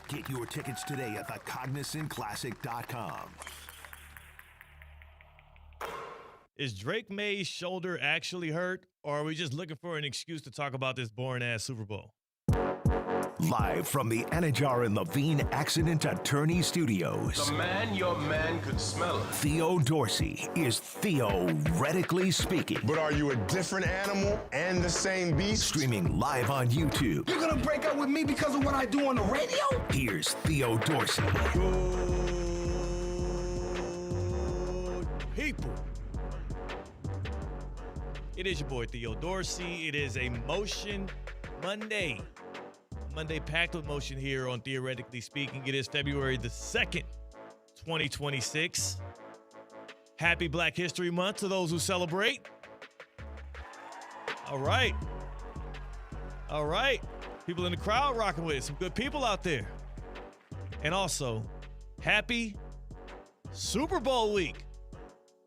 Get your tickets today at thecognizantclassic.com. Is Drake May's shoulder actually hurt, or are we just looking for an excuse to talk about this boring-ass Super Bowl? Live from the Anajar and Levine Accident Attorney Studios. The man your man could smell it. Theo Dorsey is theoretically speaking. But are you a different animal and the same beast? Streaming live on YouTube. You're gonna break up with me because of what I do on the radio? Here's Theo Dorsey. Good people. It is your boy Theo Dorsey. It is a Motion Monday. Monday packed with motion here on Theoretically Speaking. It is February the 2nd, 2026. Happy Black History Month to those who celebrate. All right. All right. People in the crowd rocking with it. Some good people out there. And also, happy Super Bowl week.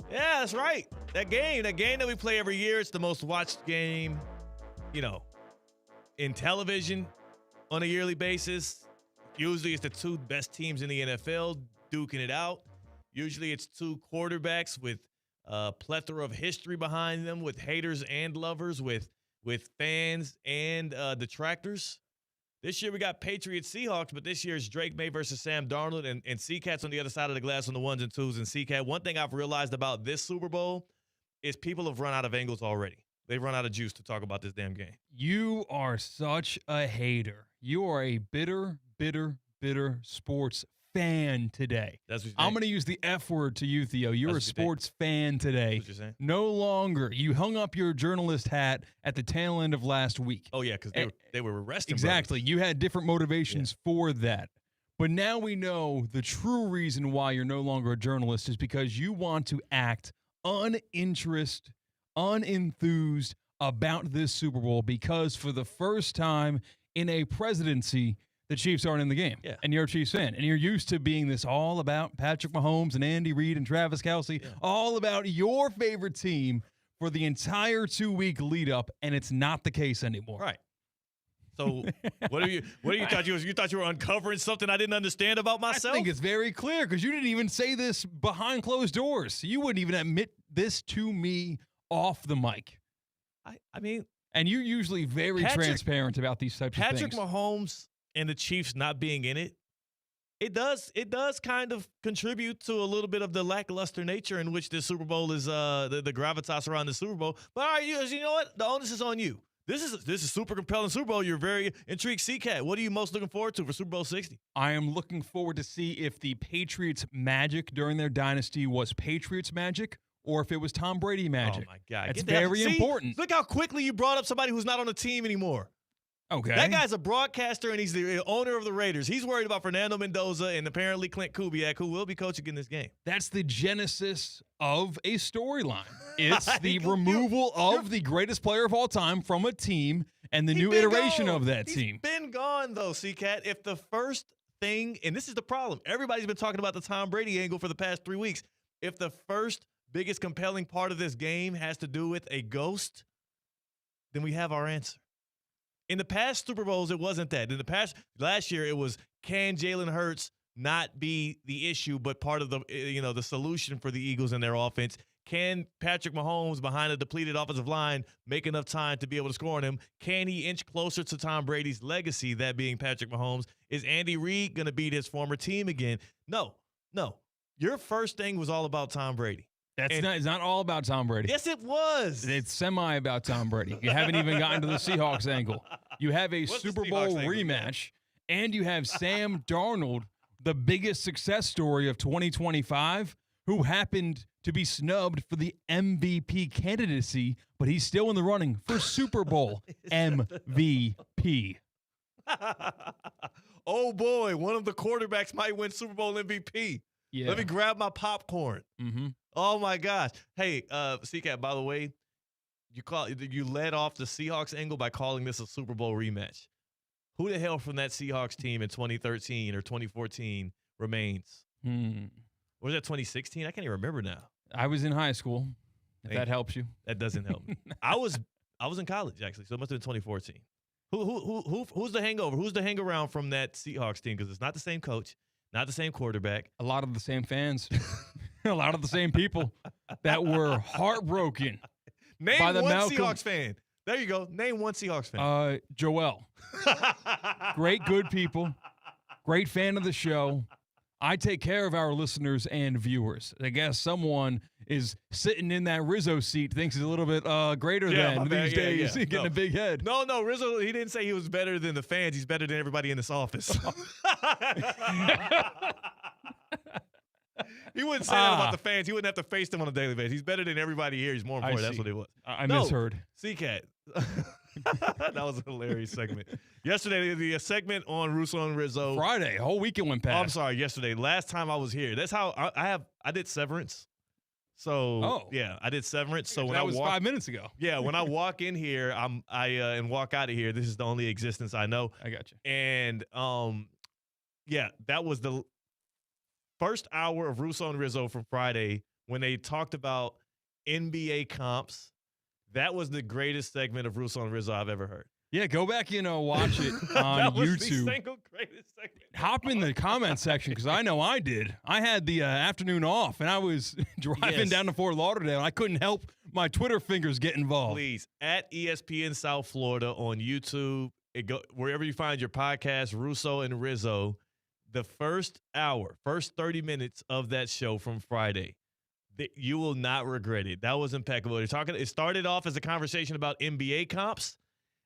Yeah, that's right. That game that we play every year, it's the most watched game, in television on a yearly basis. Usually it's the two best teams in the NFL duking it out. Usually it's two quarterbacks with a plethora of history behind them, with haters and lovers, with fans and detractors. This year we got Patriots Seahawks, but this year it's Drake May versus Sam Darnold, and C-Katt's on the other side of the glass on the ones and twos. And C-Katt, one thing I've realized about this Super Bowl is people have run out of angles already. They've run out of juice to talk about this damn game. You are such a hater. You are a bitter sports fan today. That's what I'm going to use the F word to you, Theo. You're a sports fan today. That's what you're saying. No longer. You hung up your journalist hat at the tail end of last week. Oh, yeah, because they were arrested. Exactly. Brothers. You had different motivations for that. But now we know the true reason why you're no longer a journalist is because you want to act uninterested, unenthused about this Super Bowl because for the first time in a presidency, the Chiefs aren't in the game. Yeah. And you're a Chiefs fan. And you're used to being this all about Patrick Mahomes and Andy Reid and Travis Kelce, all about your favorite team for the entire 2-week lead up, and it's not the case anymore. Right. So what do you thought you thought you were uncovering something I didn't understand about myself? I think it's very clear because you didn't even say this behind closed doors. You wouldn't even admit this to me off the mic. I mean, and you're usually very transparent about these types of things. Patrick Mahomes and the Chiefs not being in it, it does kind of contribute to a little bit of the lackluster nature in which this Super Bowl is the gravitas around the Super Bowl. But you know what? The onus is on you. This is super compelling Super Bowl. You're very intrigued, C-Katt. What are you most looking forward to for Super Bowl 60? I am looking forward to see if the Patriots magic during their dynasty was Patriots magic or if it was Tom Brady magic. Oh, my God. That's very important. Look how quickly you brought up somebody who's not on the team anymore. Okay. That guy's a broadcaster, and he's the owner of the Raiders. He's worried about Fernando Mendoza and apparently Clint Kubiak, who will be coaching in this game. That's the genesis of a storyline. It's the removal of the greatest player of all time from a team and the new iteration of that team. He's been gone, though, C-Katt. If the first thing, and this is the problem, everybody's been talking about the Tom Brady angle for the past 3 weeks. If the first biggest compelling part of this game has to do with a ghost, then we have our answer. In the past Super Bowls, it wasn't that. In the past, last year, it was, can Jalen Hurts not be the issue, but part of the solution for the Eagles and their offense? Can Patrick Mahomes, behind a depleted offensive line, make enough time to be able to score on him? Can he inch closer to Tom Brady's legacy, that being Patrick Mahomes? Is Andy Reid going to beat his former team again? No. Your first thing was all about Tom Brady. It's not all about Tom Brady. Yes, it was. It's semi about Tom Brady. You haven't even gotten to the Seahawks angle. You have a Super Bowl rematch, and you have Sam Darnold, the biggest success story of 2025, who happened to be snubbed for the MVP candidacy, but he's still in the running for Super Bowl MVP. Oh, boy. One of the quarterbacks might win Super Bowl MVP. Yeah. Let me grab my popcorn. Mm-hmm. Oh, my gosh. Hey, C-Katt, by the way, you led off the Seahawks angle by calling this a Super Bowl rematch. Who the hell from that Seahawks team in 2013 or 2014 remains? Was that 2016? I can't even remember now. I was in high school, if that helps you. That doesn't help me. I was in college, actually, so it must have been 2014. Who's the hangover? Who's the hang around from that Seahawks team? Because it's not the same coach, not the same quarterback. A lot of the same fans, a lot of the same people that were heartbroken. Name by the one Malcolm. Seahawks fan. There you go. Name one Seahawks fan. Joel. Great, good people. Great fan of the show. I take care of our listeners and viewers. I guess someone is sitting in that Rizzo seat, thinks he's a little bit greater than these days, getting a big head. No, Rizzo, he didn't say he was better than the fans. He's better than everybody in this office. He wouldn't say that about the fans. He wouldn't have to face them on a daily basis. He's better than everybody here. He's more important. That's what it was. I misheard. C-Katt. That was a hilarious segment. Yesterday, the segment on Russo and Rizzo. Friday, whole weekend went past. Oh, I'm sorry, yesterday. Last time I was here. That's how I did Severance. So, yeah, I did Severance. So when that was 5 minutes ago. Yeah, when I walk in here, and walk out of here, this is the only existence I know. I got you. And, yeah, that was the first hour of Russo and Rizzo from Friday when they talked about NBA comps. That was the greatest segment of Russo and Rizzo I've ever heard. Yeah, go back and watch it on that was YouTube. The single greatest segment. Hop in the comment section because I know I did. I had the afternoon off and I was driving down to Fort Lauderdale. And I couldn't help my Twitter fingers get involved. Please, at ESPN South Florida on YouTube, wherever you find your podcast, Russo and Rizzo, the first 30 minutes of that show from Friday. You will not regret it. That was impeccable. It started off as a conversation about NBA comps,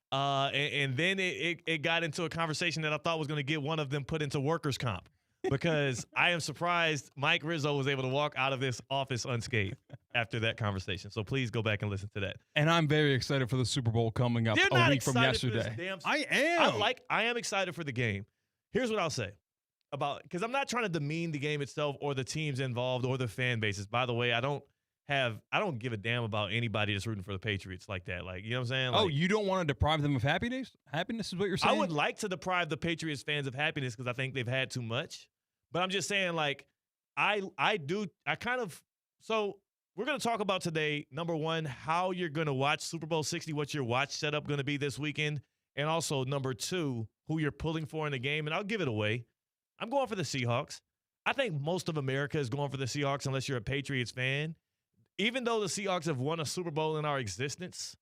and then it got into a conversation that I thought was going to get one of them put into workers' comp, because I am surprised Mike Rizzo was able to walk out of this office unscathed after that conversation. So please go back and listen to that. And I'm very excited for the Super Bowl coming up a week from yesterday. I am excited for the game. Here's what I'll say. Because I'm not trying to demean the game itself or the teams involved or the fan bases. By the way, I don't give a damn about anybody that's rooting for the Patriots like that. Like, you know what I'm saying? Like, you don't want to deprime them of happiness? Happiness is what you're saying? I would like to deprive the Patriots fans of happiness because I think they've had too much. But I'm just saying, like, so we're going to talk about today, number one, how you're going to watch Super Bowl 60, what's your watch setup going to be this weekend, and also, number two, who you're pulling for in the game. And I'll give it away. I'm going for the Seahawks. I think most of America is going for the Seahawks unless you're a Patriots fan. Even though the Seahawks have won a Super Bowl in our existence,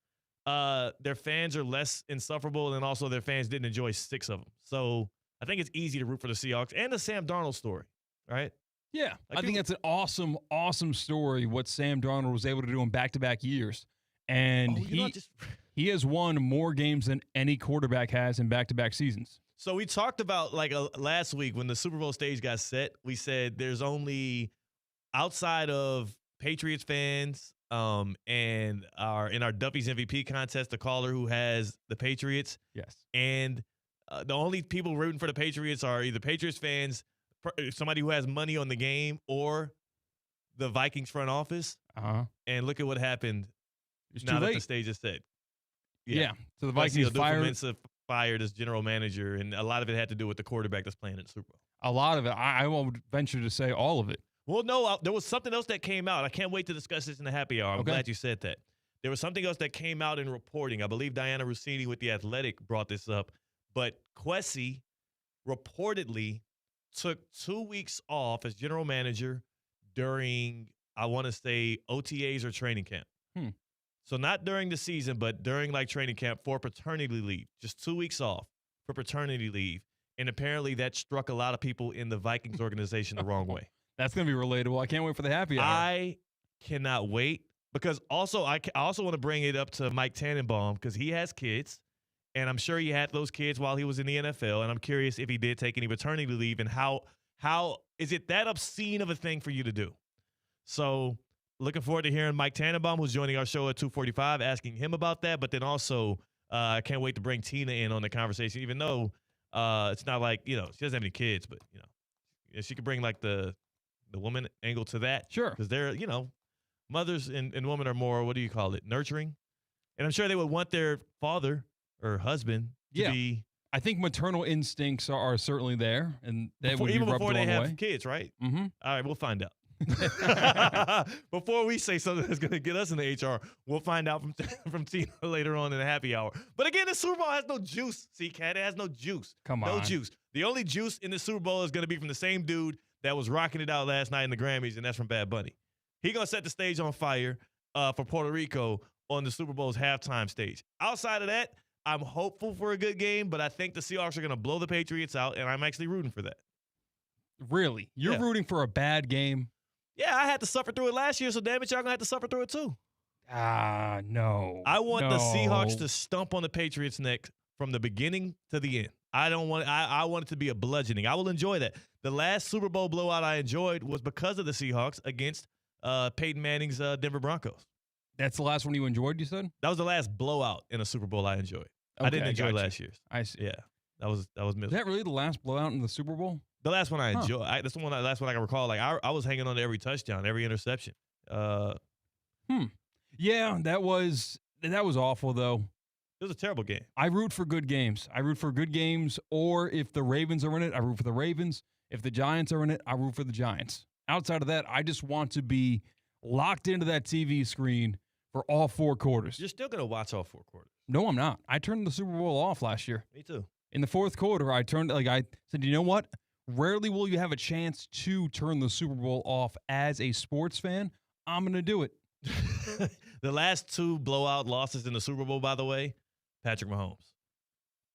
their fans are less insufferable, and also their fans didn't enjoy 6 of them. So I think it's easy to root for the Seahawks and the Sam Darnold story, right? Yeah, I think that's an awesome, awesome story, what Sam Darnold was able to do in back-to-back years. And he has won more games than any quarterback has in back-to-back seasons. So we talked about, like, last week when the Super Bowl stage got set, we said there's only, outside of Patriots fans and in our Duffy's MVP contest, the caller who has the Patriots. Yes. And the only people rooting for the Patriots are either Patriots fans, somebody who has money on the game, or the Vikings front office. Uh-huh. And look at what happened now that the stage is set. Yeah. So the Vikings fired as general manager, and a lot of it had to do with the quarterback that's playing in the Super Bowl. A lot of it. I won't venture to say all of it. Well, no, there was something else that came out. I can't wait to discuss this in the happy hour. I'm glad you said that. There was something else that came out in reporting. I believe Diana Rossini with The Athletic brought this up, but Kwesi reportedly took 2 weeks off as general manager during, I want to say, OTAs or training camp. So not during the season, but during, like, training camp for paternity leave. Just 2 weeks off for paternity leave. And apparently that struck a lot of people in the Vikings organization the wrong way. That's going to be relatable. I can't wait for the happy hour. I cannot wait, because also I also want to bring it up to Mike Tannenbaum, because he has kids, and I'm sure he had those kids while he was in the NFL, and I'm curious if he did take any paternity leave, and how is it that obscene of a thing for you to do? So looking forward to hearing Mike Tannenbaum, who's joining our show at 2:45, asking him about that. But then also, I can't wait to bring Tina in on the conversation, even though it's not like, she doesn't have any kids, but, she could bring, like, the woman angle to that. Sure. Because they're, mothers and women are more, what do you call it, nurturing. And I'm sure they would want their father or husband to be. I think maternal instincts are certainly there, and that would be even rubbed before they the wrong have way. kids, right? Mm-hmm. All right, we'll find out. Before we say something that's going to get us in the HR, we'll find out from Tina later on in the happy hour. But again, the Super Bowl has no juice, C-Kat. It has no juice. Come on. No juice. The only juice in the Super Bowl is going to be from the same dude that was rocking it out last night in the Grammys, and that's from Bad Bunny. He going to set the stage on fire for Puerto Rico on the Super Bowl's halftime stage. Outside of that, I'm hopeful for a good game, but I think the Seahawks are going to blow the Patriots out, and I'm actually rooting for that. Really? You're rooting for a bad game? Yeah, I had to suffer through it last year, so damn it, y'all going to have to suffer through it too. No. I want the Seahawks to stump on the Patriots' neck from the beginning to the end. I want it to be a bludgeoning. I will enjoy that. The last Super Bowl blowout I enjoyed was because of the Seahawks against Peyton Manning's Denver Broncos. That's the last one you enjoyed, you said? That was the last blowout in a Super Bowl I enjoyed. Okay, I didn't enjoy got you. last year's. I see. Yeah, that was miserable. Is that really the last blowout in the Super Bowl? The last one I enjoyed. That's the last one I can recall. Like I was hanging on to every touchdown, every interception. Yeah, that was awful though. It was a terrible game. I root for good games. Or if the Ravens are in it, I root for the Ravens. If the Giants are in it, I root for the Giants. Outside of that, I just want to be locked into that TV screen for all 4 quarters. You're still gonna watch all 4 quarters. No, I'm not. I turned the Super Bowl off last year. Me too. In the 4th quarter, I said, you know what? Rarely will you have a chance to turn the Super Bowl off as a sports fan. I'm going to do it. The last 2 blowout losses in the Super Bowl, by the way, Patrick Mahomes.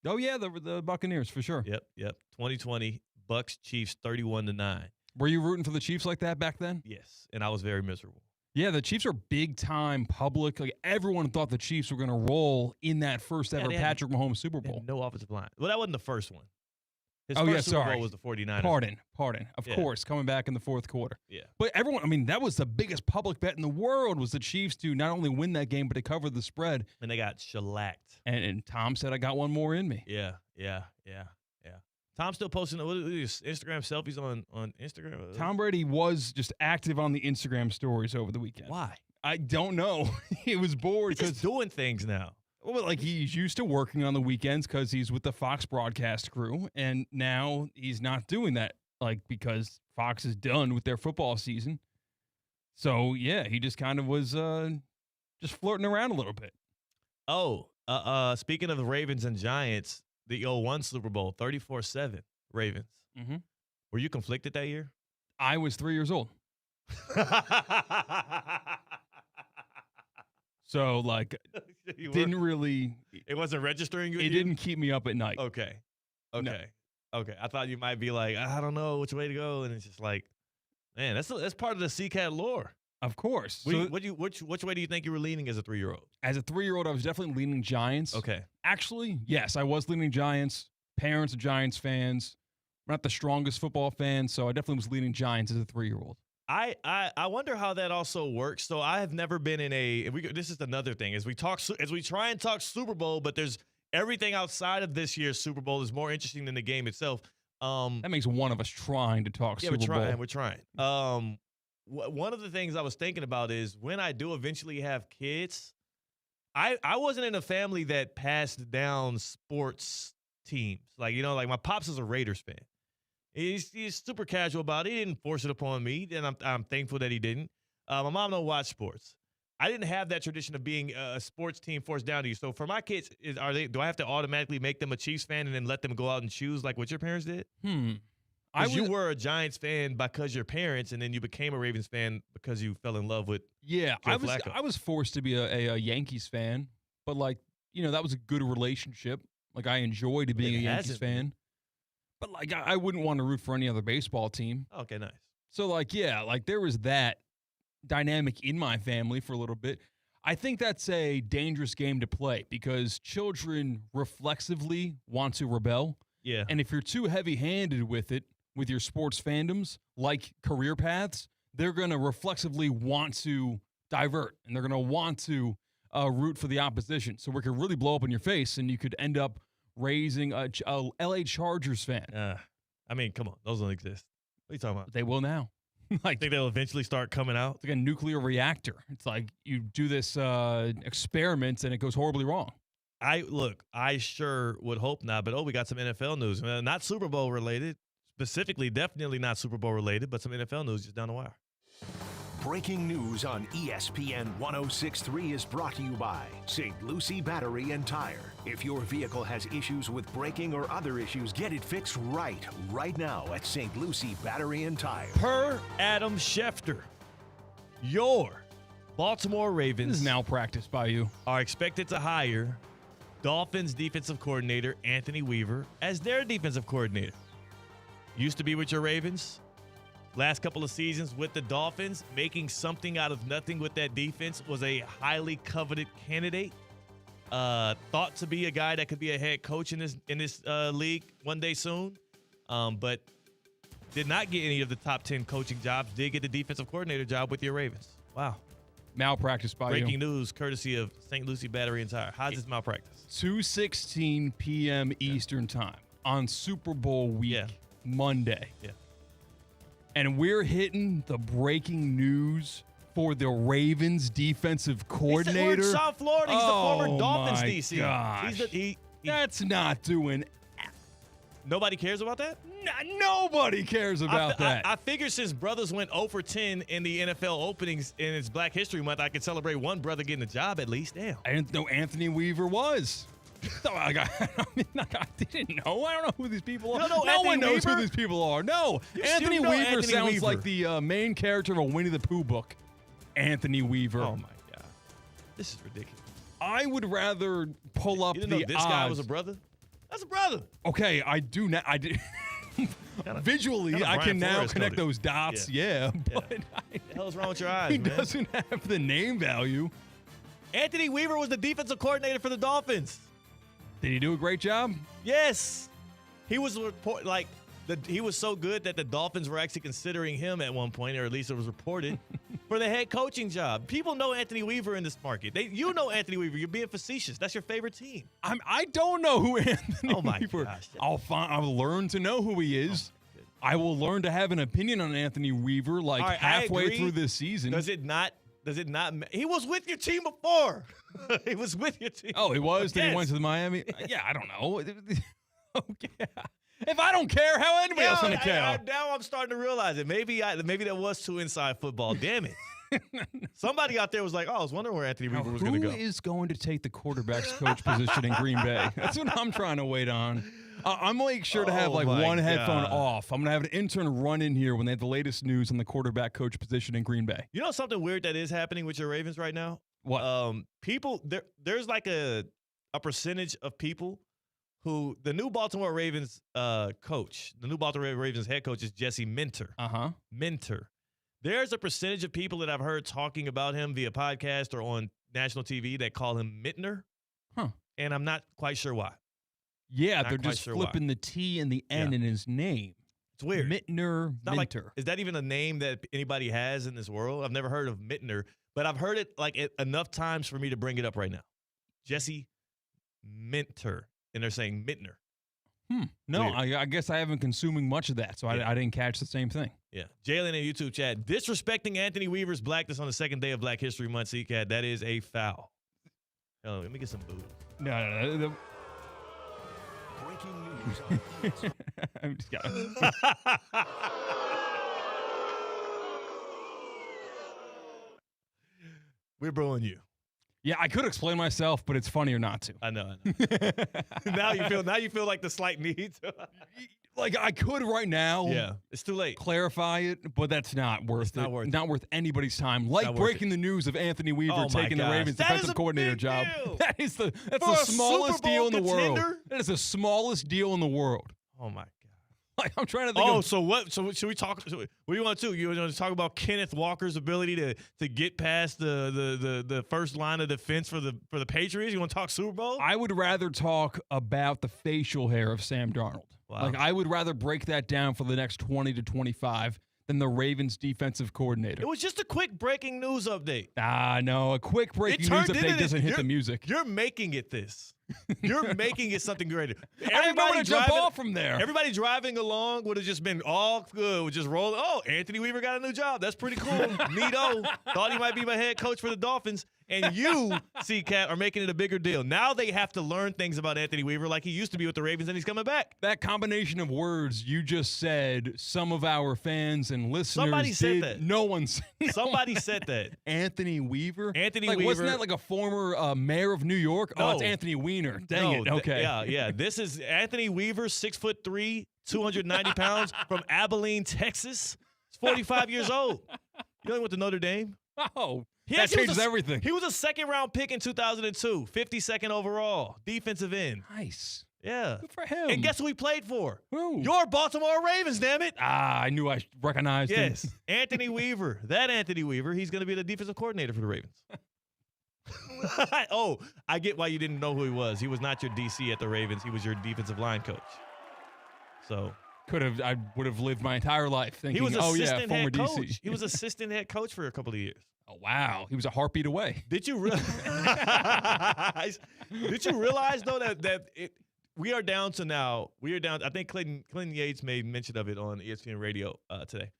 Oh, yeah, the Buccaneers, for sure. Yep. 2020, Bucks, Chiefs, 31-9. Were you rooting for the Chiefs like that back then? Yes, and I was very miserable. Yeah, the Chiefs are big-time public. Like, everyone thought the Chiefs were going to roll in that first-ever Patrick Mahomes Super Bowl. No offensive line. Well, that wasn't the first one. His Oh, first yeah, Super sorry. Bowl was the 49ers. Pardon. Of course, coming back in the 4th quarter. Yeah. But everyone, I mean, that was the biggest public bet in the world was the Chiefs to not only win that game, but to cover the spread. And they got shellacked. And Tom said, I got one more in me. Yeah. Tom's still posting what are these Instagram selfies on Instagram. Tom Brady was just active on the Instagram stories over the weekend. Why? I don't know. He was bored He's because just doing things now. well, like he's used to working on the weekends because he's with the Fox broadcast crew, and now he's not doing that, like because Fox is done with their football season. So yeah, he just kind of was just flirting around a little bit. Oh, speaking of the Ravens and Giants, the 0-1 Super Bowl, 34-7 Ravens. Mm-hmm. Were you conflicted that year? I was 3 years old. So, like, didn't really. It wasn't registering you? It didn't keep me up at night. Okay. No. Okay. I thought you might be like, I don't know which way to go. And it's just like, man, that's part of the C-Katt lore. Of course. Which way do you think you were leaning as a 3-year-old? As a 3-year-old, I was definitely leaning Giants. Okay. Actually, yes, I was leaning Giants. Parents are Giants fans. I'm not the strongest football fan, so I definitely was leaning Giants as a 3-year-old. I wonder how that also works. So I have never been in this is another thing as we try and talk Super Bowl, but there's everything outside of this year's Super Bowl is more interesting than the game itself. That makes one of us trying to talk Super Bowl. We're trying. One of the things I was thinking about is when I do eventually have kids, I wasn't in a family that passed down sports teams. Like, like my pops is a Raiders fan. He's super casual about it. He didn't force it upon me, and I'm thankful that he didn't. My mom don't watch sports. I didn't have that tradition of being a sports team forced down to you. So for my kids, do I have to automatically make them a Chiefs fan and then let them go out and choose like what your parents did? You were a Giants fan because your parents, and then you became a Ravens fan because you fell in love with. Yeah, Joe Flacco. I was forced to be a Yankees fan, but like that was a good relationship. Like I enjoyed being a Yankees fan. But, like, I wouldn't want to root for any other baseball team. Okay, nice. So, like, yeah, like, there was that dynamic in my family for a little bit. I think that's a dangerous game to play because children reflexively want to rebel. Yeah. And if you're too heavy-handed with it, with your sports fandoms, like career paths, they're going to reflexively want to divert, and they're going to want to root for the opposition. So it could really blow up in your face, and you could end up raising a L.A. Chargers fan. I mean, come on. Those don't exist. What are you talking about? They will now. I think they'll eventually start coming out. It's like a nuclear reactor. It's like you do this experiment and it goes horribly wrong. I sure would hope not, but we got some NFL news. Not Super Bowl related. Specifically, definitely not Super Bowl related, but some NFL news just down the wire. Breaking news on ESPN 1063 is brought to you by St. Lucie Battery and Tire. If your vehicle has issues with braking or other issues, get it fixed right now at St. Lucie Battery and Tire. Per Adam Schefter, your Baltimore Ravens This is malpractice by you. are expected to hire Dolphins defensive coordinator Anthony Weaver as their defensive coordinator. Used to be with your Ravens. Last couple of seasons with the Dolphins, making something out of nothing with that defense, was a highly coveted candidate. Thought to be a guy that could be a head coach in this league one day soon, but did not get any of the top 10 coaching jobs. Did get the defensive coordinator job with your Ravens. Wow. Malpractice by you. Breaking news courtesy of St. Lucie Battery and Tire. How's this malpractice? 2:16 p.m. Eastern time on Super Bowl week, Monday. Yeah. And we're hitting the breaking news for the Ravens defensive coordinator. We're in South Florida. He's the former Dolphins my DC. Gosh. That's not doing. Nobody cares about that? Nobody cares about that. I figure since brothers went 0 for 10 in the NFL openings and it's Black History Month, I could celebrate one brother getting a job at least. Damn. I didn't know Anthony Weaver was. I didn't know. I don't know who these people are. No one knows Weaver? who these people are. No. Anthony know Weaver Anthony sounds Weaver. like the main character of a Winnie the Pooh book. Anthony Weaver. Oh, my God. This is ridiculous. I would rather pull up You didn't the know this odds. guy was a brother? That's a brother. Okay, I do now. I did. Visually, I can now connect those dots. Yeah, but What the hell's wrong with your eyes, he man? doesn't have the name value. Anthony Weaver was the defensive coordinator for the Dolphins. Did he do a great job? Yes. He was he was so good that the Dolphins were actually considering him at one point, or at least it was reported, for the head coaching job. People know Anthony Weaver in this market. You know Anthony Weaver. You're being facetious. That's your favorite team. I don't know who Anthony Oh, my Weaver. gosh. I'll learn to know who he is. I will learn to have an opinion on Anthony Weaver All right, I halfway agree. through this season. Does it not? He was with your team before. He was with your team. Oh, he was? Then he Yes. went to the Miami? Yeah, I don't know. Okay. If I don't care, how anybody else going to care? Now I'm starting to realize it. Maybe that was too inside football. Damn it. Somebody out there was like, oh, I was wondering where Anthony Weaver was going to go. Who is going to take the quarterback's coach position in Green Bay? That's what I'm trying to wait on. I'm going to make sure to have Oh, my one headphone God. off. I'm going to have an intern run in here when they have the latest news on the quarterback coach position in Green Bay. You know something weird that is happening with your Ravens right now? What? People there's like a percentage of people who the new Baltimore Ravens coach, the new Baltimore Ravens head coach is Jesse Minter. Uh-huh. Minter. There's a percentage of people that I've heard talking about him via podcast or on national TV that call him Mittner. Huh. And I'm not quite sure why. Yeah, Not they're quite just sure flipping the T and the N in his name. It's weird. Mittner, Not like- Minter. is that even a name that anybody has in this world? I've never heard of Mittner, but I've heard it enough times for me to bring it up right now. Jesse Minter, and they're saying Mittner. No, Weird. I guess I haven't consuming much of that, so Yeah. I didn't catch the same thing. Yeah. Jalen in YouTube chat, disrespecting Anthony Weaver's blackness on the second day of Black History Month, C-Katt, that is a foul. Oh, let me get some booze. No. Breaking news on ESPN. I'm just got We're broing you. Yeah, I could explain myself, but it's funnier not to. I know. now you feel like the slight need to. Like I could right now. Yeah. It's too late. Clarify it, but that's not worth It's not it. worth it. Not worth anybody's time. Like not worth breaking the news of Anthony Weaver Oh my taking the gosh. Ravens That is defensive a coordinator big job. deal. That's For the a smallest Super deal Bowl in the world. contender? That is the smallest deal in the world. Oh my God. Like I'm trying to think Oh, of so what? So should we talk? What do you want to do? You want to talk about Kenneth Walker's ability to get past the first line of defense for the Patriots? You want to talk Super Bowl? I would rather talk about the facial hair of Sam Darnold. Wow. Like I would rather break that down for the next 20 to 25 than the Ravens defensive coordinator. It was just a quick breaking news update. No, a quick breaking news update doesn't hit the music. You're making it this. You're making it something greater. I didn't know where to jump off from there. Everybody driving along would have just been all good. Would just roll. Oh, Anthony Weaver got a new job. That's pretty cool. Neato. Thought he might be my head coach for the Dolphins. And you, C-Katt, are making it a bigger deal. Now they have to learn things about Anthony Weaver like he used to be with the Ravens, and he's coming back. That combination of words you just said, some of our fans and listeners Somebody said that. No one said. Somebody said that. Anthony Weaver? Anthony like, Weaver. Wasn't that like a former mayor of New York? No. Oh, it's Anthony Weiner. Dang it. Okay. Yeah. This is Anthony Weaver, 6'3", 290 pounds, from Abilene, Texas. He's 45 years old. You know he went to Notre Dame? Oh, He that actually changes everything. He was a second-round pick in 2002, 52nd overall, defensive end. Nice. Yeah. Good for him. And guess who he played for? Who? Your Baltimore Ravens, damn it. I knew I recognized him. Yes, Anthony Weaver. That Anthony Weaver, he's going to be the defensive coordinator for the Ravens. Oh, I get why you didn't know who he was. He was not your DC at the Ravens. He was your defensive line coach. So I would have lived my entire life thinking, he was assistant former head DC. coach. He was assistant head coach for a couple of years. Oh, wow. He was a heartbeat away. Did you realize? Did you realize though we are down to now? We are down. I think Clinton Yates made mention of it on ESPN Radio today.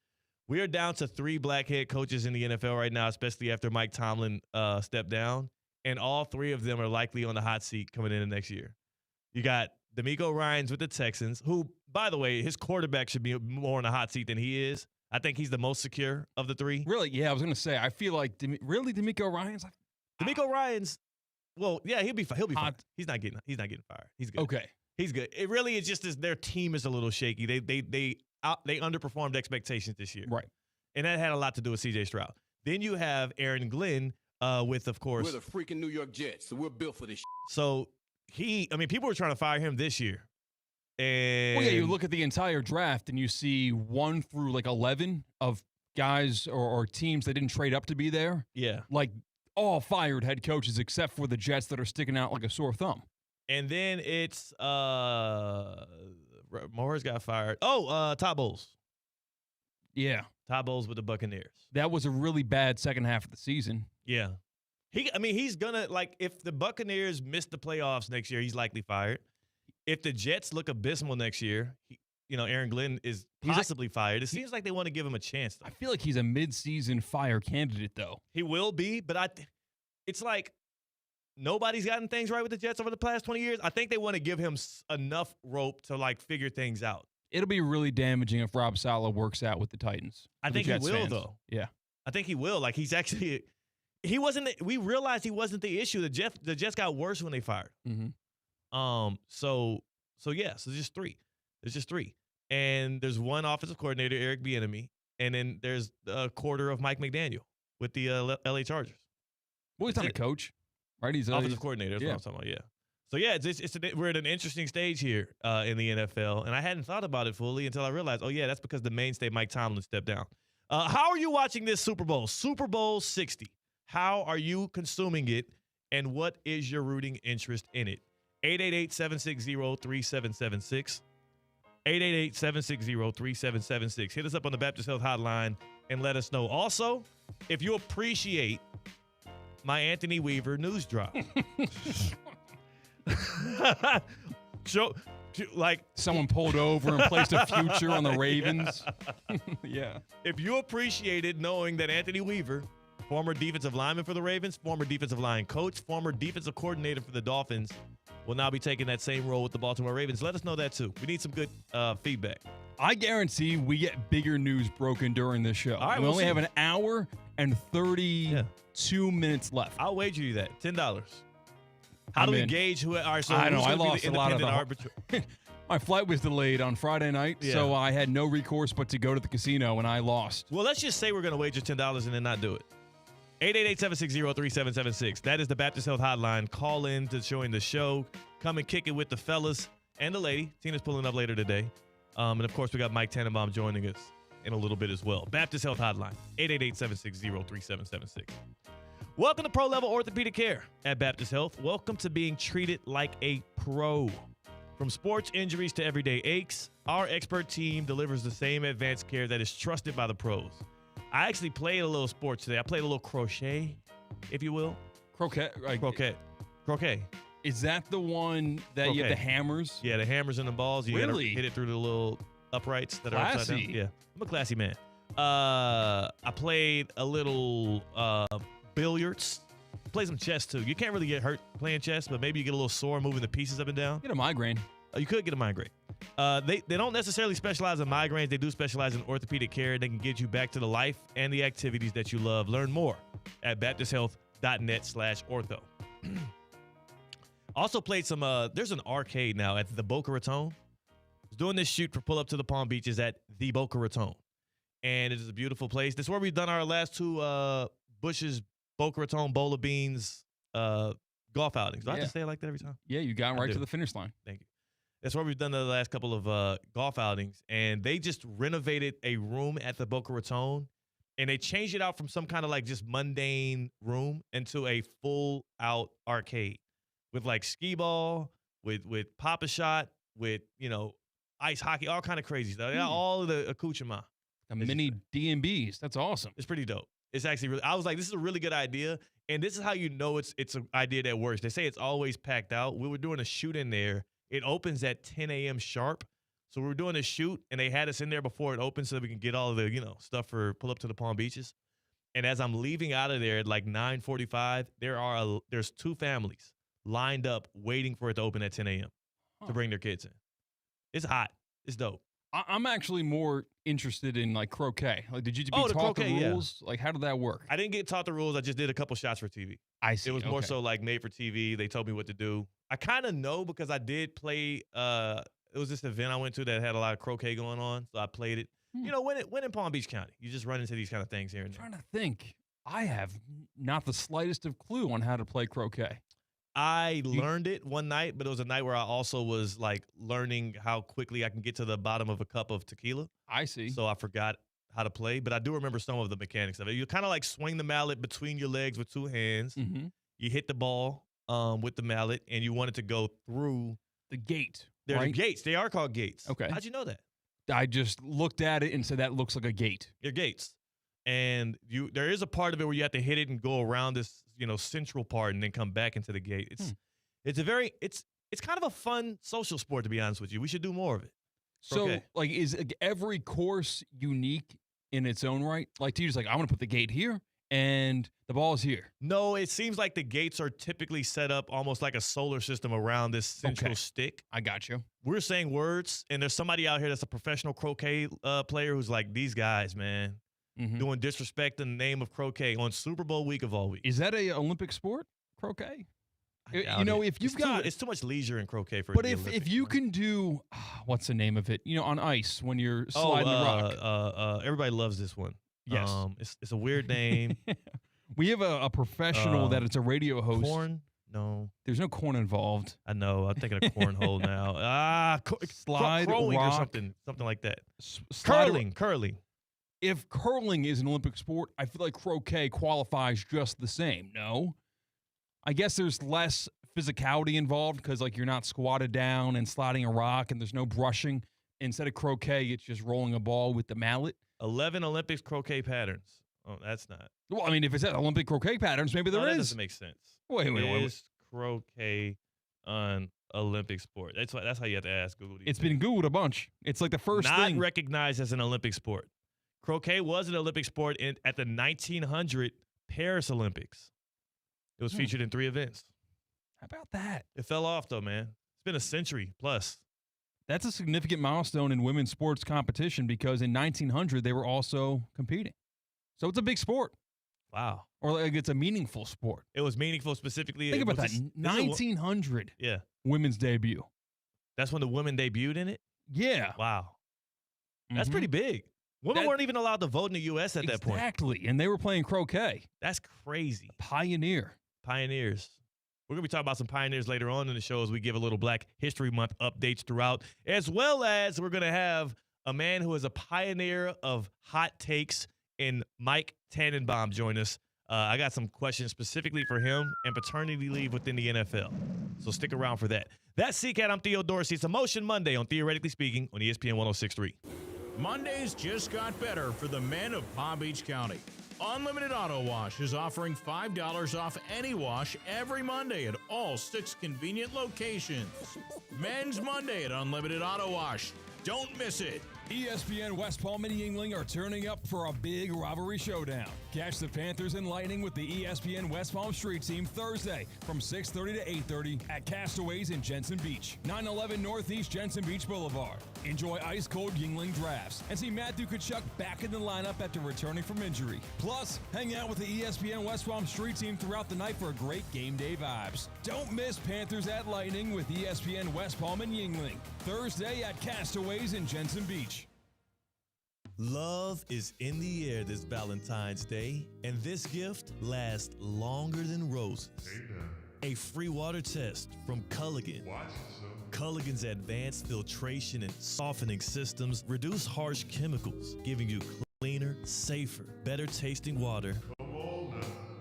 We are down to 3 black head coaches in the NFL right now, especially after Mike Tomlin stepped down, and all 3 of them are likely on the hot seat coming in the next year. You got D'Amico Ryans with the Texans, who, by the way, his quarterback should be more on the hot seat than he is. I think he's the most secure of the 3. Really? Yeah, I was going to say, I feel like, D'Amico Ryans? D'Amico Ryans, well, yeah, he'll be fine. He's not getting fired. He's good. Okay. He's good. It really is just their team is a little shaky. They underperformed expectations this year. Right. And that had a lot to do with C.J. Stroud. Then you have Aaron Glenn with, of course. We're the freaking New York Jets, so we're built for this shit. So people were trying to fire him this year. And Well, yeah, you look at the entire draft and you see 1 through like 11 of guys or teams that didn't trade up to be there. Yeah. Like all fired head coaches except for the Jets that are sticking out like a sore thumb. And then it's Morris got fired. Oh, Todd Bowles. Yeah. Todd Bowles with the Buccaneers. That was a really bad second half of the season. Yeah. He's gonna, like, if the Buccaneers miss the playoffs next year, he's likely fired. If the Jets look abysmal next year, Aaron Glenn is possibly fired. It seems like they want to give him a chance, though. I feel like he's a mid-season fire candidate, though. He will be, but it's like nobody's gotten things right with the Jets over the past 20 years. I think they want to give him enough rope to, like, figure things out. It'll be really damaging if Rob Saleh works out with the Titans. I think he will, though. Yeah. I think he will. Like, he's actually – he wasn't – we realized he wasn't the issue. The Jets got worse when they fired. Mm-hmm. So there's just 3. There's just 3. And there's 1 offensive coordinator, Eric Bieniemy, and then there's a quarter of Mike McDaniel with the LA Chargers. Well, he's not a coach, right? He's offensive coordinator. That's what I'm talking about, yeah. So, yeah, we're at an interesting stage here in the NFL, and I hadn't thought about it fully until I realized, oh, yeah, that's because the mainstay Mike Tomlin stepped down. How are you watching this Super Bowl? Super Bowl 60. How are you consuming it, and what is your rooting interest in it? 888-760-3776. 888-760-3776. Hit us up on the Baptist Health Hotline and let us know. Also, if you appreciate my Anthony Weaver news drop. Someone pulled over and placed a future on the Ravens. Yeah. If you appreciated knowing that Anthony Weaver, former defensive lineman for the Ravens, former defensive line coach, former defensive coordinator for the Dolphins, will now be taking that same role with the Baltimore Ravens. Let us know that, too. We need some good feedback. I guarantee we get bigger news broken during this show. All right, we only have an hour and 32 minutes left. I'll wager you that. $10. How do we gauge who? All right, so I know. I lost the a lot of the arbiter? My flight was delayed on Friday night, so I had no recourse but to go to the casino, and I lost. Well, let's just say we're going to wager $10 and then not do it. 888-760-3776. That is the Baptist Health Hotline. Call in to join the show. Come and kick it with the fellas and the lady. Tina's pulling up later today. And, of course, we got Mike Tannenbaum joining us in a little bit as well. Baptist Health Hotline, 888-760-3776. Welcome to Pro Level Orthopedic Care at Baptist Health. Welcome to being treated like a pro. From sports injuries to everyday aches, our expert team delivers the same advanced care that is trusted by the pros. I actually played a little sports today. I played a little crochet, if you will. Croquet. Croquet. Is that the one that you have the hammers? Yeah, the hammers and the balls. You gotta Really? hit it through the little uprights that are upside Classy. down. Yeah, I'm a classy man. I played a little billiards. play some chess too. You can't really get hurt playing chess, but maybe you get a little sore moving the pieces up and down. Get a migraine. You could get a migraine. They don't necessarily specialize in migraines. They do specialize in orthopedic care. They can get you back to the life and the activities that you love. Learn more at baptisthealth.net/ortho. Also played some, there's an arcade now at the Boca Raton. I was doing this shoot for Pull Up to the Palm Beaches at the Boca Raton. And it is a beautiful place. This is where we've done our last two Bush's Boca Raton Bowl of Beans golf outings. Do I have to say it like that every time? Yeah, you got right to the finish line. Thank you. That's where we've done the last couple of golf outings. And they just renovated a room at the Boca Raton. And they changed it out from some kind of like just mundane room into a full out arcade with like skee ball, with Pop-A-Shot, with, ice hockey, all kind of crazy stuff. They got all of the accoutrement. The mini D&Bs. That's awesome. It's pretty dope. It's actually really, I was like, this is a really good idea. And this is how you know it's an idea that works. They say it's always packed out. We were doing a shoot in there. It opens at 10 a.m. sharp. So we were doing a shoot, and they had us in there before it opened so that we can get all of the, stuff for Pull Up to the Palm Beaches. And as I'm leaving out of there at like 9:45, there's two families lined up waiting for it to open at 10 a.m. to bring their kids in. It's hot. It's dope. I'm actually more interested in like croquet. Like, did you be taught the rules? Yeah. Like, how did that work? I didn't get taught the rules. I just did a couple shots for TV. I see. It was more so like made for TV. They told me what to do. I kind of know because I did play. It was this event I went to that had a lot of croquet going on, so I played it. When in Palm Beach County, you just run into these kind of things here and there. I'm trying to think. I have not the slightest of clue on how to play croquet. I learned it one night, but it was a night where I also was like learning how quickly I can get to the bottom of a cup of tequila. I see. So I forgot how to play, but I do remember some of the mechanics of it. You kind of like swing the mallet between your legs with two hands. Mm-hmm. You hit the ball with the mallet, and you want it to go through the gate. They're right? the gates. They are called gates. Okay. How'd you know that? I just looked at it and said that looks like a gate. They're gates. And there is a part of it where you have to hit it and go around this, central part and then come back into the gate. It's kind of a fun social sport, to be honest with you. We should do more of it. So, like, is every course unique in its own right? Like, you're just like, I want to put the gate here and the ball's here. No, it seems like the gates are typically set up almost like a solar system around this central stick. I got you. We're saying words, and there's somebody out here that's a professional croquet player who's like, these guys, man, doing disrespect in the name of croquet on Super Bowl week of all week. Is that a Olympic sport, croquet? If you've got it's too much leisure in croquet for it to be Olympic. If you can do what's the name of it? On ice when you're sliding the rock. Everybody loves this one. Yes, it's a weird name. We have a professional that it's a radio host. Corn? No, there's no corn involved. I know. I'm thinking of cornhole now. Slide curling rock, or something like that. Curling. If curling is an Olympic sport, I feel like croquet qualifies just the same. No. I guess there's less physicality involved because, like, you're not squatted down and sliding a rock and there's no brushing. Instead of croquet, it's just rolling a ball with the mallet. 11 Olympics croquet patterns. Oh, that's not. Well, I mean, if it's at Olympic croquet patterns, maybe there is. That doesn't make sense. Wait. Is croquet an Olympic sport? That's how you have to ask Google. It's been Googled a bunch. It's like the first thing. Not recognized as an Olympic sport. Croquet was an Olympic sport at the 1900 Paris Olympics. It was featured in 3 events. How about that? It fell off, though, man. It's been a century plus. That's a significant milestone in women's sports competition because in 1900, they were also competing. So it's a big sport. Wow. Or like it's a meaningful sport. It was meaningful specifically. Think about that. 1900 women's debut. That's when the women debuted in it? Yeah. Wow. That's pretty big. Women weren't even allowed to vote in the U.S. at that point. Exactly. And they were playing croquet. That's crazy. Pioneers. We're going to be talking about some pioneers later on in the show as we give a little Black History Month updates throughout, as well as we're going to have a man who is a pioneer of hot takes in Mike Tannenbaum join us. I got some questions specifically for him and paternity leave within the NFL. So stick around for that. That's C-Katt. I'm Theo Dorsey. It's Emotion Monday on Theoretically Speaking on ESPN 106.3. Mondays just got better for the men of Palm Beach County. Unlimited Auto Wash is offering $5 off any wash every Monday at all 6 convenient locations. Men's Monday at Unlimited Auto Wash. Don't miss it. ESPN West Palm and Yingling are turning up for a big rivalry showdown. Catch the Panthers and Lightning with the ESPN West Palm Street Team Thursday from 6:30 to 8:30 at Castaways in Jensen Beach, 911 Northeast Jensen Beach Boulevard. Enjoy ice-cold Yingling drafts and see Matthew Tkachuk back in the lineup after returning from injury. Plus, hang out with the ESPN West Palm Street Team throughout the night for great game day vibes. Don't miss Panthers at Lightning with ESPN West Palm and Yingling, Thursday at Castaways in Jensen Beach. Love is in the air this Valentine's Day, and this gift lasts longer than roses. A free water test from Culligan. Culligan's advanced filtration and softening systems reduce harsh chemicals, giving you cleaner, safer, better tasting water.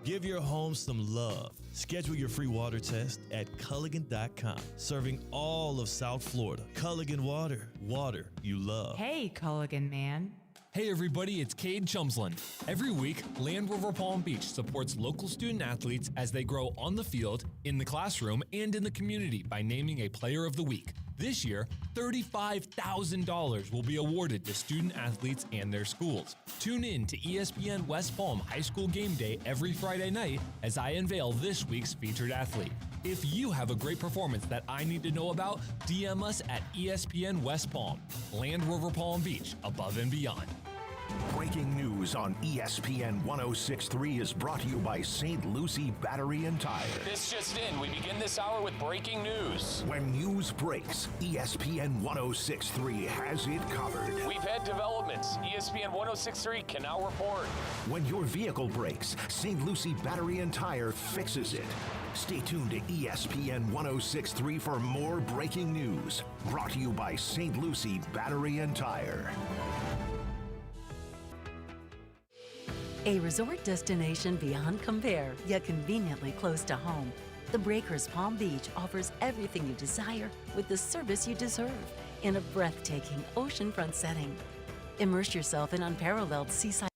Give your home some love. Schedule your free water test at Culligan.com. Serving all of South Florida. Culligan Water. Water you love. Hey, Culligan man. Hey everybody, it's Cade Chumsland. Every week, Land Rover Palm Beach supports local student athletes as they grow on the field, in the classroom, and in the community by naming a Player of the Week. This year, $35,000 will be awarded to student athletes and their schools. Tune in to ESPN West Palm High School Game Day every Friday night as I unveil this week's featured athlete. If you have a great performance that I need to know about, DM us at ESPN West Palm. Land Rover Palm Beach, above and beyond. Breaking news on ESPN 106.3 is brought to you by St. Lucie Battery and Tire. This just in, we begin this hour with breaking news. When news breaks, ESPN 106.3 has it covered. We've had developments. ESPN 106.3 can now report. When your vehicle breaks, St. Lucie Battery and Tire fixes it. Stay tuned to ESPN 106.3 for more breaking news. Brought to you by St. Lucie Battery and Tire. A resort destination beyond compare, yet conveniently close to home. The Breakers Palm Beach offers everything you desire with the service you deserve in a breathtaking oceanfront setting. Immerse yourself in unparalleled seaside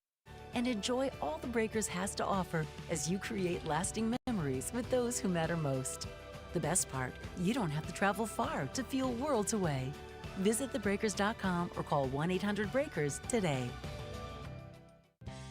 and enjoy all the Breakers has to offer as you create lasting memories with those who matter most. The best part, you don't have to travel far to feel worlds away. Visit thebreakers.com or call 1-800-BREAKERS today.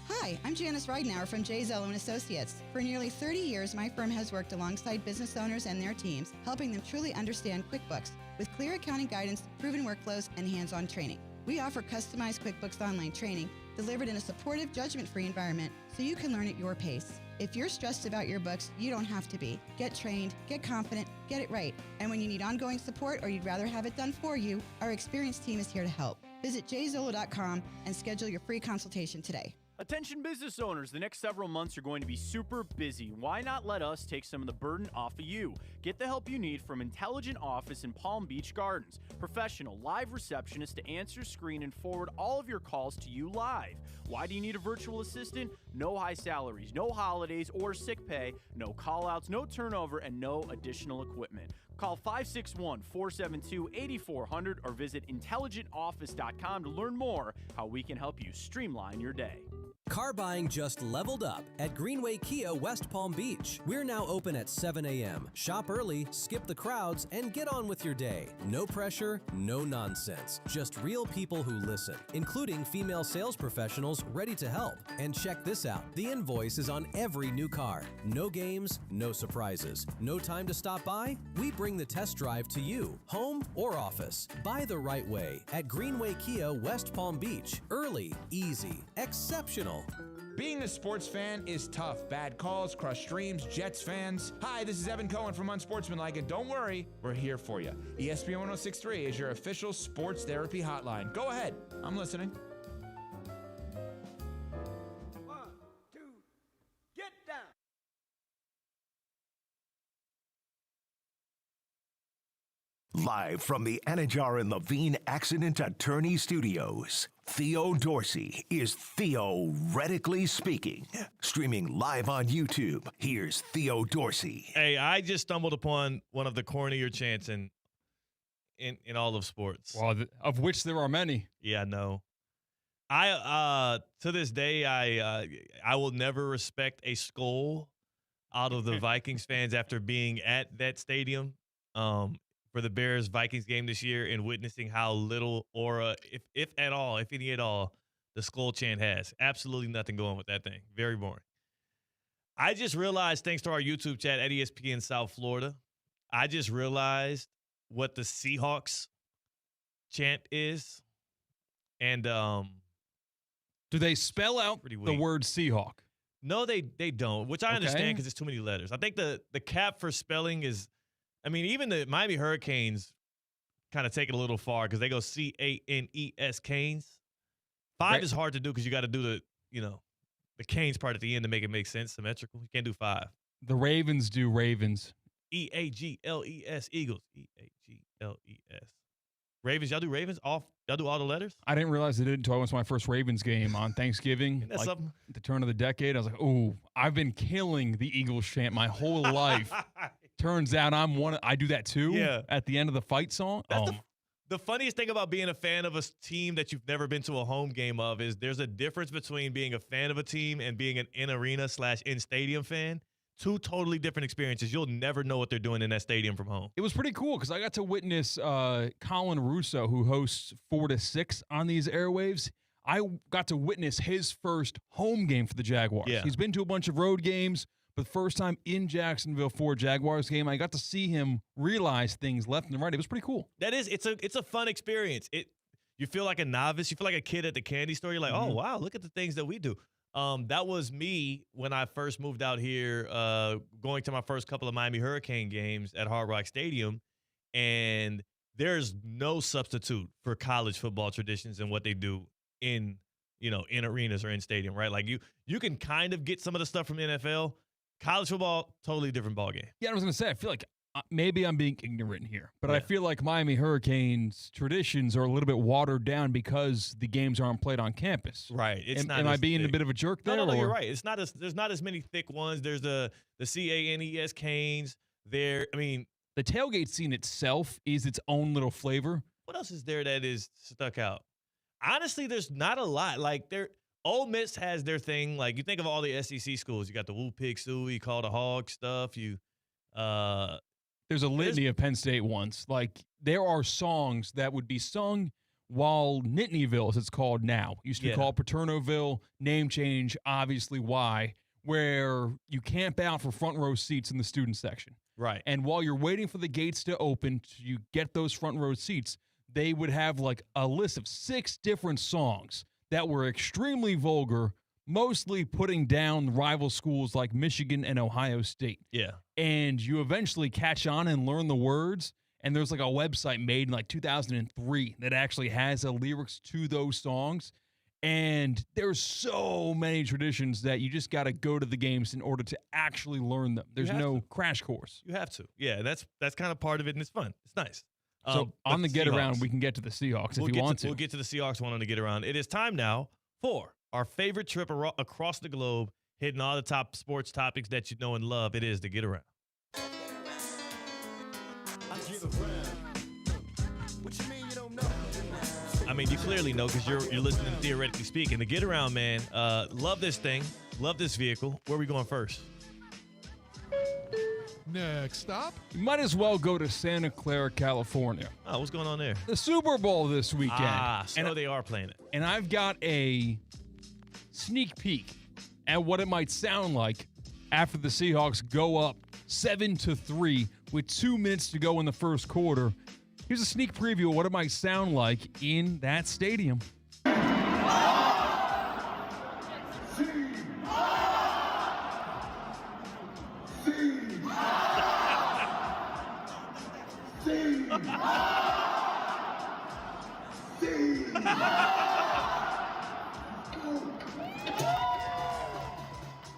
Hi, I'm Janice Ridenour from J. Zello & Associates. For nearly 30 years, my firm has worked alongside business owners and their teams, helping them truly understand QuickBooks with clear accounting guidance, proven workflows, and hands-on training. We offer customized QuickBooks Online training delivered in a supportive, judgment-free environment so you can learn at your pace. If you're stressed about your books, you don't have to be. Get trained, get confident, get it right. And when you need ongoing support or you'd rather have it done for you, our experienced team is here to help. Visit jzolo.com and schedule your free consultation today. Attention business owners, the next several months are going to be super busy. Why not let us take some of the burden off of you? Get the help you need from Intelligent Office in Palm Beach Gardens. Professional live receptionists to answer, screen, and forward all of your calls to you live. Why do you need a virtual assistant? No high salaries, no holidays or sick pay, no call-outs, no turnover, and no additional equipment. Call 561-472-8400 or visit intelligentoffice.com to learn more how we can help you streamline your day. Car buying just leveled up at Greenway Kia West Palm Beach. We're now open at 7 a.m. Shop early, skip the crowds, and get on with your day. No pressure, no nonsense. Just real people who listen, including female sales professionals ready to help. And check this out. The invoice is on every new car. No games, no surprises. No time to stop by? We bring the test drive to you, home or office. Buy the right way at Greenway Kia West Palm Beach. Early, easy, exceptional. Being a sports fan is tough. Bad calls, crushed dreams, Jets fans. Hi, this is Evan Cohen from Unsportsmanlike, and don't worry, we're here for you. ESPN 106.3 is your official sports therapy hotline. Go ahead, I'm listening. 1, 2, get down. Live from the Anajar and Levine Accident Attorney Studios, Theo Dorsey is theoretically speaking. Streaming live on YouTube, here's Theo Dorsey. Hey, I just stumbled upon one of the cornier chants in all of sports. Well, of which there are many. Yeah, no. I to this day I will never respect a skull out of the Vikings fans after being at that stadium. For for the Bears-Vikings game this year and witnessing how little aura, if at all, if any at all, the skull chant has. Absolutely nothing going with that thing. Very boring. I just realized, thanks to our YouTube chat at ESPN South Florida, I just realized what the Seahawks chant is. And do they spell out the word Seahawk? No, they don't, which I understand because it's too many letters. I think the cap for spelling is, I mean, even the Miami Hurricanes kind of take it a little far because they go Canes, Canes. 5 is hard to do because you got to do the Canes part at the end to make it make sense, symmetrical. You can't do 5. The Ravens do Ravens. Eagles, Eagles. Eagles. Ravens, y'all do Ravens? Y'all do all the letters? I didn't realize they did until I went to my first Ravens game on Thanksgiving. Isn't that something? At the turn of the decade. I was like, oh, I've been killing the Eagles chant my whole life. Turns out I do that too. Yeah. At the end of the fight song. The funniest thing about being a fan of a team that you've never been to a home game of is there's a difference between being a fan of a team and being an in-arena/in-stadium fan. 2 totally different experiences. You'll never know what they're doing in that stadium from home. It was pretty cool because I got to witness Colin Russo, who hosts 4 to 6 on these airwaves. I got to witness his first home game for the Jaguars. Yeah. He's been to a bunch of road games, but the first time in Jacksonville for a Jaguars game, I got to see him realize things left and right. It was pretty cool. That is, it's a fun experience. You feel like a novice. You feel like a kid at the candy store. You're like, oh, wow, look at the things that we do. That was me when I first moved out here, going to my first couple of Miami Hurricane games at Hard Rock Stadium. And there's no substitute for college football traditions and what they do in arenas or in stadium, right? Like you can kind of get some of the stuff from NFL. College football, totally different ballgame. Yeah, I was going to say, I feel like maybe I'm being ignorant here, but I feel like Miami Hurricanes traditions are a little bit watered down because the games aren't played on campus. Right. Am I being a bit of a jerk there? No, you're right. There's not as many thick ones. There's the Canes, Canes. The tailgate scene itself is its own little flavor. What else is there that is stuck out? Honestly, there's not a lot. Like Ole Miss has their thing. Like you think of all the SEC schools. You got the Woo Pig Suey, Call the Hog stuff. There's a litany of Penn State ones. Like, there are songs that would be sung while Nittanyville, as it's called now, used to be called Paternoville, name change, obviously why, where you camp out for front row seats in the student section. Right. And while you're waiting for the gates to open, you get those front row seats, they would have like a list of 6 different songs that were extremely vulgar, mostly putting down rival schools like Michigan and Ohio State. Yeah. And you eventually catch on and learn the words. And there's like a website made in like 2003 that actually has the lyrics to those songs. And there's so many traditions that you just got to go to the games in order to actually learn them. There's no crash course. You have to. Yeah, that's kind of part of it, and it's fun. It's nice. So on the get around, we can get to the Seahawks if you want to. We'll get to the Seahawks one on the get around. It is time now for our favorite trip across the globe, hitting all the top sports topics that you know and love. It is the Get Around. I mean, you clearly know because you're listening to Theoretically Speaking. The Get Around, man. Love this thing. Love this vehicle. Where are we going first? Next stop. You might as well go to Santa Clara, California. Oh, what's going on there? The Super Bowl this weekend. So they are playing it. And I've got a sneak peek at what it might sound like after the Seahawks go up 7-3 with 2 minutes to go in the first quarter. Here's a sneak preview of what it might sound like in that stadium.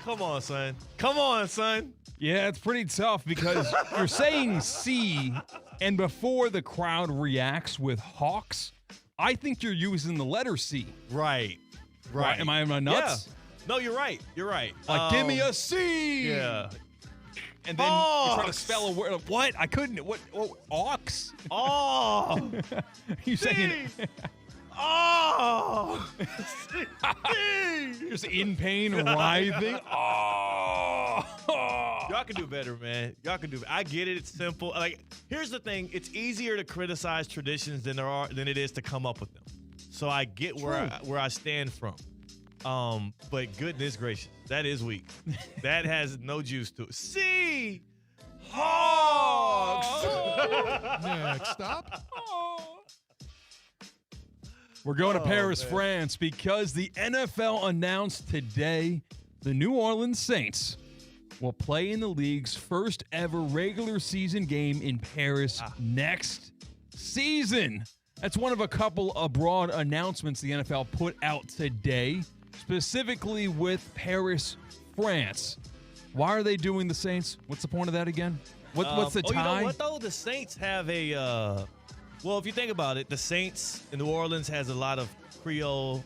Come on, son. Come on, son. Yeah, it's pretty tough because you're saying C, and before the crowd reacts with Hawks, I think you're using the letter C. Right. Am I nuts? Yeah. No, you're right. You're right. Like, give me a C. Yeah. And then you try to spell a word. What? I couldn't. What? Ox? Oh. You saying? Oh. Just in pain, writhing. Oh. Y'all can do better, man. Y'all can do. I get it. It's simple. Like, here's the thing. It's easier to criticize traditions than it is to come up with them. So I get where I stand from. But goodness gracious, that is weak. That has no juice to it. See, Hogs. Next stop. We're going to Paris, France, because the NFL announced today the New Orleans Saints will play in the league's first ever regular season game in Paris next season. That's one of a couple of broad announcements the NFL put out today, specifically with Paris, France. Why are they doing the Saints? What's the point of that again? What's the tie? You know what, though? The Saints have a well, if you think about it, the Saints in New Orleans has a lot of Creole,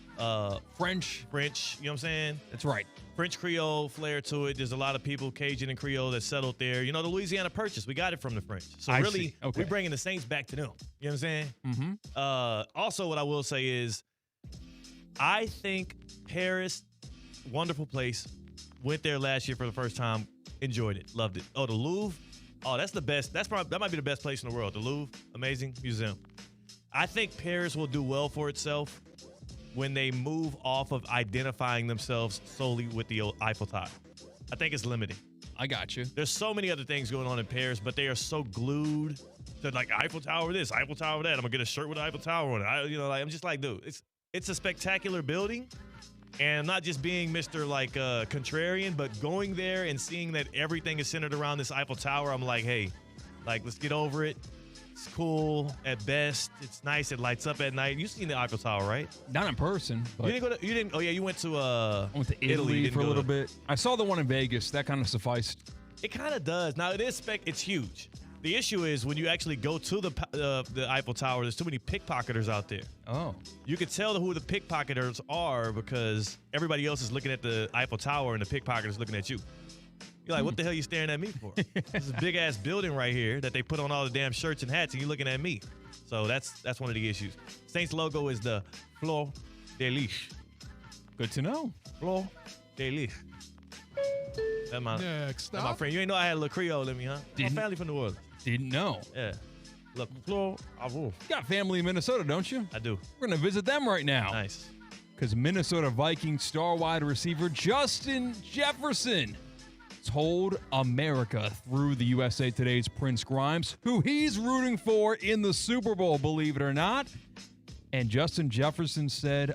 French, you know what I'm saying? That's right. French Creole flair to it. There's a lot of people, Cajun and Creole, that settled there. You know, the Louisiana Purchase, we got it from the French. So really, we're bringing the Saints back to them. You know what I'm saying? Mm-hmm. Also, what I will say is, I think Paris, wonderful place. Went there last year for the first time. Enjoyed it. Loved it. Oh, the Louvre. Oh, that's the best. That might be the best place in the world. The Louvre, amazing museum. I think Paris will do well for itself when they move off of identifying themselves solely with the Eiffel Tower. I think it's limiting. I got you. There's so many other things going on in Paris, but they are so glued to like Eiffel Tower this, Eiffel Tower that. I'm gonna get a shirt with the Eiffel Tower on it. I'm just like, dude, it's a spectacular building, and not just being Mr. Contrarian, but going there and seeing that everything is centered around this Eiffel Tower. I'm like, hey, let's get over it. It's cool at best. It's nice. It lights up at night. You've seen the Eiffel Tower, right? Not in person. But You didn't. Oh yeah, you went to. I went to Italy for a little bit. I saw the one in Vegas. That kind of sufficed. It kind of does. Now it's huge. The issue is when you actually go to the Eiffel Tower, there's too many pickpocketers out there. Oh. You can tell who the pickpocketers are because everybody else is looking at the Eiffel Tower and the pickpocketer's looking at you. You're like, what the hell are you staring at me for? This is a big-ass building right here that they put on all the damn shirts and hats, and you're looking at me. So that's one of the issues. Saints logo is the Fleur de Lis. Good to know. Fleur de Lis. That's my friend. You ain't know I had a little Creole in me, huh? My family from New Orleans. Didn't know. Yeah. Look, Fleur, you got family in Minnesota, don't you? I do. We're going to visit them right now. Nice. Because Minnesota Vikings star wide receiver Justin Jefferson told America through the USA Today's Prince Grimes who he's rooting for in the Super Bowl, believe it or not. And Justin Jefferson said,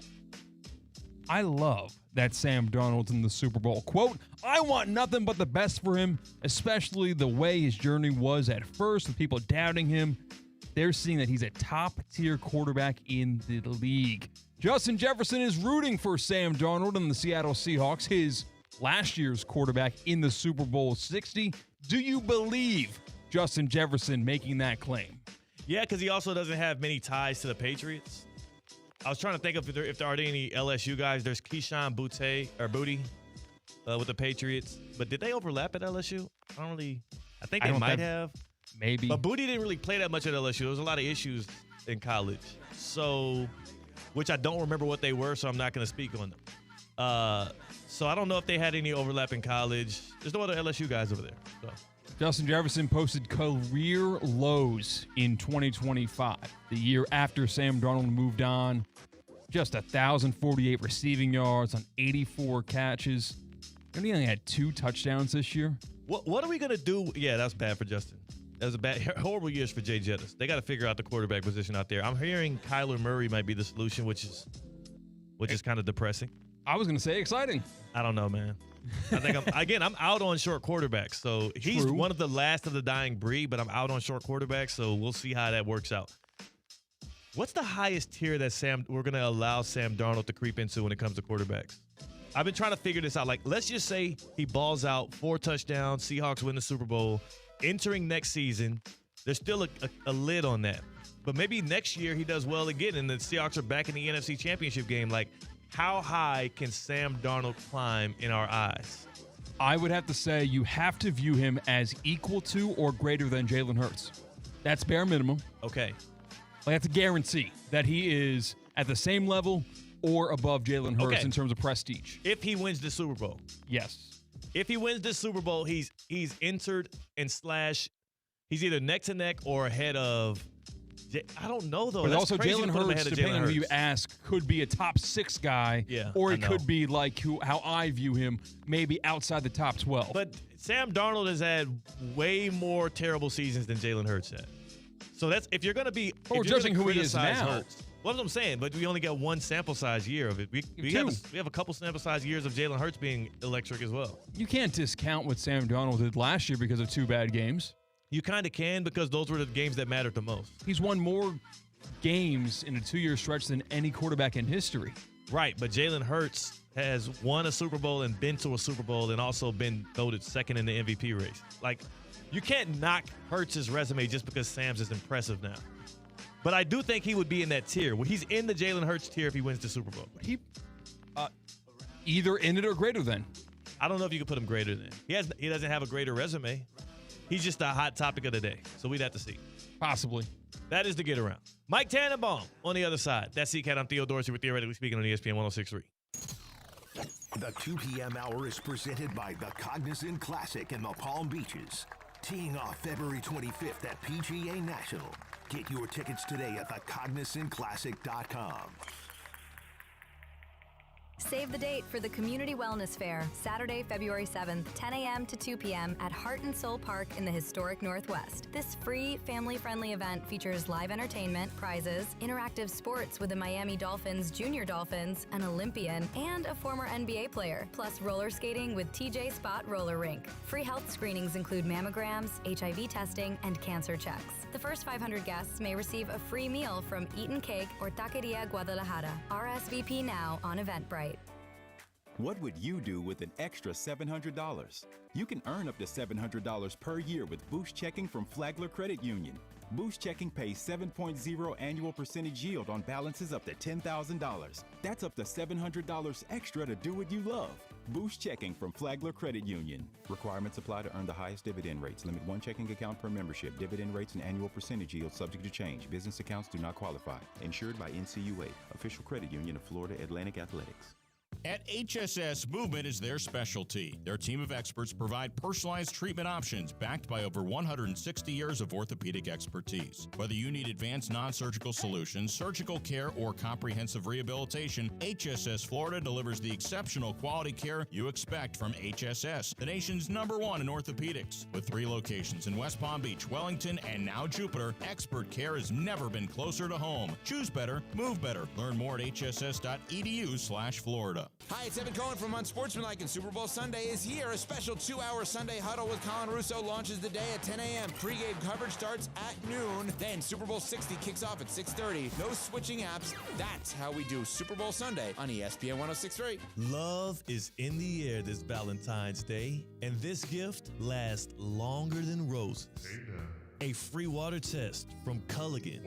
I love that Sam Darnold's in the Super Bowl. Quote, I want nothing but the best for him, especially the way his journey was at first with people doubting him. They're seeing that he's a top-tier quarterback in the league. Justin Jefferson is rooting for Sam Darnold and the Seattle Seahawks, his last year's quarterback in the Super Bowl 60. Do you believe Justin Jefferson making that claim? Yeah, because he also doesn't have many ties to the Patriots. I was trying to think if there are any LSU guys. There's Keyshawn Boutte with the Patriots. But did they overlap at LSU? I think they might have. Maybe. But Boutte didn't really play that much at LSU. There was a lot of issues in college. So, which I don't remember what they were, so I'm not going to speak on them. So I don't know if they had any overlap in college. There's no other LSU guys over there. So. Justin Jefferson posted career lows in 2025, the year after Sam Darnold moved on. Just 1,048 receiving yards on 84 catches. And he only had 2 touchdowns this year. What are we going to do? Yeah, that's bad for Justin. That was horrible years for Jay Jettis. They got to figure out the quarterback position out there. I'm hearing Kyler Murray might be the solution, which is kind of depressing. I was going to say exciting. I don't know, man. I think I'm out on short quarterbacgoing. So he's one of the last of the dying breed, but I'm out on short quarterbacks. So we'll see how that works out. What's the highest tier that we're going to allow Sam Darnold to creep into when it comes to quarterbacks? I've been trying to figure this out. Like, let's just say he balls out, 4 touchdowns, Seahawks win the Super Bowl. Entering next season, there's still a lid on that. But maybe next year he does well again, and the Seahawks are back in the NFC Championship game. Like, how high can Sam Darnold climb in our eyes? I would have to say you have to view him as equal to or greater than Jalen Hurts. That's bare minimum. Okay. Like, that's a guarantee that he is at the same level or above Jalen Hurts in terms of prestige. If he wins the Super Bowl. Yes. If he wins this Super Bowl, he's entered and slash. He's either neck to neck or ahead of. I don't know though. But That's also crazy Jalen to put him Hurts, ahead of depending Jalen on who you Hurts. ask, could be a top 6 guy. Yeah, or I it know. could be like how I view him, maybe outside the top 12. But Sam Darnold has had way more terrible seasons than Jalen Hurts had. So that's if you're going to be. Or judging who he is now. Hurts, well, that's what I'm saying. But we only got one sample size year of it. We have a couple sample size years of Jalen Hurts being electric as well. You can't discount what Sam Darnold did last year because of 2 bad games. You kind of can because those were the games that mattered the most. He's won more games in a 2-year stretch than any quarterback in history. Right, but Jalen Hurts has won a Super Bowl and been to a Super Bowl and also been voted second in the MVP race. Like, you can't knock Hurts' resume just because Sam's is impressive now. But I do think he would be in that tier. Well, he's in the Jalen Hurts tier if he wins the Super Bowl. He either in it or greater than. I don't know if you could put him greater than. He doesn't have a greater resume. He's just a hot topic of the day. So we'd have to see. Possibly. That is the get around. Mike Tannenbaum on the other side. That's C-Katt. I'm Theo Dorsey with Theoretically Speaking on ESPN 106.3. The 2 p.m. hour is presented by the Cognizant Classic in the Palm Beaches. Teeing off February 25th at PGA National. Get your tickets today at thecognizantclassic.com. Save the date for the Community Wellness Fair, Saturday, February 7th, 10 a.m. to 2 p.m. at Heart and Soul Park in the historic Northwest. This free, family-friendly event features live entertainment, prizes, interactive sports with the Miami Dolphins, Junior Dolphins, an Olympian, and a former NBA player, plus roller skating with TJ Spot Roller Rink. Free health screenings include mammograms, HIV testing, and cancer checks. The first 500 guests may receive a free meal from Eaton Cake or Taqueria Guadalajara. RSVP now on Eventbrite. What would you do with an extra $700? You can earn up to $700 per year with Boost Checking from Flagler Credit Union. Boost Checking pays 7.0 annual percentage yield on balances up to $10,000. That's up to $700 extra to do what you love. Boost Checking from Flagler Credit Union. Requirements apply to earn the highest dividend rates. Limit 1 checking account per membership. Dividend rates and annual percentage yield subject to change. Business accounts do not qualify. Insured by NCUA, official credit union of Florida Atlantic Athletics. At HSS, movement is their specialty. Their team of experts provide personalized treatment options backed by over 160 years of orthopedic expertise. Whether you need advanced non-surgical solutions, surgical care, or comprehensive rehabilitation, HSS Florida delivers the exceptional quality care you expect from HSS, the nation's #1 in orthopedics. With 3 locations in West Palm Beach, Wellington, and now Jupiter, expert care has never been closer to home. Choose better, move better. Learn more at hss.edu/Florida. Hi, it's Evan Cohen from Unsportsmanlike, and Super Bowl Sunday is here. A special 2-hour Sunday huddle with Colin Russo launches the day at 10 a.m. Pre-game coverage starts at noon. Then Super Bowl 60 kicks off at 6:30. No switching apps. That's how we do Super Bowl Sunday on ESPN 106.3. Love is in the air this Valentine's Day, and this gift lasts longer than roses. A free water test from Culligan.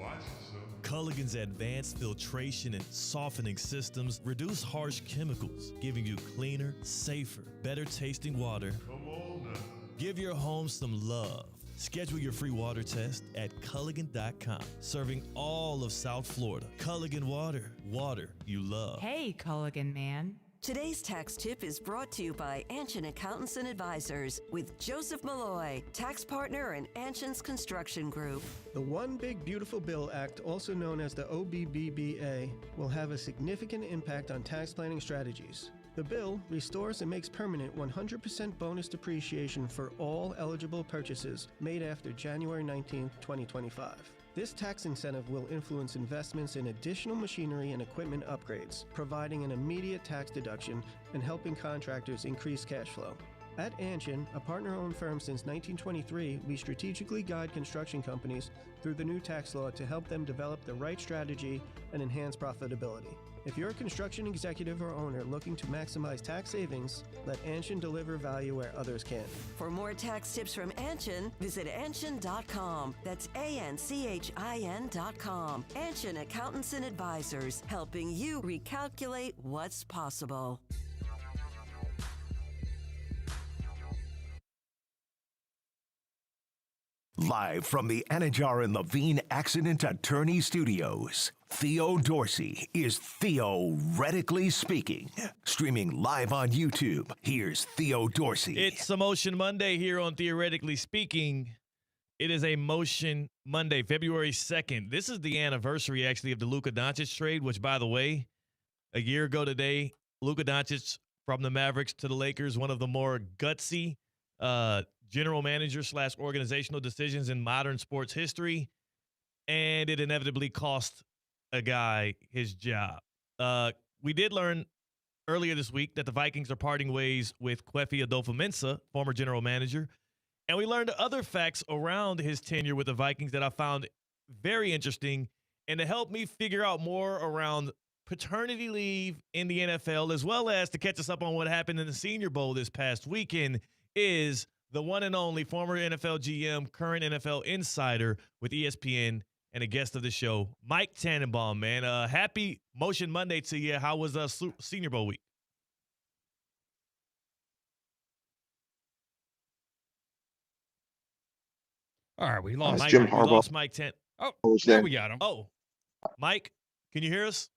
Culligan's advanced filtration and softening systems reduce harsh chemicals, giving you cleaner, safer, better tasting water. Come on now. Give your home some love. Schedule your free water test at Culligan.com. Serving all of South Florida. Culligan Water. Water you love. Hey, Culligan man. Today's tax tip is brought to you by Anshin Accountants and Advisors with Joseph Malloy, tax partner in Anshin's Construction Group. The One Big Beautiful Bill Act, also known as the OBBBA, will have a significant impact on tax planning strategies. The bill restores and makes permanent 100% bonus depreciation for all eligible purchases made after January 19, 2025. This tax incentive will influence investments in additional machinery and equipment upgrades, providing an immediate tax deduction and helping contractors increase cash flow. At Anshin, a partner-owned firm since 1923, we strategically guide construction companies through the new tax law to help them develop the right strategy and enhance profitability. If you're a construction executive or owner looking to maximize tax savings, let Anshin deliver value where others can't. For more tax tips from Anshin, visit Anshin.com. That's ANCHIN.com. Anshin Accountants and Advisors, helping you recalculate what's possible. Live from the Anajar and Levine Accident Attorney Studios, Theo Dorsey is theoretically speaking. Streaming live on YouTube, here's Theo Dorsey. It's a Motion Monday here on Theoretically Speaking. It is a Motion Monday, February 2nd. This is the anniversary, actually, of the Luka Doncic trade, which, by the way, a year ago today, Luka Doncic from the Mavericks to the Lakers, one of the more gutsy general manager / organizational decisions in modern sports history, and it inevitably cost a guy his job. We did learn earlier this week that the Vikings are parting ways with Kwefi Adolfo-Mensah, former general manager, and we learned other facts around his tenure with the Vikings that I found very interesting, and to help me figure out more around paternity leave in the NFL, as well as to catch us up on what happened in the Senior Bowl this past weekend, is the one and only former NFL GM, current NFL insider with ESPN, and a guest of the show, Mike Tannenbaum, man. Happy Motion Monday to you. How was Senior Bowl week? All right, we lost Mike, Jim we Harbaugh. lost Mike Tan. Oh, there now we got him. Oh, Mike, can you hear us?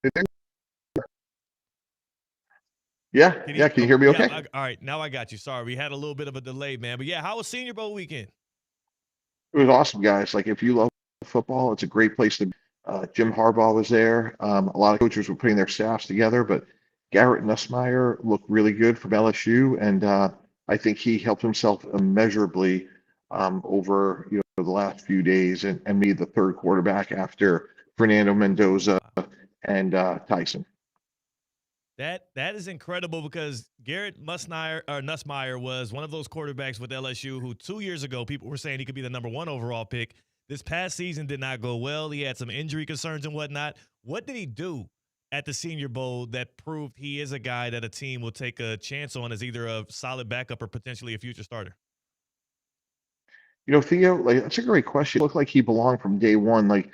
Yeah, can you hear me okay? Yeah, all right, now I got you. Sorry, we had a little bit of a delay, man. But yeah, how was Senior Bowl weekend? It was awesome, guys. Like, if you love football, it's a great place to be. Jim Harbaugh was there. A lot of coaches were putting their staffs together, but Garrett Nussmeier looked really good from LSU, and I think he helped himself immeasurably over the last few days, and made the third quarterback after Fernando Mendoza and Tyson. That is incredible, because Garrett Nussmeier was one of those quarterbacks with LSU who 2 years ago people were saying he could be the number 1 overall pick. This past season did not go well. He had some injury concerns and whatnot. What did he do at the Senior Bowl that proved he is a guy that a team will take a chance on as either a solid backup or potentially a future starter? Theo, like, that's a great question. It looked like he belonged from day one. Like,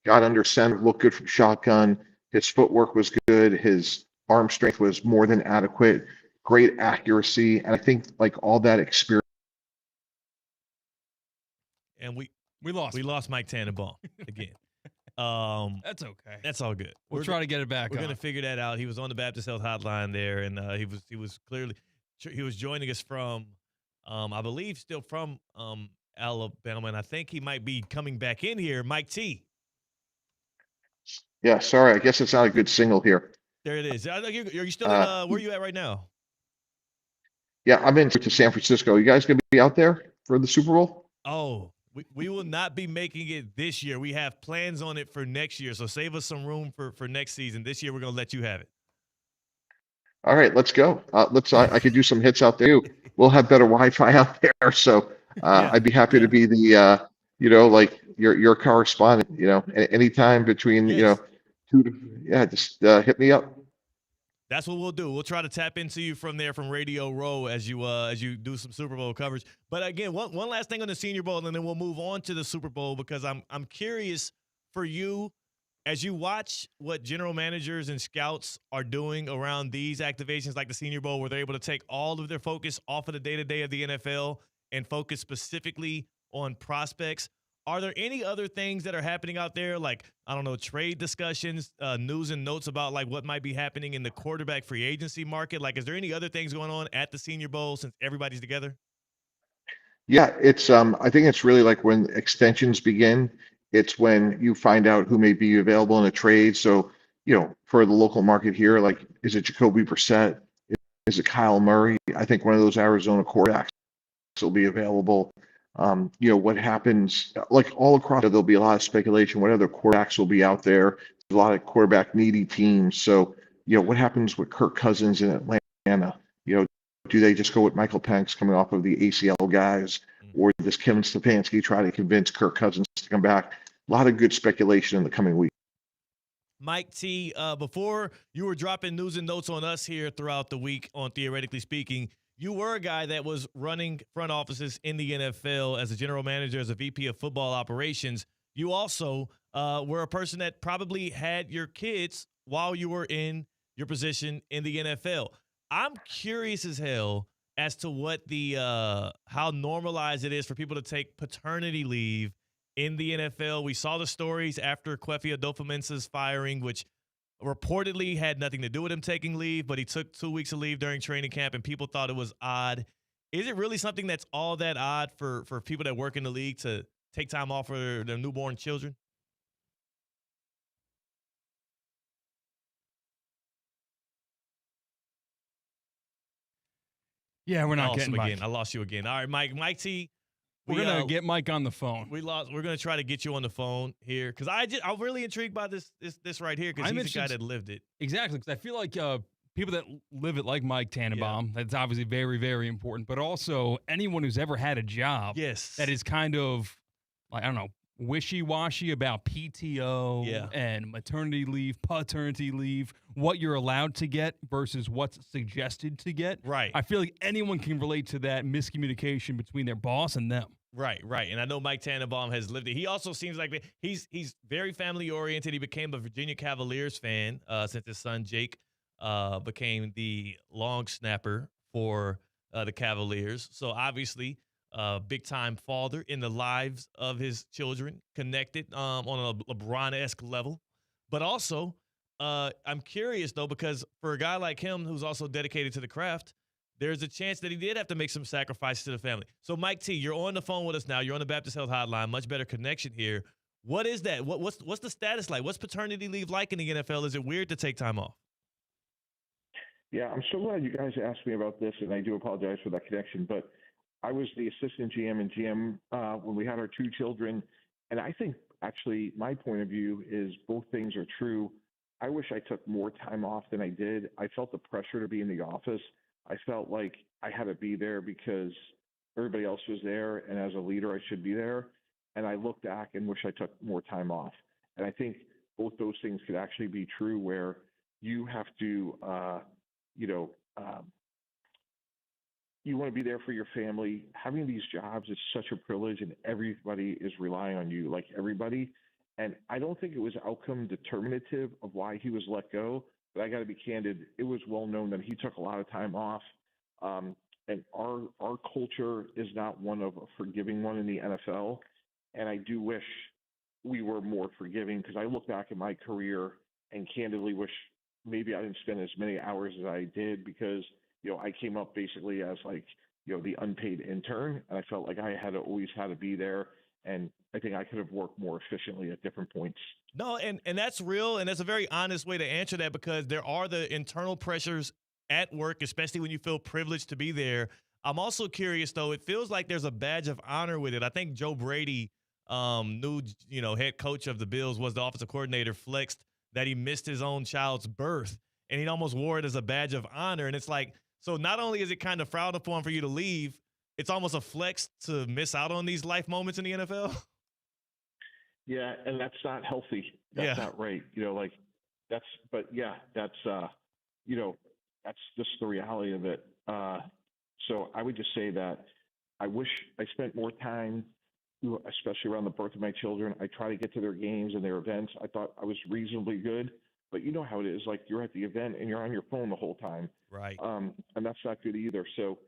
got under center, looked good from shotgun. His footwork was good. His arm strength was more than adequate. Great accuracy, and I think like all that experience. And we lost Mike Tannenbaum again. That's okay. That's all good. We'll try to get it back. We're going to figure that out. He was on the Baptist Health Hotline there, and he was clearly joining us from, I believe, still from Alabama, and I think he might be coming back in here. Mike T. Yeah, sorry. I guess it's not a good signal here. There it is. Are you still in, where are you at right now? Yeah, I'm into San Francisco. You guys going to be out there for the Super Bowl? Oh, we will not be making it this year. We have plans on it for next year, so save us some room for next season. This year, we're going to let you have it. All right, let's go. I could do some hits out there. We'll have better Wi-Fi out there, so I'd be happy to be the like your correspondent. Anytime between just hit me up. That's what we'll do. We'll try to tap into you from there, from Radio Row, as you do some Super Bowl coverage. But again, one last thing on the Senior Bowl, and then we'll move on to the Super Bowl, because I'm curious for you, as you watch what general managers and scouts are doing around these activations like the Senior Bowl, where they're able to take all of their focus off of the day-to-day of the NFL and focus specifically on prospects. Are there any other things that are happening out there, like, I don't know, trade discussions, news and notes about like what might be happening in the quarterback free agency market? Like, is there any other things going on at the Senior Bowl since everybody's together? Yeah, it's I think it's really like when extensions begin. It's when you find out who may be available in a trade. So, for the local market here, like, is it Jacoby Brissett? Is it Kyle Murray? I think one of those Arizona quarterbacks will be available. What happens, like, all across, there'll be a lot of speculation. What other quarterbacks will be out there? There's a lot of quarterback needy teams. So, what happens with Kirk Cousins in Atlanta? Do they just go with Michael Penix coming off of the ACL guys? Or does Kevin Stefanski try to convince Kirk Cousins to come back? A lot of good speculation in the coming week. Mike T., before you were dropping news and notes on us here throughout the week on Theoretically Speaking, you were a guy that was running front offices in the NFL as a general manager, as a VP of football operations. You also were a person that probably had your kids while you were in your position in the NFL. I'm curious as hell as to what how normalized it is for people to take paternity leave in the NFL. We saw the stories after Kwesi Adofo-Mensah's firing, which reportedly had nothing to do with him taking leave, but he took 2 weeks of leave during training camp, and people thought it was odd. Is it really something that's all that odd for people that work in the league to take time off for their newborn children? Yeah, we're not getting Mike. Again. I lost you again. All right, Mike T. We're gonna get Mike on the phone. We're gonna try to get you on the phone here because I'm really intrigued by this right here because he's the guy that lived it. Exactly, because I feel like people that live it, like Mike Tannenbaum, that's obviously very, very important. But also anyone who's ever had a job, that is kind of like, I don't know, wishy-washy about PTO and maternity leave, paternity leave, what you're allowed to get versus what's suggested to get. Right. I feel like anyone can relate to that miscommunication between their boss and them. Right. And I know Mike Tannenbaum has lived it. He also seems like he's very family-oriented. He became a Virginia Cavaliers fan since his son Jake became the long snapper for the Cavaliers. So obviously big-time father in the lives of his children, connected on a LeBron-esque level. But also, I'm curious, though, because for a guy like him who's also dedicated to the craft, there's a chance that he did have to make some sacrifices to the family. So, Mike T., you're on the phone with us now. You're on the Baptist Health Hotline. Much better connection here. What is that? What's the status like? What's paternity leave like in the NFL? Is it weird to take time off? Yeah, I'm so glad you guys asked me about this, and I do apologize for that connection. But I was the assistant GM and GM when we had our two children, and I think actually my point of view is both things are true. I wish I took more time off than I did. I felt the pressure to be in the office. I felt like I had to be there because everybody else was there, and as a leader, I should be there. And I look back and wish I took more time off. And I think both those things could actually be true, where you have to, you want to be there for your family. Having these jobs is such a privilege, and everybody is relying on you, like everybody. And I don't think it was outcome determinative of why he was let go. But I got to be candid, it was well known that he took a lot of time off. And our culture is not one of a forgiving one in the NFL. And I do wish we were more forgiving, because I look back at my career and candidly wish maybe I didn't spend as many hours as I did, because, I came up basically as the unpaid intern, and I felt like I had to always had to be there. And I think I could have worked more efficiently at different points. No, and that's real, and that's a very honest way to answer that, because there are the internal pressures at work, especially when you feel privileged to be there. I'm also curious, though. It feels like there's a badge of honor with it. I think Joe Brady, new head coach of the Bills, was the offensive coordinator, flexed that he missed his own child's birth, and he almost wore it as a badge of honor. And it's like, so not only is it kind of frowned upon for you to leave, it's almost a flex to miss out on these life moments in the NFL. Yeah, and that's not healthy. That's not right. That's just the reality of it. So I would just say that I wish I spent more time, especially around the birth of my children. I try to get to their games and their events. I thought I was reasonably good, but you know how it is. Like, you're at the event and you're on your phone the whole time. Right. And that's not good either. So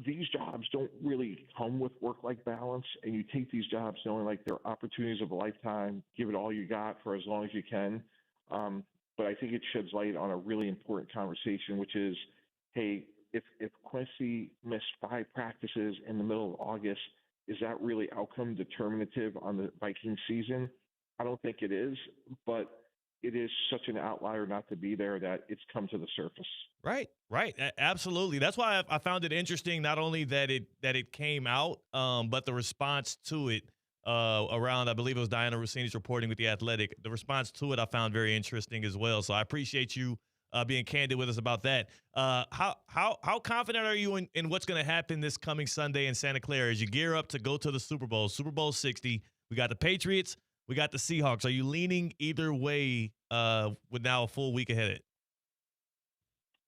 these jobs don't really come with work-life balance, and you take these jobs knowing like they're opportunities of a lifetime. Give it all you got for as long as you can. But I think it sheds light on a really important conversation, which is, hey, if Quincy missed 5 practices in the middle of August, is that really outcome determinative on the Vikings season? I don't think it is, but it is such an outlier not to be there that it's come to the surface. Right. Absolutely. That's why I found it interesting, not only that it came out, but the response to it around, I believe it was Diana Rossini's reporting with The Athletic. The response to it I found very interesting as well. So I appreciate you being candid with us about that. How confident are you in what's going to happen this coming Sunday in Santa Clara as you gear up to go to the Super Bowl 60? We got the Patriots. We got the Seahawks. Are you leaning either way with now a full week ahead?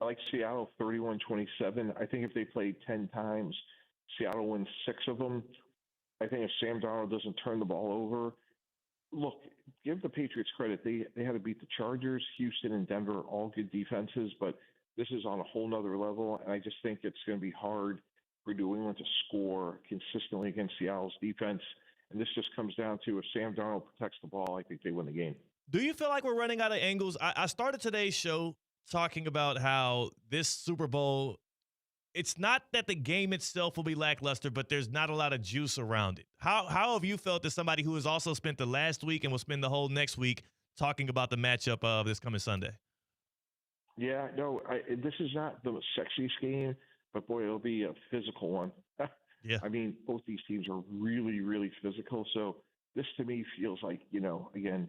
I like Seattle 31-27. I think if they play 10 times, Seattle wins 6 of them. I think if Sam Darnold doesn't turn the ball over, look, give the Patriots credit. They had to beat the Chargers, Houston, and Denver, all good defenses, but this is on a whole nother level, and I just think it's going to be hard for New England to score consistently against Seattle's defense. And this just comes down to if Sam Darnold protects the ball, I think they win the game. Do you feel like we're running out of angles? I started today's show talking about how this Super Bowl, it's not that the game itself will be lackluster, but there's not a lot of juice around it. How have you felt as somebody who has also spent the last week and will spend the whole next week talking about the matchup of this coming Sunday? Yeah, no, this is not the sexiest game, but boy, it'll be a physical one. Yeah. I mean, both these teams are really, really physical. So this to me feels like, again,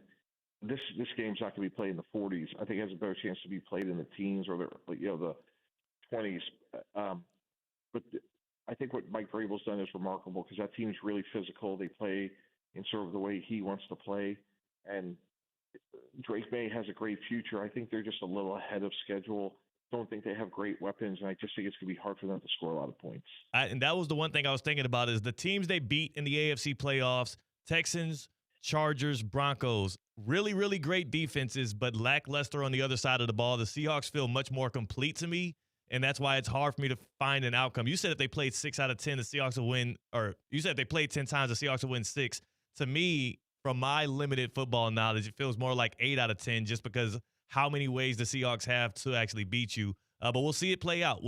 this game's not going to be played in the 40s. I think it has a better chance to be played in the teens or the 20s. But I think what Mike Vrabel's done is remarkable because that team's really physical. They play in sort of the way he wants to play. And Drake May has a great future. I think they're just a little ahead of schedule. Don't think they have great weapons, and I just think it's going to be hard for them to score a lot of points. And that was the one thing I was thinking about is the teams they beat in the AFC playoffs, Texans, Chargers, Broncos, really, really great defenses, but lackluster on the other side of the ball. The Seahawks feel much more complete to me, and that's why it's hard for me to find an outcome. You said if they played 6 out of 10, the Seahawks will win, or you said if they played 10 times, the Seahawks will win 6. To me, from my limited football knowledge, it feels more like 8 out of 10 just because how many ways the Seahawks have to actually beat you. But we'll see it play out.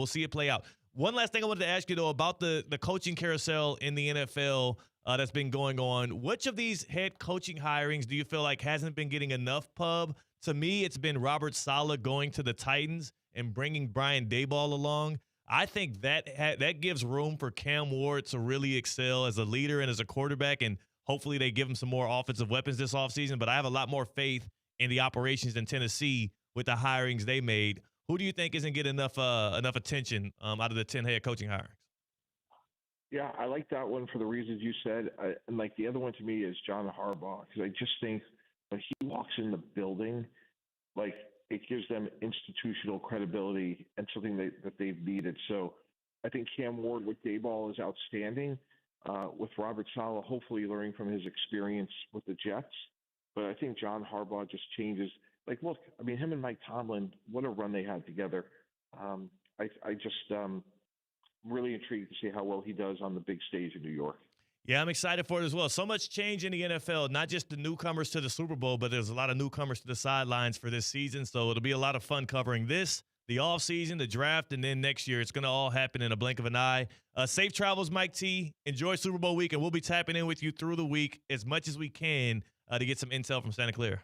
One last thing I wanted to ask you, though, about the coaching carousel in the NFL that's been going on. Which of these head coaching hirings do you feel like hasn't been getting enough pub? To me, it's been Robert Saleh going to the Titans and bringing Brian Daboll along. I think that gives room for Cam Ward to really excel as a leader and as a quarterback, and hopefully they give him some more offensive weapons this offseason. But I have a lot more faith in the operations in Tennessee with the hirings they made. Who do you think isn't getting enough attention out of the 10 head coaching hirings? Yeah, I like that one for the reasons you said. And like the other one to me is John Harbaugh, because I just think when he walks in the building, like it gives them institutional credibility and something that they've needed. So I think Cam Ward with Daboll is outstanding. With Robert Saleh, hopefully learning from his experience with the Jets. But I think John Harbaugh just changes. Like, look, I mean, him and Mike Tomlin, what a run they had together. I just really intrigued to see how well he does on the big stage in New York. Yeah, I'm excited for it as well. So much change in the NFL, not just the newcomers to the Super Bowl, but there's a lot of newcomers to the sidelines for this season. So it'll be a lot of fun covering this, the offseason, the draft, and then next year. It's going to all happen in a blink of an eye. Safe travels, Mike T. Enjoy Super Bowl week, and we'll be tapping in with you through the week as much as we can to get some intel from Santa Clara.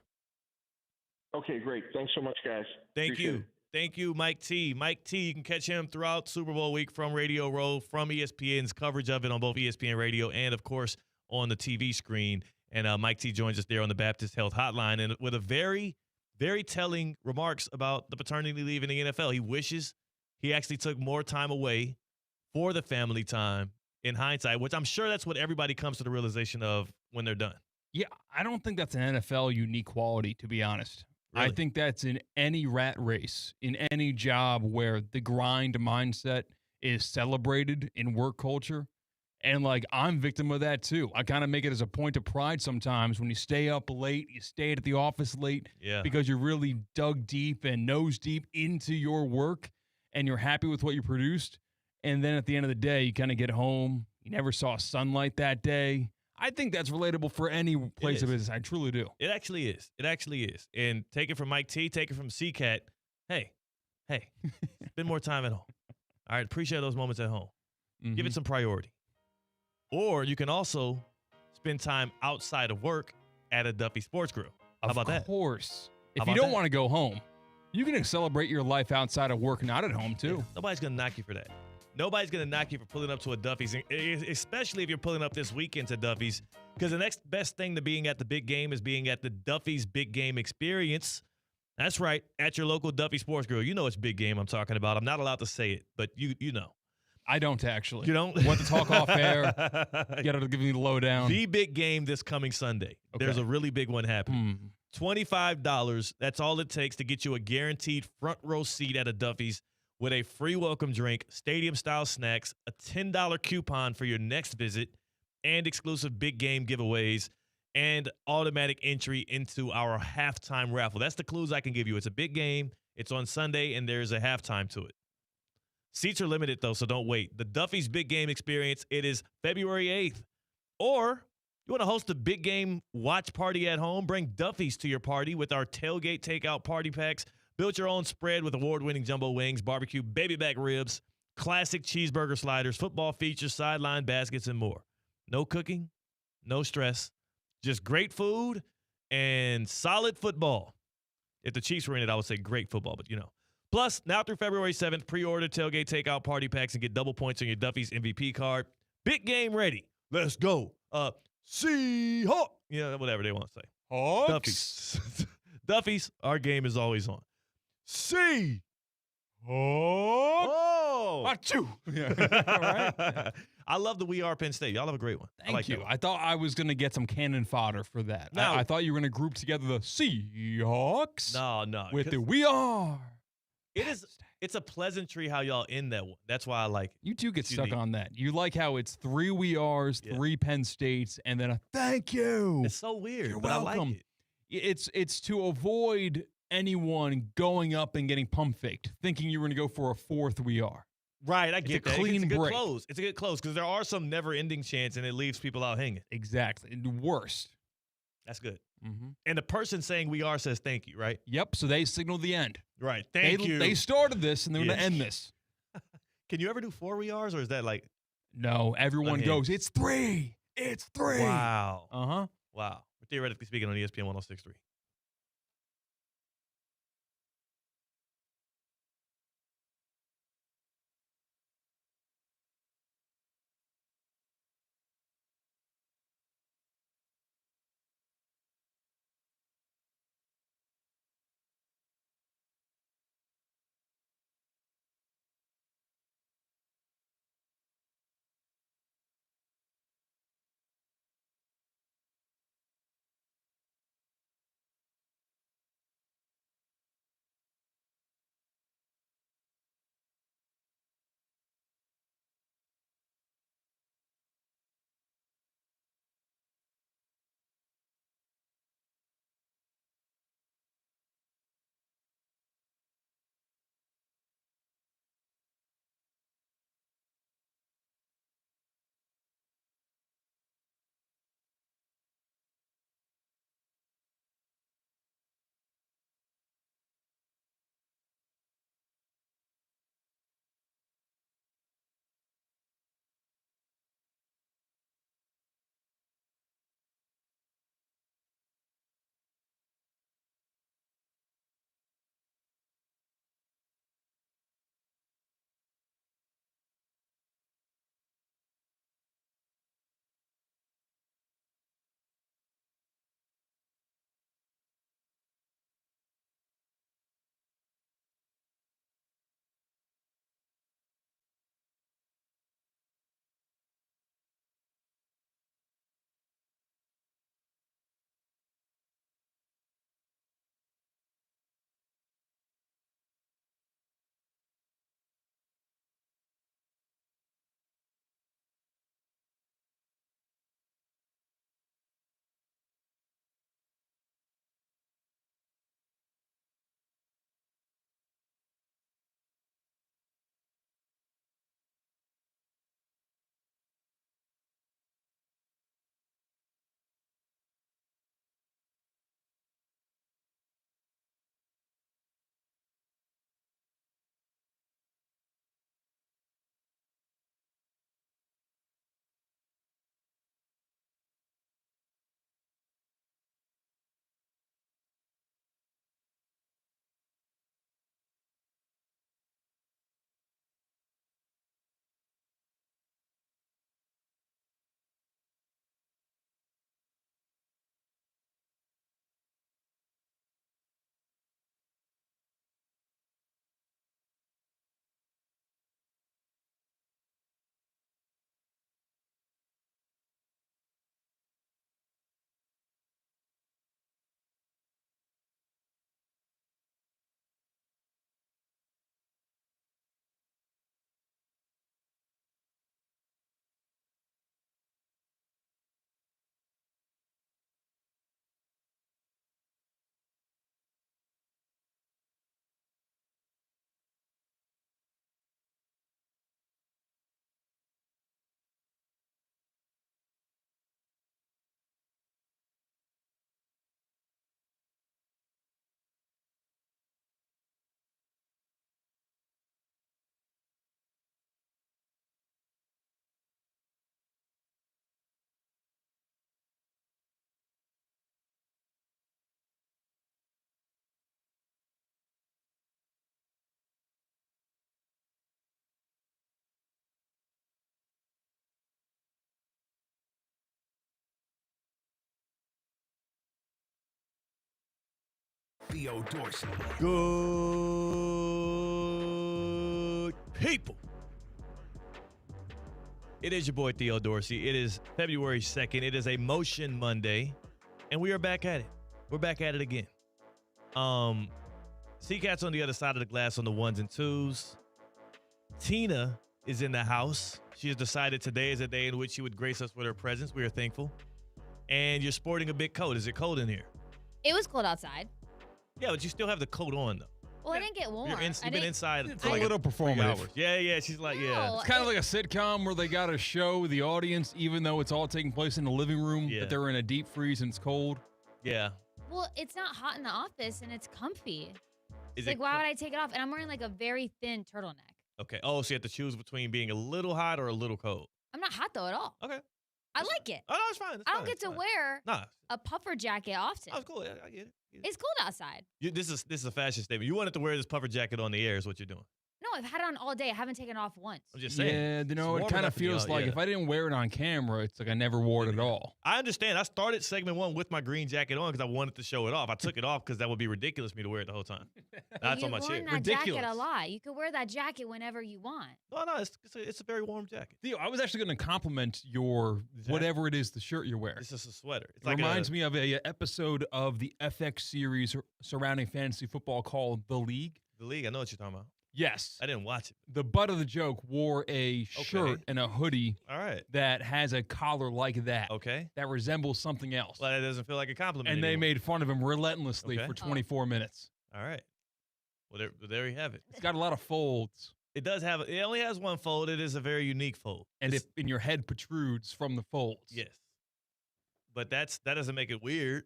Okay, great. Thanks so much, guys. Thank Appreciate you. it. Thank you, Mike T. Mike T, you can catch him throughout Super Bowl week from Radio Row, from ESPN's coverage of it on both ESPN Radio and, of course, on the TV screen. And Mike T joins us there on the Baptist Health Hotline and with a very, very telling remarks about the paternity leave in the NFL. He wishes he actually took more time away for the family time in hindsight, which I'm sure that's what everybody comes to the realization of when they're done. Yeah, I don't think that's an NFL unique quality, to be honest. Really? I think that's in any rat race, in any job where the grind mindset is celebrated in work culture. And, like, I'm victim of that, too. I kind of make it as a point of pride sometimes when you stay up late, you stay at the office late because you're really dug deep and nose deep into your work and you're happy with what you produced. And then at the end of the day, you kind of get home. You never saw sunlight that day. I think that's relatable for any place of business. I truly do. It actually is. It actually is. And take it from Mike T, take it from C-Katt. Hey, spend more time at home. All right, appreciate those moments at home. Mm-hmm. Give it some priority. Or you can also spend time outside of work at a Duffy Sports Grill. How about that? Of course. How If you about don't that? want to go home, you can celebrate your life outside of work, not at home, too. Yeah, nobody's going to knock you for that. Nobody's going to knock you for pulling up to a Duffy's, especially if you're pulling up this weekend to Duffy's, because the next best thing to being at the big game is being at the Duffy's Big Game Experience. That's right, at your local Duffy Sports Grill. You know it's big game I'm talking about. I'm not allowed to say it, but you know. I don't actually. You don't? Want to talk off air? You got to give me the lowdown. The big game this coming Sunday. Okay. There's a really big one happening. $25. That's all it takes to get you a guaranteed front row seat at a Duffy's with a free welcome drink, stadium-style snacks, a $10 coupon for your next visit, and exclusive big game giveaways, and automatic entry into our halftime raffle. That's the clues I can give you. It's a big game. It's on Sunday, and there's a halftime to it. Seats are limited, though, so don't wait. The Duffy's Big Game Experience, it is February 8th. Or You want to host a big game watch party at home? Bring Duffy's to your party with our tailgate takeout party packs. Build your own spread with award-winning jumbo wings, barbecue baby back ribs, classic cheeseburger sliders, football features, sideline baskets, and more. No cooking, no stress, just great food and solid football. If the Chiefs were in it, I would say great football, but you know. Plus, now through February 7th, pre-order tailgate takeout party packs and get double points on your Duffy's MVP card. Big game ready. Let's go. Seahawks. Yeah, whatever they want to say. Hawks. Duffy's. Duffy's, our game is always on. Seahawks. Oh. Achoo. Yeah. Right? I love the We Are Penn State. Y'all have a great one. Thank you. I thought I was going to get some cannon fodder for that. No. I thought you were going to group together the Seahawks. No. With the We Are. It's a pleasantry how y'all end that one. That's why I like it. You do get It's stuck unique. on that. You like how it's 3 We Ares, 3 Penn States, and then a thank you. It's so weird, You're but I like welcome. it. It's to avoid anyone going up and getting pump faked, thinking you were going to go for a 4th We Are. Right, I It's get a that. clean it's a good break. close. It's a good close because there are some never-ending chants, and it leaves people out hanging. Exactly. And worst. That's good. Mm-hmm. And the person saying "we are" says "thank you," right? Yep. So they signal the end. Right. Thank you. They started this, and they're going Yes. to end this. Can you ever do 4 "we ares," or is that like? No, everyone Unhinged. goes, it's 3. It's 3. Wow. Uh-huh. Wow. We're theoretically speaking on ESPN 106.3. Theo Dorsey. Good people. It is your boy Theo Dorsey. It is February 2nd. It is a Motion Monday, and we are back at it. We're back at it again. C-Katt's on the other side of the glass on the ones and twos. Tina is in the house. She has decided today is a day in which she would grace us with her presence. We are thankful. And you're sporting a big coat. Is it cold in here? It was cold outside. Yeah, but you still have the coat on, though. Well, I didn't get warm. You've been inside It's for a like little 3 performative. hours. Yeah, she's like, yeah. It's kind of like a sitcom where they got to show the audience, even though it's all taking place in the living room, Yeah. that they're in a deep freeze and it's cold. Yeah. Well, it's not hot in the office and it's comfy. Is It's like, why would I take it off? And I'm wearing like a very thin turtleneck. Okay. Oh, so you have to choose between being a little hot or a little cold. I'm not hot though at all. Okay. I like it. Oh, no, it's fine. It's I don't fine, get it's to fine. wear Nah. a puffer jacket often. Oh, it's cool. I get it. It's cold outside. This is a fashion statement. You wanted to wear this puffer jacket on the air is what you're doing. No, I've had it on all day. I haven't taken it off once. I'm just saying. Yeah, you know, It's it warm kind of enough to be feels out, like yeah. if I didn't wear it on camera, it's like I never wore it at all. I understand. I started segment 1 with my green jacket on because I wanted to show it off. I took it off because that would be ridiculous for me to wear it the whole time. That's on my You've chair. worn that jacket a lot. You could wear that jacket whenever you want. No, it's a very warm jacket. Theo, I was actually going to compliment your whatever it is, the shirt you're wearing. It's just a sweater. It's It reminds me of a episode of the FX series surrounding fantasy football called The League. The League. I know what you're talking about. Yes. I didn't watch it. The butt of the joke wore a shirt and a hoodie All right. that has a collar like that. Okay. That resembles something else. Well, that doesn't feel like a compliment And they anymore. made fun of him relentlessly Okay. for 24 minutes. All right. Well, there you have it. It's got a lot of folds. It does have. It only has one fold. It is a very unique fold. And if your head protrudes from the folds. Yes. But that doesn't make it weird.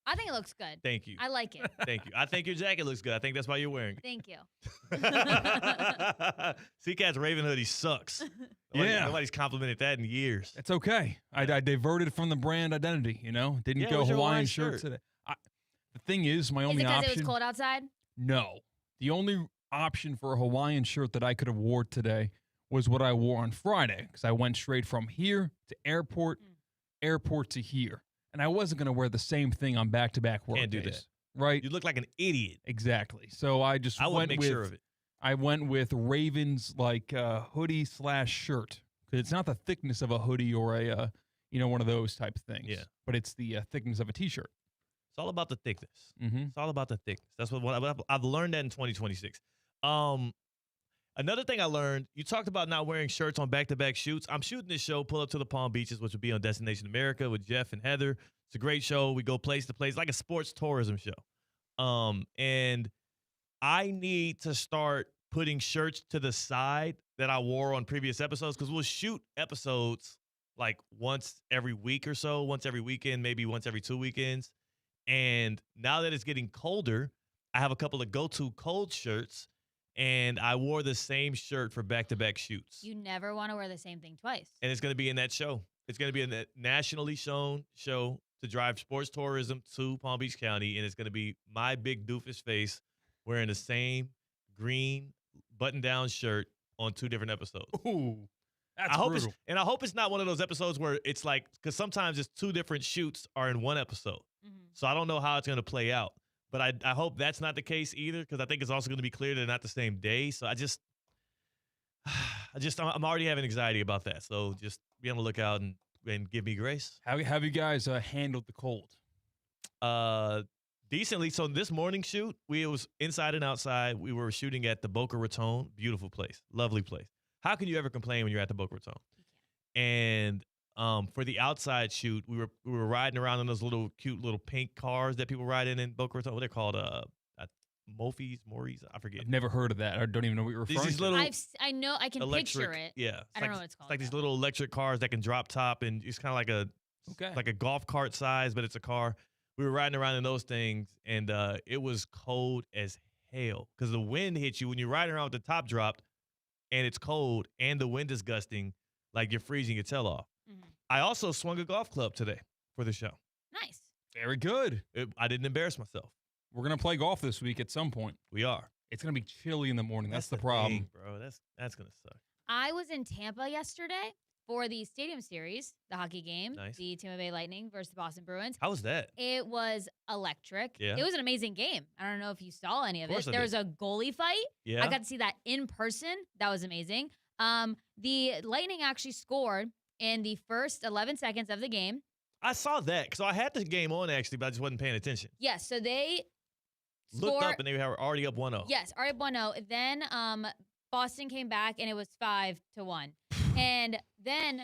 I think it looks good. Thank you. I like it. Thank you. I think your jacket looks good. I think that's why you're wearing it. Thank you. C-Katt's Raven hoodie sucks. Nobody's complimented that in years. It's okay. I diverted from the brand identity, you know? Didn't Yeah, go what's your Hawaiian Hawaiian shirt shirt? today. The thing is, my Is it only because option. it was cold outside? No. The only option for a Hawaiian shirt that I could have wore today was what I wore on Friday because I went straight from here to airport, airport to here. And I wasn't going to wear the same thing on back-to-back work Can't do days, that. right? You look like an idiot. Exactly. So I just I would went make with sure of it. I went with Ravens like hoodie / shirt because it's not the thickness of a hoodie or a one of those type of things. Yeah. But it's the thickness of a t-shirt. It's all about the thickness. Mm-hmm. It's all about the thickness. That's what I've learned that in 2026. Another thing I learned, you talked about not wearing shirts on back-to-back shoots. I'm shooting this show, Pull Up to the Palm Beaches, which will be on Destination America with Jeff and Heather. It's a great show. We go place to place, like a sports tourism show. And I need to start putting shirts to the side that I wore on previous episodes because we'll shoot episodes like once every week or so, once every weekend, maybe once every 2 weekends. And now that it's getting colder, I have a couple of go-to cold shirts, and I wore the same shirt for back-to-back shoots. You never want to wear the same thing twice. And it's going to be in that show. It's going to be in that nationally shown show to drive sports tourism to Palm Beach County, and it's going to be my big doofus face wearing the same green button-down shirt on 2 different episodes. Ooh, that's I hope brutal. and I hope it's not one of those episodes where it's like, because sometimes it's 2 different shoots are in one episode. So I don't know how it's going to play out. But I hope that's not the case either, because I think it's also going to be clear they're not the same day. So I'm already having anxiety about that. So just be on the lookout and give me grace. How have you guys handled the cold? Decently. So this morning shoot, it was inside and outside. We were shooting at the Boca Raton. Beautiful place. Lovely place. How can you ever complain when you're at the Boca Raton? And for the outside shoot, we were riding around in those cute little pink cars that people ride in Boca Raton. What they're called? Mofies, I forget. I've never heard of that. I don't even know what you're referring These to. little I know. I can picture it. Yeah. I don't know what it's called. It's like these little electric cars that can drop top, and it's kind of like a golf cart size, but it's a car. We were riding around in those things, and it was cold as hell because the wind hits you when you're riding around with the top dropped, and it's cold, and the wind is gusting, like you're freezing your tail off. Mm-hmm. I also swung a golf club today for the show. Nice. Very good. I didn't embarrass myself. We're going to play golf this week at some point. We are. It's going to be chilly in the morning. That's the the problem. thing, bro. That's going to suck. I was in Tampa yesterday, for the Stadium Series, the hockey game, the Tampa Bay Lightning versus the Boston Bruins. How was that? It was electric. Yeah. It was an amazing game. I don't know if you saw any of Of course it. I There did. was a goalie fight. Yeah. I got to see that in person. That was amazing. The Lightning actually scored in the first 11 seconds of the game. I saw that. So I had the game on, actually, but I just wasn't paying attention. Yes, so they Looked scored. up, and they were already up 1-0. Yes, already 1-0. Then Boston came back, and it was 5-1. And then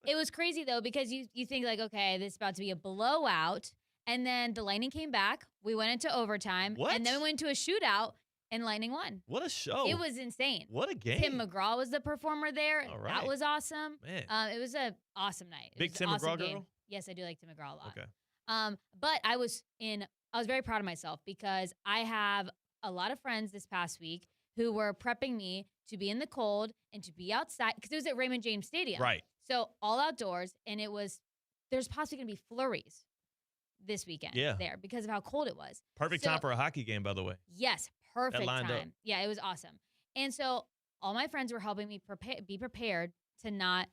it was crazy, though, because you think, like, okay, this is about to be a blowout. And then the Lightning came back. We went into overtime. What? And then we went into a shootout, and Lightning won. What a show. It was insane. What a game. Tim McGraw was the performer there. All right. That was awesome. Man. It was an awesome night. It Big was Tim an awesome McGraw game. girl? Yes, I do like Tim McGraw a lot. Okay. But I was very proud of myself because I have a lot of friends this past week who were prepping me to be in the cold and to be outside because it was at Raymond James Stadium. Right. So all outdoors, and there's possibly going to be flurries this weekend there because of how cold it was. Perfect time for a hockey game, by the way. Yes, perfect lined time. up. Yeah, it was awesome. And so all my friends were helping me be prepared to not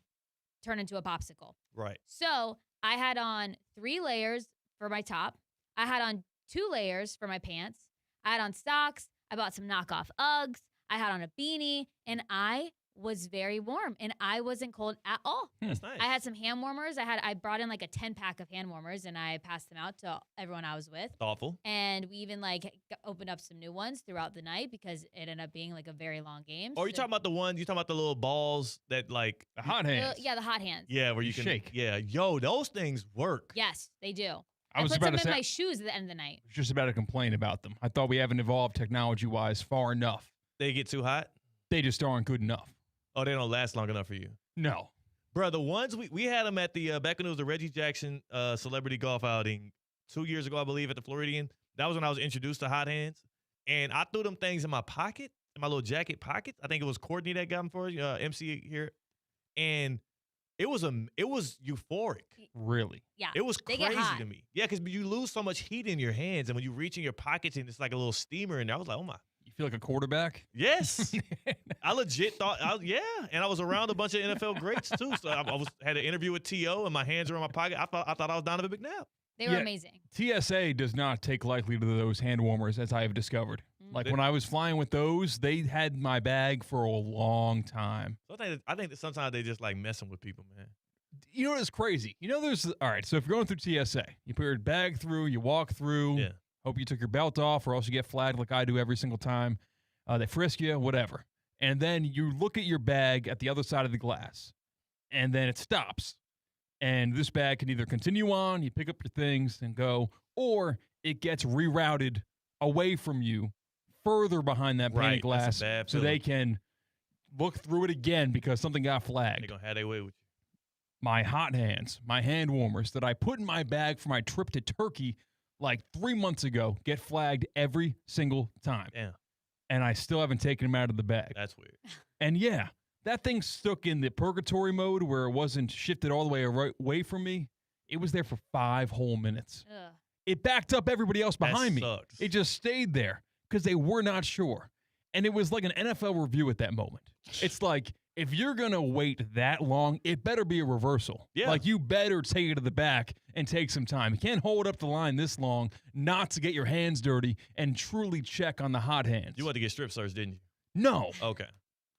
turn into a popsicle. Right. So I had on 3 layers for my top. I had on 2 layers for my pants. I had on socks. I bought some knockoff Uggs. I had on a beanie, and I was very warm, and I wasn't cold at all. That's nice. I had some hand warmers. I brought in like a 10-pack of hand warmers, and I passed them out to everyone I was with. Thoughtful. And we even opened up some new ones throughout the night because it ended up being like a very long game. Oh, you talking about the ones? You talking about the little balls that like the hot hands? Yeah, the hot hands. Yeah, where you can shake. Yeah, yo, those things work. Yes, they do. I was put about some to say- in my shoes at the end of the night. I was just about to complain about them. I thought we haven't evolved technology-wise far enough. They get too hot? They just aren't good enough. Oh, they don't last long enough for you. No. Bro, the ones we had them at the back when it was the Reggie Jackson celebrity golf outing 2 years ago, I believe, at the Floridian. That was when I was introduced to hot hands, and I threw them things in my pocket, in my little jacket pocket. I think it was Courtney that got them for us, MC here, and it was euphoric. Really? Yeah. It was They crazy get hot. to me. Yeah, because you lose so much heat in your hands, and when you reach in your pockets and it's like a little steamer in there, I was like, oh my. You feel like a quarterback? Yes. I legit thought, and I was around a bunch of NFL greats too. So I had an interview with T.O. and my hands were in my pocket. I thought I was Donovan McNabb. They were amazing. TSA does not take lightly to those hand warmers, as I have discovered. Like when I was flying with those, they had my bag for a long time. So I think that sometimes they just like messing with people, man. You know what's crazy? You know, all right, so if you're going through TSA, you put your bag through, you walk through. Yeah. Hope you took your belt off, or else you get flagged like I do every single time. They frisk you, whatever. And then you look at your bag at the other side of the glass, and then it stops. And this bag can either continue on, you pick up your things and go, or it gets rerouted away from you further behind that pane Right, of glass that's a bad so feeling. they can look through it again because something got They're flagged. going to have their way with you. My hot hands, my hand warmers that I put in my bag for my trip to Turkey like 3 months ago get flagged every single time. Damn. And I still haven't taken them out of the bag. That's weird. And yeah, that thing stuck in the purgatory mode where it wasn't shifted all the way away from me. It was there for 5 whole minutes. Ugh. It backed up everybody else behind me. sucks. It just stayed there because they were not sure. And it was like an NFL review at that moment. It's like, if you're going to wait that long, it better be a reversal. Yeah. Like, you better take it to the back and take some time. You can't hold up the line this long not to get your hands dirty and truly check on the hot hands. You wanted to get strip searched, didn't you? No. Okay.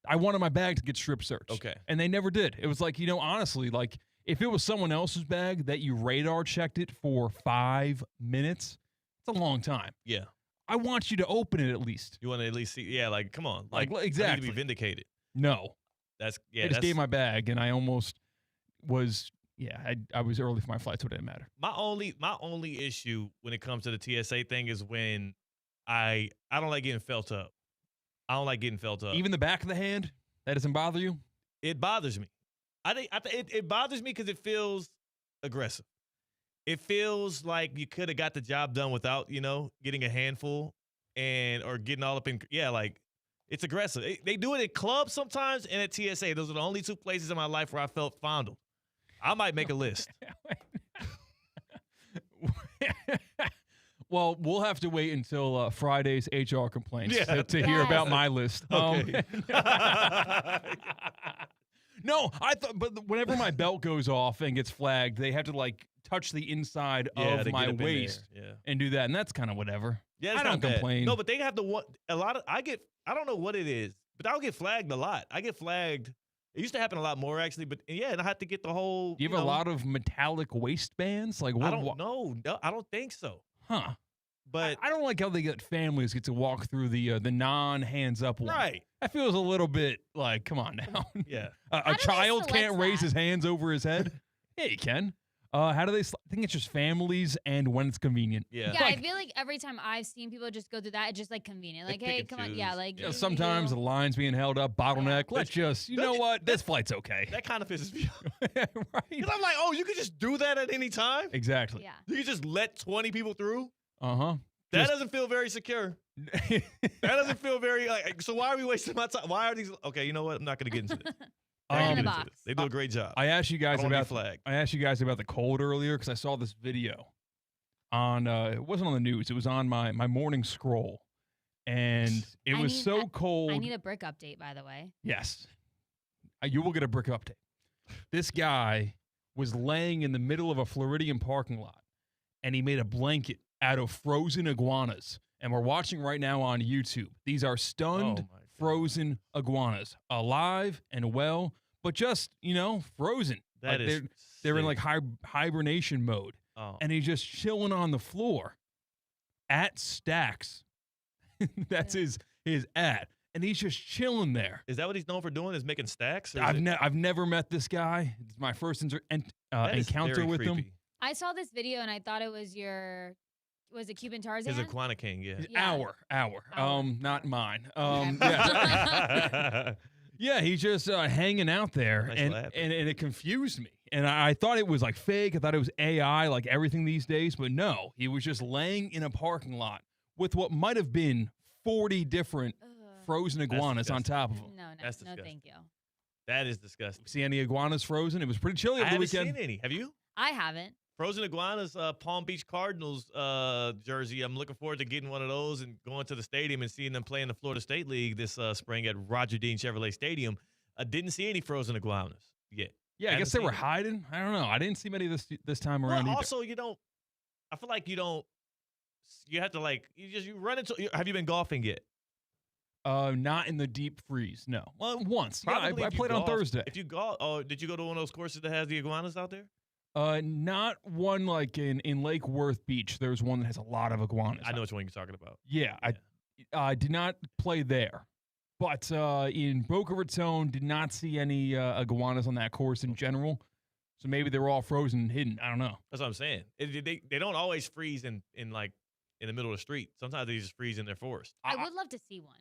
I wanted my bag to get strip searched. Okay. And they never did. It was like, honestly, like, if it was someone else's bag that you radar checked it for 5 minutes, it's a long time. Yeah. I want you to open it at least. You want to at least see, yeah, like, come on. Like, I need exactly. to be vindicated. No. I I just gave my bag, and I almost was, I was early for my flight, so it didn't matter. My only issue when it comes to the TSA thing is when I don't like getting felt up. I don't like getting felt up. Even the back of the hand, that doesn't bother you? It bothers me. I think it bothers me because it feels aggressive. It feels like you could have got the job done without, getting a handful or getting all up in, like, it's aggressive. They do it at clubs sometimes and at TSA. Those are the only 2 places in my life where I felt fondled. I might make a list. Well, we'll have to wait until Friday's HR complaints Yeah. to hear about my list. Okay. No, I thought, but whenever my belt goes off and gets flagged, they have to like touch the inside of my waist and do that, and that's kind of whatever. Yeah, it's I don't not bad. complain. No, but they have I don't know what it is, but I'll get flagged a lot. I get flagged. It used to happen a lot more actually, but yeah, and I have to get the whole. Do you have a lot of metallic waistbands? Like what? I don't know. No, I don't think so. Huh. But I don't like how they get families get to walk through the non-hands up one. Right. That feels a little bit like, come on now. Yeah. A child can't raise his hands over his head. Yeah, you can. How do they? I think it's just families and when it's convenient. Yeah. Yeah, I feel like every time I've seen people just go through that, it's just like convenient. Like, hey, come on, yeah, like. Yeah, sometimes the line's being held up, bottleneck. Let's just, you know what? This flight's okay. That kind of pisses me off. Right. Because I'm like, oh, you could just do that at any time. Exactly. Yeah. You could just let 20 people through. Uh-huh. That doesn't feel very secure. That doesn't feel very like. So why are we wasting my time? Why are these? Okay, you know what? I'm not going to get into this. In the box. They do a great job. I asked you guys I don't wanna be about flagged. I asked you guys about the cold earlier because I saw this video on it wasn't on the news. It was on my morning scroll, and it was so cold. I need a brick update, by the way. Yes, you will get a brick update. This guy was laying in the middle of a Floridian parking lot, and he made a blanket out of frozen iguanas. And we're watching right now on YouTube. These are stunned frozen iguanas, alive and well, but just, frozen. That like is they're in like hibernation mode. Oh. And he's just chilling on the floor at Stacks. That's his at. And he's just chilling there. Is that what he's known for doing? Is making stacks? Or I've never met this guy. It's my first encounter with him. I saw this video and I thought it was was it Cuban Tarzan? His Iguana King, yeah. Our. Not mine. Okay. Yeah. Yeah, he's just hanging out there, Nice and laugh. it confused me. And I thought it was like fake. I thought it was AI, like everything these days. But no, he was just laying in a parking lot with what might have been 40 different frozen iguanas on top of him. No, That's no, disgusting. thank you. That is disgusting. See any iguanas frozen? It was pretty chilly I over the haven't weekend. seen any. Have you? I haven't. Frozen iguanas, Palm Beach Cardinals jersey. I'm looking forward to getting one of those and going to the stadium and seeing them play in the Florida State League this spring at Roger Dean Chevrolet Stadium. I didn't see any frozen iguanas yet. Yeah, I Haven't guess they seen were them. hiding. I don't know. I didn't see many this time around Well, either. also, I feel like you have to like, you run into, have you been golfing yet? Not in the deep freeze. No. Well, once. Yeah, Probably I if you played on golf- Thursday. If you golf, did you go to one of those courses that has the iguanas out there? Not one like in Lake Worth Beach. There's one that has a lot of iguanas. I know which one you're talking about. Yeah, I did not play there, but in Boca Raton, did not see any iguanas on that course in general. So maybe they were all frozen and hidden. I don't know. That's what I'm saying. They don't always freeze in the middle of the street. Sometimes they just freeze in their forest. I would love to see one.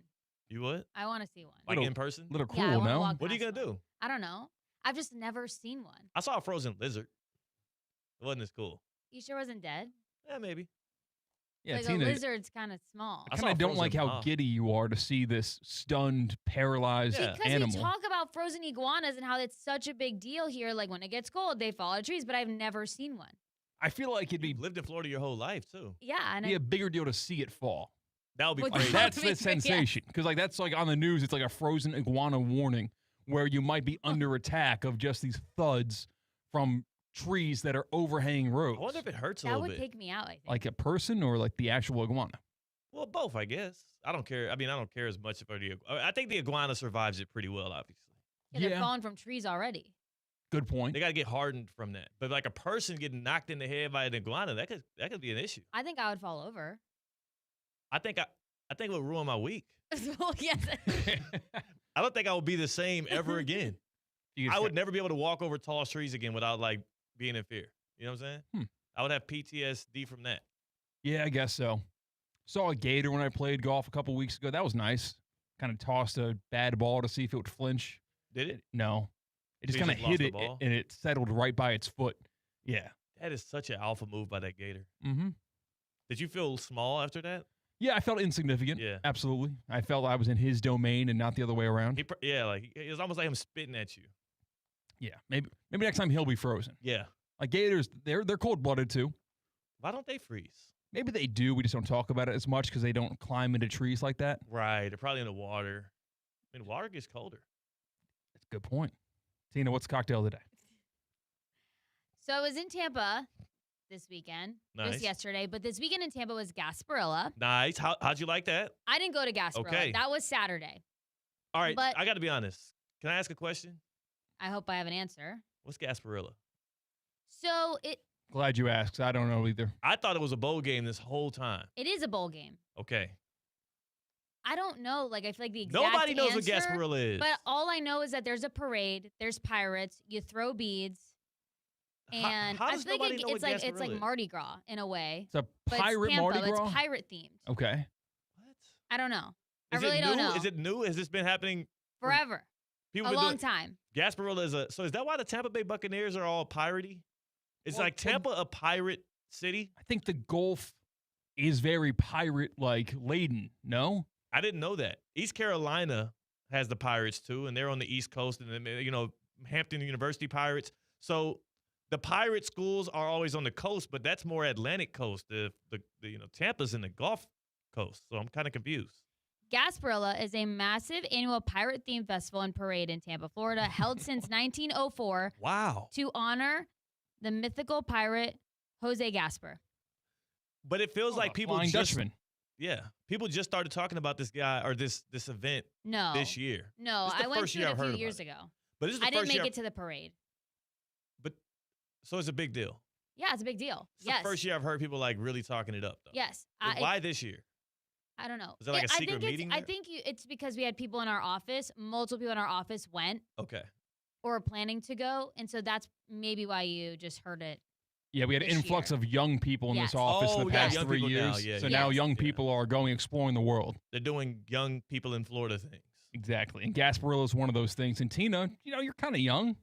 You would? I want to see one. Like in person? Little Yeah, I cool, wanna no? walk What are you past gonna do? I don't know. I've just never seen one. I saw a frozen lizard. It wasn't as cool. You sure wasn't dead? Yeah, maybe. Yeah, like Tina, a lizard's kind of small. I kind of don't like how giddy you are to see this stunned, paralyzed Because animal. we talk about frozen iguanas and how it's such a big deal here. Like when it gets cold, they fall out of trees, but I've never seen one. I feel like it'd be You've lived in Florida your whole life too. Yeah, and a bigger deal to see it fall. That would be Would crazy. that That's be the crazy? sensation. Because like that's like on the news, it's like a frozen iguana warning where you might be under attack of just these thuds from trees that are overhanging roads. I wonder if it hurts a That little would bit. take me out, I think. Like a person or like the actual iguana? Well, both, I guess. I don't care. I mean, I don't care as much about the. I think the iguana survives it pretty well, obviously. Yeah, they're falling from trees already. Good point. They got to get hardened from that. But like a person getting knocked in the head by an iguana, that could be an issue. I think I would fall over. I think it would ruin my week. Well, yes. I don't think I would be the same ever again. I would never be able to walk over tall trees again without like being in fear. You know what I'm saying? I would have PTSD from that. Yeah, I guess so. Saw a gator when I played golf a couple weeks ago. That was nice. Kind of tossed a bad ball to see if it would flinch. Did it? No. It just So you kind of just lost hit the it ball? and it settled right by its foot. Yeah. That is such an alpha move by that gator. Mm-hmm. Did you feel small after that? Yeah, I felt insignificant. Yeah. Absolutely. I felt I was in his domain and not the other way around. Like it was almost like him spitting at you. Yeah. Maybe next time he'll be frozen. Yeah. Like gators, they're cold-blooded too. Why don't they freeze? Maybe they do. We just don't talk about it as much because they don't climb into trees like that. Right. They're probably in the water. I mean, water gets colder. That's a good point. Tina, what's the cocktail today? So I was in Tampa this weekend, Nice. just yesterday, but this weekend in Tampa was Gasparilla. Nice. How'd you like that? I didn't go to Gasparilla. Okay. That was Saturday. All right, But I got to be honest. Can I ask a question? I hope I have an answer. What's Gasparilla? So Glad you asked. I don't know either. I thought it was a bowl game this whole time. it is a bowl game. Okay. I don't know. Like, I feel like the exact Nobody knows what answer, Gasparilla is. But all I know is that there's a parade, there's pirates, you throw beads, and how I does feel like nobody know it's what like it's like Gasparilla is? Mardi Gras in a way. It's a But pirate it's Tampa, Mardi Gras? It's pirate themed. Okay. I don't know. I Is really it don't new? know. Is it new? Has this been happening Forever. People A been long doing- time. Gasparilla is so is that why the Tampa Bay Buccaneers are all piratey? Is Well, like Tampa a pirate city? I think the Gulf is very pirate-like laden, no? I didn't know that. East Carolina has the Pirates too, and they're on the East Coast, and then, Hampton University Pirates. So the pirate schools are always on the coast, but that's more Atlantic coast. The Tampa's in the Gulf Coast, so I'm kind of confused. Gasparilla is a massive annual pirate-themed festival and parade in Tampa, Florida, held since 1904 Wow. to honor the mythical pirate Jose Gaspar. But it feels like people Flying just Dutchman. people just started talking about this guy or this event No. this year. No, This is the I went first to year it I've a heard few about years it. ago. But this is the I didn't first make year it to the parade. So it's a big deal. Yeah, it's a big deal. It's Yes. the first year I've heard people like really talking it up though. Yes. Like, why this year? I don't know. Is that like a secret meeting I there? think it's because we had people in our office. Multiple people in our office went Okay. or were planning to go, and so that's maybe why you just heard it. Yeah, we had an This influx of young people in Yes. this office Oh, in the yeah, past young 3 people now, years. yeah, So yeah. now Yes. young people are going exploring the world. They're doing young people in Florida things. Exactly. And Gasparilla is one of those things. And Tina, you're kind of young.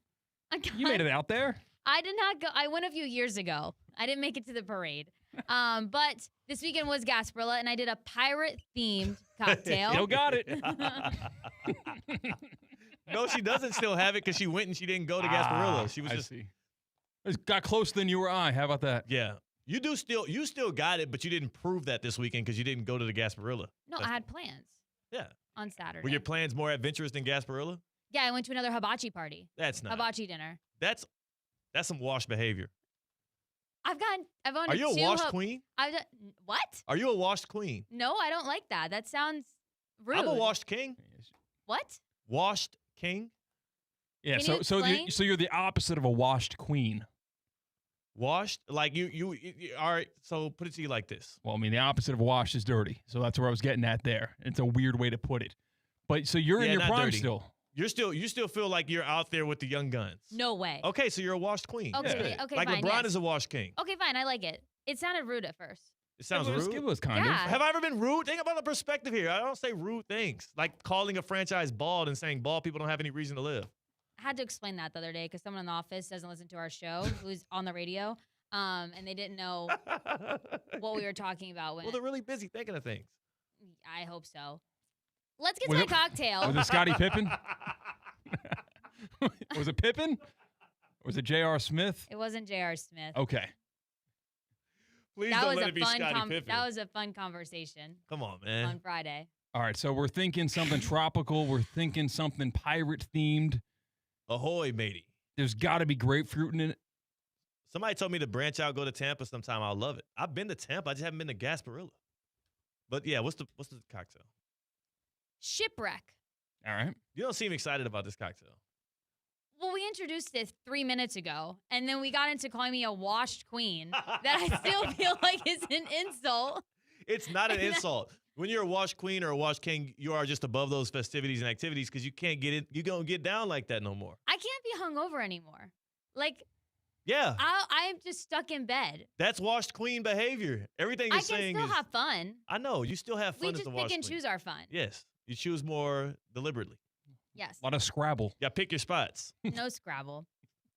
You made it out there. I did not go. I went a few years ago. I didn't make it to the parade. But this weekend was Gasparilla, and I did a pirate-themed cocktail. Still got it. No, she doesn't still have it because she went and she didn't go to Gasparilla. She was I just see. It got closer than you or I. How about that? Yeah. You still got it, but you didn't prove that this weekend because you didn't go to the Gasparilla. No, I had plans Yeah. on Saturday. Were your plans more adventurous than Gasparilla? Yeah, I went to another hibachi party. That's not. Hibachi dinner. That's some washed behavior. I've owned Are you a two washed queen? What? Are you a washed queen? No, I don't like that. That sounds rude. I'm a washed king. What? Washed king? Yeah. Can you So explain? so you're the opposite of a washed queen. Washed? Like you all right, so put it to you like this. Well, I mean, the opposite of washed is dirty. So that's where I was getting at there. It's a weird way to put it. But so you're in Yeah, your not prime dirty. still. You still feel like you're out there with the young guns. No way. Okay, so you're a washed queen. Okay, Yeah. okay, Like fine, LeBron yes. is a washed king. Okay, fine. I like it. It sounded rude at first. It sounds It was- rude. it was kind of. Yeah. Have I ever been rude? Think about the perspective here. I don't say rude things. Like calling a franchise bald and saying bald people don't have any reason to live. I had to explain that the other day because someone in the office doesn't listen to our show who's on the radio, and they didn't know what we were talking about. When Well, they're really busy thinking of things. I hope so. Let's get Was to it- my cocktail. Was it Scottie Pippen? Was it Pippen? Or was it J.R. Smith? It wasn't J.R. Smith. Okay. Please That don't was let a it be fun Scottie Pippen. that was a fun conversation Come on, man. on Friday. All right. So we're thinking something tropical. We're thinking something pirate themed. Ahoy, matey. There's got to be grapefruit in it. Somebody told me to branch out, go to Tampa sometime. I'll love it. I've been to Tampa. I just haven't been to Gasparilla. But yeah, what's the cocktail? Shipwreck. All right. You don't seem excited about this cocktail. Well, we introduced it 3 minutes ago, and then we got into calling me a washed queen that I still feel like is an insult. It's not an insult. When you're a washed queen or a washed king, you are just above those festivities and activities because you can't get it. You don't get down like that no more. I can't be hungover anymore. Like, Yeah, I'm just stuck in bed. that's washed queen behavior. Everything you're I can saying still is. have fun. I know you still have fun We as just a pick washed and queen. choose our fun. Yes, you choose more deliberately. Yes. A lot of Scrabble. Yeah, pick your spots. No Scrabble.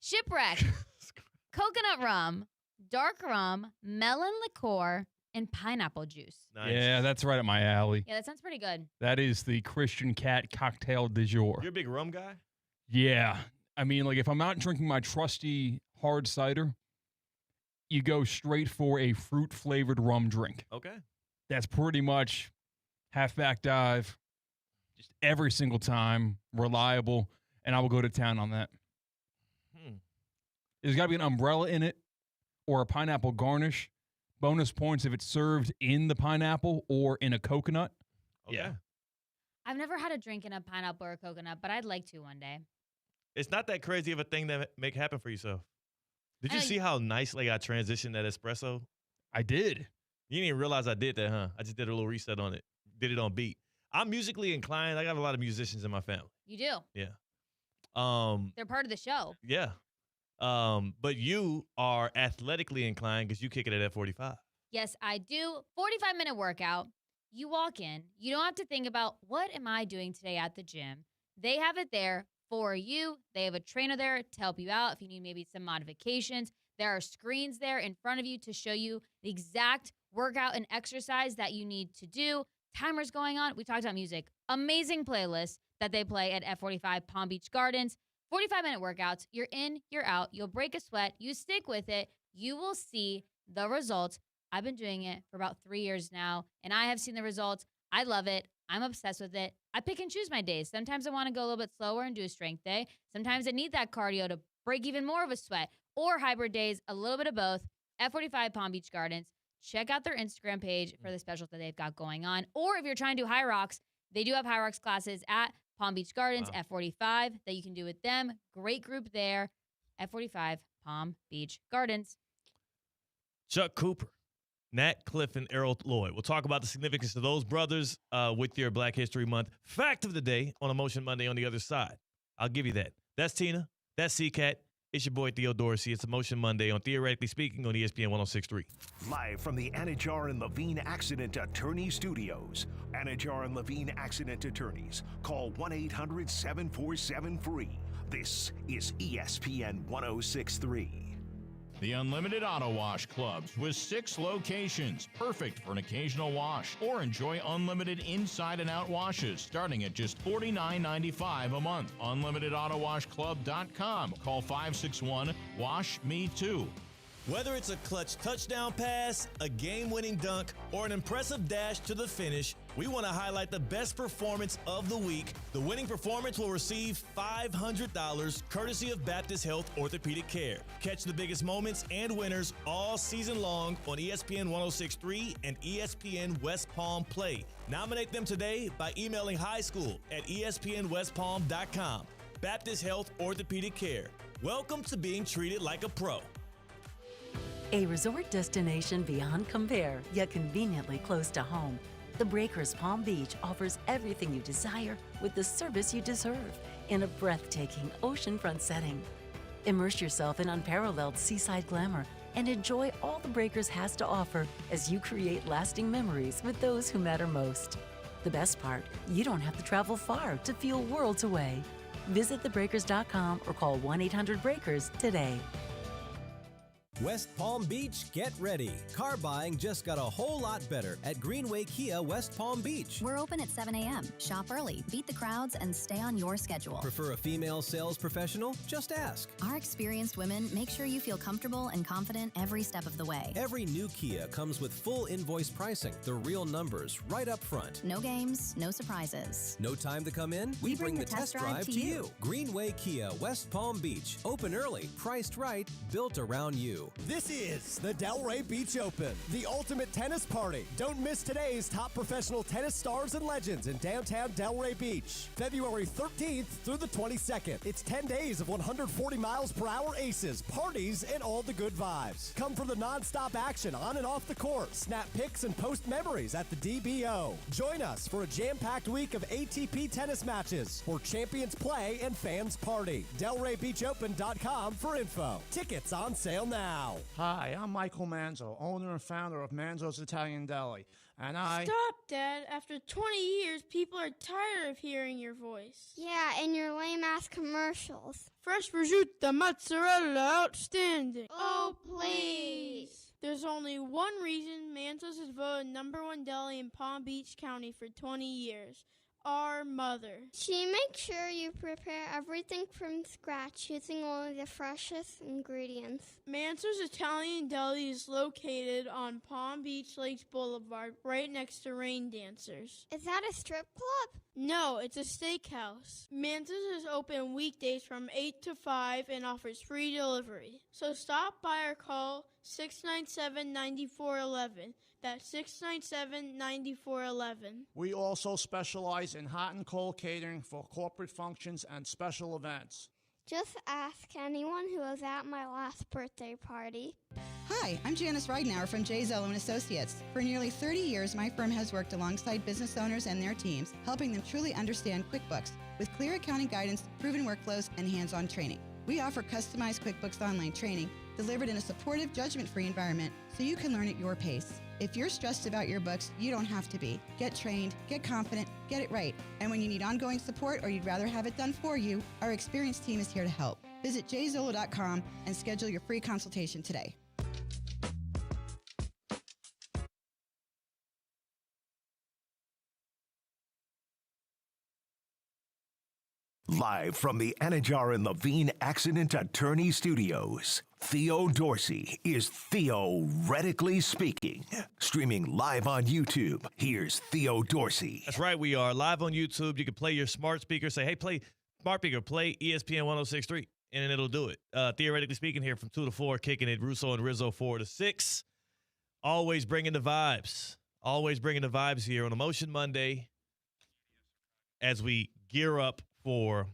Shipwreck. Coconut rum, dark rum, melon liqueur, and pineapple juice. Nice. Yeah, that's right up my alley. Yeah, that sounds pretty good. That is the Christian Cat cocktail du jour. You're a big rum guy. Yeah. I mean, like if I'm not drinking my trusty hard cider, you go straight for a fruit-flavored rum drink. Okay. That's pretty much halfback dive, just every single time, reliable, and I will go to town on that. There's got to be an umbrella in it or a pineapple garnish. Bonus points if it's served in the pineapple or in a coconut. Okay. Yeah. I've never had a drink in a pineapple or a coconut, but I'd like to one day. It's not that crazy of a thing to make happen for yourself. Did you see how nicely I transitioned that espresso? I did. You didn't even realize I did that, huh? I just did a little reset on it. Did it on beat. I'm musically inclined. I got a lot of musicians in my family. You do. Yeah. They're part of the show. Yeah. But you are athletically inclined because you kick it at F45. Yes, I do. 45-minute workout. You walk in. You don't have to think about, what am I doing today at the gym? They have it there for you. They have a trainer there to help you out if you need maybe some modifications. There are screens there in front of you to show you the exact workout and exercise that you need to do. Timers going on. We talked about music. Amazing playlist that they play at F45 Palm Beach Gardens. 45-minute workouts. You're in, you're out. You'll break a sweat. You stick with it. You will see the results. I've been doing it for about 3 years now, and I have seen the results. I love it. I'm obsessed with it. I pick and choose my days. Sometimes I want to go a little bit slower and do a strength day. Sometimes I need that cardio to break even more of a sweat, or hybrid days, a little bit of both. F45 Palm Beach Gardens. Check out their Instagram page for the specials that they've got going on. Or if you're trying to do high rocks, they do have high rocks classes at Palm Beach Gardens, F45, that you can do with them. Great group there. F45 Palm Beach Gardens. Chuck Cooper, Nat Cliff, and Errol Lloyd. We'll talk about the significance of those brothers with your Black History Month fact of the day on Emotion Monday on the other side. I'll give you that. That's Tina. That's C-Katt. It's your boy Theo Dorsey. It's Emotion Monday on Theoretically Speaking on ESPN 106.3. Live from the Anajar and Levine Accident Attorney Studios. Anajar and Levine Accident Attorneys. Call 1-800-747-FREE. This is ESPN 106.3. The Unlimited Auto Wash Clubs with 6 locations. Perfect for an occasional wash. Or enjoy unlimited inside and out washes starting at just $49.95 a month. UnlimitedAutoWashClub.com. Call 561-WASH-ME-TOO. Whether it's a clutch touchdown pass, a game-winning dunk, or an impressive dash to the finish, we want to highlight the best performance of the week. The winning performance will receive $500 courtesy of Baptist Health Orthopedic Care. Catch the biggest moments and winners all season long on ESPN 106.3 and ESPN West Palm Play. Nominate them today by emailing highschool@espnwestpalm.com. Baptist Health Orthopedic Care. Welcome to being treated like a pro. A resort destination beyond compare, yet conveniently close to home. The Breakers Palm Beach offers everything you desire with the service you deserve in a breathtaking oceanfront setting. Immerse yourself in unparalleled seaside glamour and enjoy all the Breakers has to offer as you create lasting memories with those who matter most. The best part, you don't have to travel far to feel worlds away. Visit thebreakers.com or call 1-800-BREAKERS today. West Palm Beach, get ready. Car buying just got a whole lot better at Greenway Kia West Palm Beach. We're open at 7 a.m. Shop early, beat the crowds, and stay on your schedule. Prefer a female sales professional? Just ask. Our experienced women make sure you feel comfortable and confident every step of the way. Every new Kia comes with full invoice pricing, the real numbers right up front. No games, no surprises. No time to come in? We bring the test drive to you. Greenway Kia West Palm Beach. Open early, priced right, built around you. This is the Delray Beach Open, the ultimate tennis party. Don't miss today's top professional tennis stars and legends in downtown Delray Beach. February 13th through the 22nd. It's 10 days of 140 miles per hour aces, parties, and all the good vibes. Come for the non-stop action on and off the court. Snap pics and post memories at the DBO. Join us for a jam-packed week of ATP tennis matches where champions play and fans party. DelrayBeachOpen.com for info. Tickets on sale now. Hi, I'm Michael Manzo, owner and founder of Manzo's Italian Deli, and Stop, Dad. After 20 years, people are tired of hearing your voice. Yeah, and your lame-ass commercials. Fresh prosciutto, mozzarella, outstanding. Oh, please. There's only one reason Manzo's is voted #1 deli in Palm Beach County for 20 years. our mother. She makes sure you prepare everything from scratch using only the freshest ingredients. Manso's Italian Deli is located on Palm Beach Lakes Boulevard, right next to Rain Dancers. Is that a strip club? No, it's a steakhouse. Manso's is open weekdays from 8 to 5 and offers free delivery. So stop by or call 697-9411. That's 697-9411. We also specialize in hot and cold catering for corporate functions and special events. Just ask anyone who was at my last birthday party. Hi, I'm Janice Ridenour from J. Zello & Associates. For nearly 30 years, my firm has worked alongside business owners and their teams, helping them truly understand QuickBooks with clear accounting guidance, proven workflows, and hands-on training. We offer customized QuickBooks Online training delivered in a supportive, judgment-free environment so you can learn at your pace. If you're stressed about your books, you don't have to be. Get trained, get confident, get it right. And when you need ongoing support or you'd rather have it done for you, our experienced team is here to help. Visit jzolo.com and schedule your free consultation today. Live from the Anajar and Levine Accident Attorney Studios, Theo Dorsey is theoretically speaking. Streaming live on YouTube, here's Theo Dorsey. That's right, we are live on YouTube. You can play your smart speaker, say, hey, play smart speaker, play ESPN 106.3, and then it'll do it. Theoretically speaking here from 2 to 4, kicking it, Russo and Rizzo 4 to 6. Always bringing the vibes. Always bringing the vibes here on Emotion Monday as we gear up for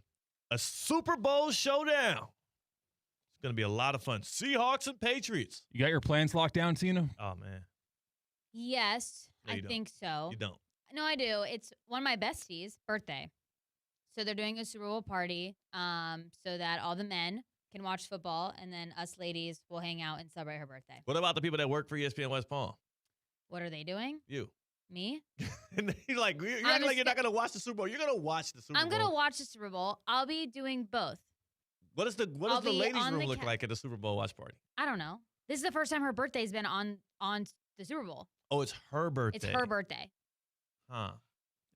a Super Bowl showdown. It's going to be a lot of fun. Seahawks and Patriots. You got your plans locked down, Tina? Oh, man. Yes, No, I you don't. think so. You don't. No, I do. It's one of my besties' birthday. So they're doing a Super Bowl party so that all the men can watch football, and then us ladies will hang out and celebrate her birthday. What about the people that work for ESPN West Palm? What are they doing? You. Me? And you're acting like you're not going to watch the Super Bowl. You're going to watch the Super Bowl. I'm going to watch the Super Bowl. I'll be doing both. What does the ladies' room look like at the Super Bowl watch party? I don't know. This is the first time her birthday's been on the Super Bowl. Oh, it's her birthday. It's her birthday. Huh.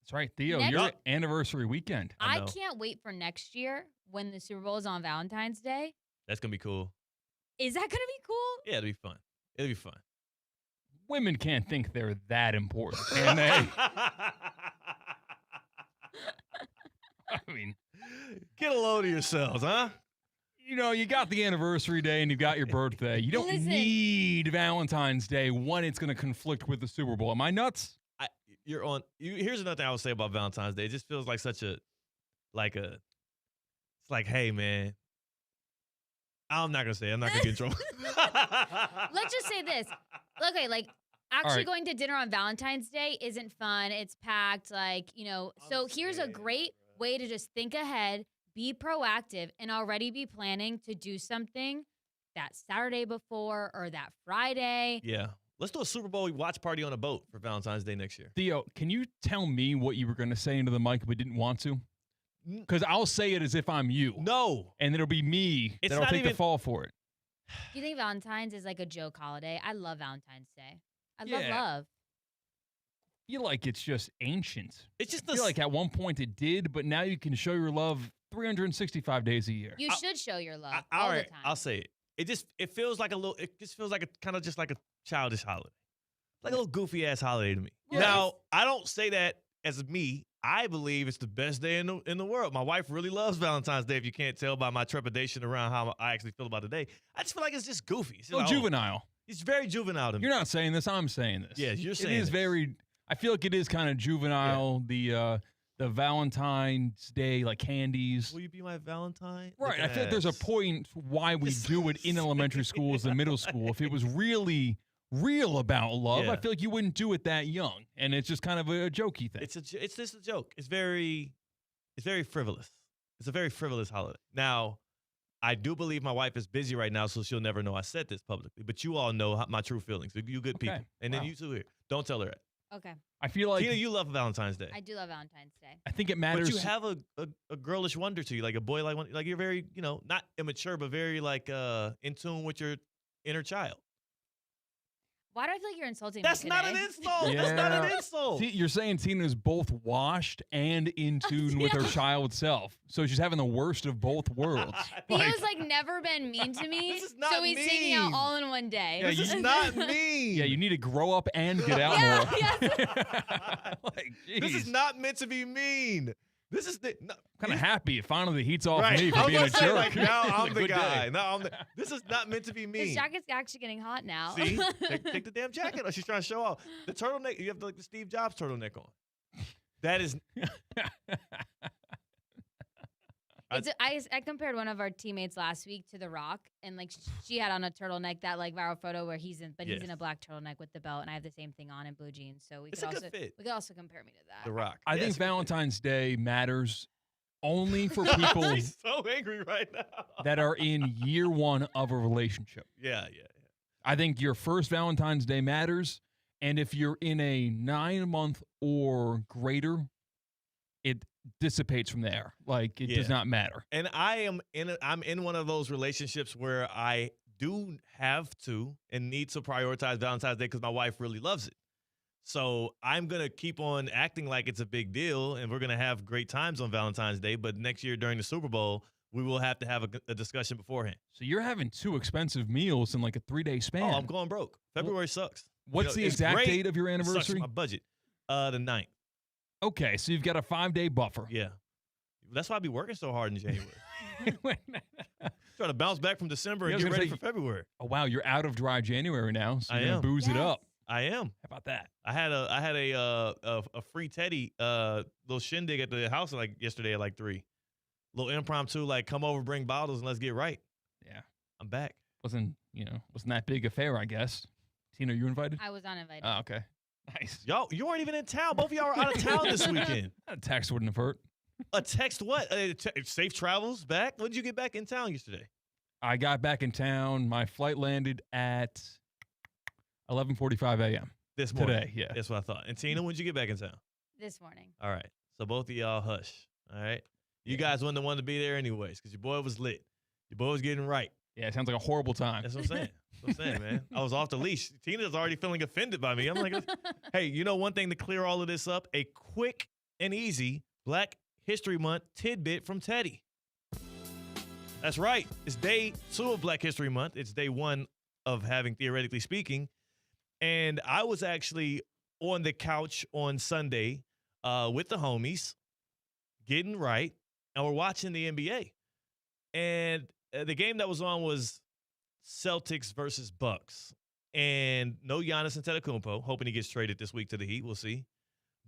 That's right, Theo. Next- Your anniversary weekend. I can't wait for next year when the Super Bowl is on Valentine's Day. That's going to be cool. Is that going to be cool? Yeah, it'll be fun. It'll be fun. Women can't think they're that important, can they? I mean, get a load of yourselves, huh? You know, you got the anniversary day and you've got your birthday. You don't need Valentine's Day when it's going to conflict with the Super Bowl. Am I nuts? Here's another thing I would say about Valentine's Day. It just feels like it's like, hey, man. I'm not going to say it. I'm not going to get in trouble. Let's just say this. Okay, actually going to dinner on Valentine's Day isn't fun. It's packed, so here's a great way to just think ahead, be proactive, and already be planning to do something that Saturday before or that Friday. Yeah. Let's do a Super Bowl watch party on a boat for Valentine's Day next year. Theo, can you tell me what you were going to say into the mic but didn't want to? Because I'll say it as if I'm you. No. And it'll be me that'll take the fall for it. Do you think Valentine's is like a joke holiday? I love Valentine's Day. I love Yeah. love. I feel like it's just ancient. It's just I feel like at one point it did, but now you can show your love 365 days a year. You should show your love All all right, the time. I'll say it. It feels like a kind of just like a childish holiday. Like a little goofy ass holiday to me. Yes. Now, I don't say that as me. I believe it's the best day in the world. My wife really loves Valentine's Day, if you can't tell by my trepidation around how I actually feel about the day. I just feel like it's just goofy. It's just like, juvenile. It's very juvenile to me. You're not saying this, I'm saying this. Yes, you're saying it is this. very, I feel like it is kind of juvenile, the Valentine's Day, like candies. Will you be my Valentine? Right. Look I feel like there's a point why we do it in elementary schools and middle school. If it was really real about love, Yeah. I feel like you wouldn't do it that young. And it's just kind of a jokey thing. It's just a joke. It's very frivolous. It's a very frivolous holiday. Now, I do believe my wife is busy right now, so she'll never know I said this publicly. But you all know my true feelings. You good people. And then Wow. you two here. Don't tell her that. Okay. I feel like Tina, you love Valentine's Day. I do love Valentine's Day. I think it matters. But you have a girlish wonder to you, like a boy like you're very, not immature, but very in tune with your inner child. Why do I feel like you're insulting That's me not today? an insult. That's not an insult. See, you're saying Tina's both washed and in tune with her child self. So she's having the worst of both worlds. Theo's never been mean to me. This is not so he's taking out mean. all in one day. Yeah, This is not mean. Yeah, you need to grow up and get out more. This is not meant to be mean. This is I'm kind of happy. Finally, the heat's off right. me I for was being gonna a say, jerk. like, now It's a I'm the good guy. day. Now this is not meant to be His mean. jacket's actually getting hot now. See, take the damn jacket off. She's trying to show off the turtleneck. You have the Steve Jobs turtleneck on. That is. I compared one of our teammates last week to The Rock, and she had on a turtleneck, that viral photo where he's in a black turtleneck with the belt, and I have the same thing on in blue jeans. So we It's could a also good fit. we could also compare me to that. The Rock. I think Valentine's Day matters only for people She's so angry right now. that are in year one of a relationship. Yeah. I think your first Valentine's Day matters, and if you're in a 9-month or greater, it dissipates from there. It does not matter. And I'm in one of those relationships where I do have to and need to prioritize Valentine's Day because my wife really loves it. So I'm going to keep on acting like it's a big deal, and we're going to have great times on Valentine's Day. But next year during the Super Bowl, we will have to have a discussion beforehand. So you're having 2 expensive meals in a 3-day span. Oh, I'm going broke. February sucks. What's the it's exact great. date of your It sucks for anniversary? my budget. The 9th. Okay, so you've got a 5-day buffer. Yeah. That's why I be working so hard in January. Trying to bounce back from December and get ready for February. Oh wow, you're out of dry January now, so I you're gonna am. booze it up. I am. How about that? I had a free Teddy little shindig at the house yesterday at 3. Little impromptu, come over, bring bottles, and let's get right. Yeah. I'm back. Wasn't that big affair, I guess. Tina, you invited? I was not invited. Oh, okay. Nice. Y'all, you weren't even in town. Both of y'all were out of town this weekend. A text wouldn't have hurt. A text what? Safe travels back? When did you get back in town yesterday? I got back in town. My flight landed at 11:45 a.m. This morning. Today, yeah. That's what I thought. And Tina, when did you get back in town? This morning. All right. So both of y'all hush. All right. You guys wouldn't have wanted to be there anyways because your boy was lit. Your boy was getting right. Yeah, it sounds like a horrible time. That's what I'm saying. That's what I'm saying, man. I was off the leash. Tina's already feeling offended by me. I'm like, hey, one thing to clear all of this up? A quick and easy Black History Month tidbit from Teddy. That's right. It's day 2 of Black History Month. It's day 1 of having Theoretically Speaking. And I was actually on the couch on Sunday with the homies, getting right, and we're watching the NBA. And the game that was on was Celtics versus Bucks. And no Giannis Antetokounmpo, hoping he gets traded this week to the Heat. We'll see.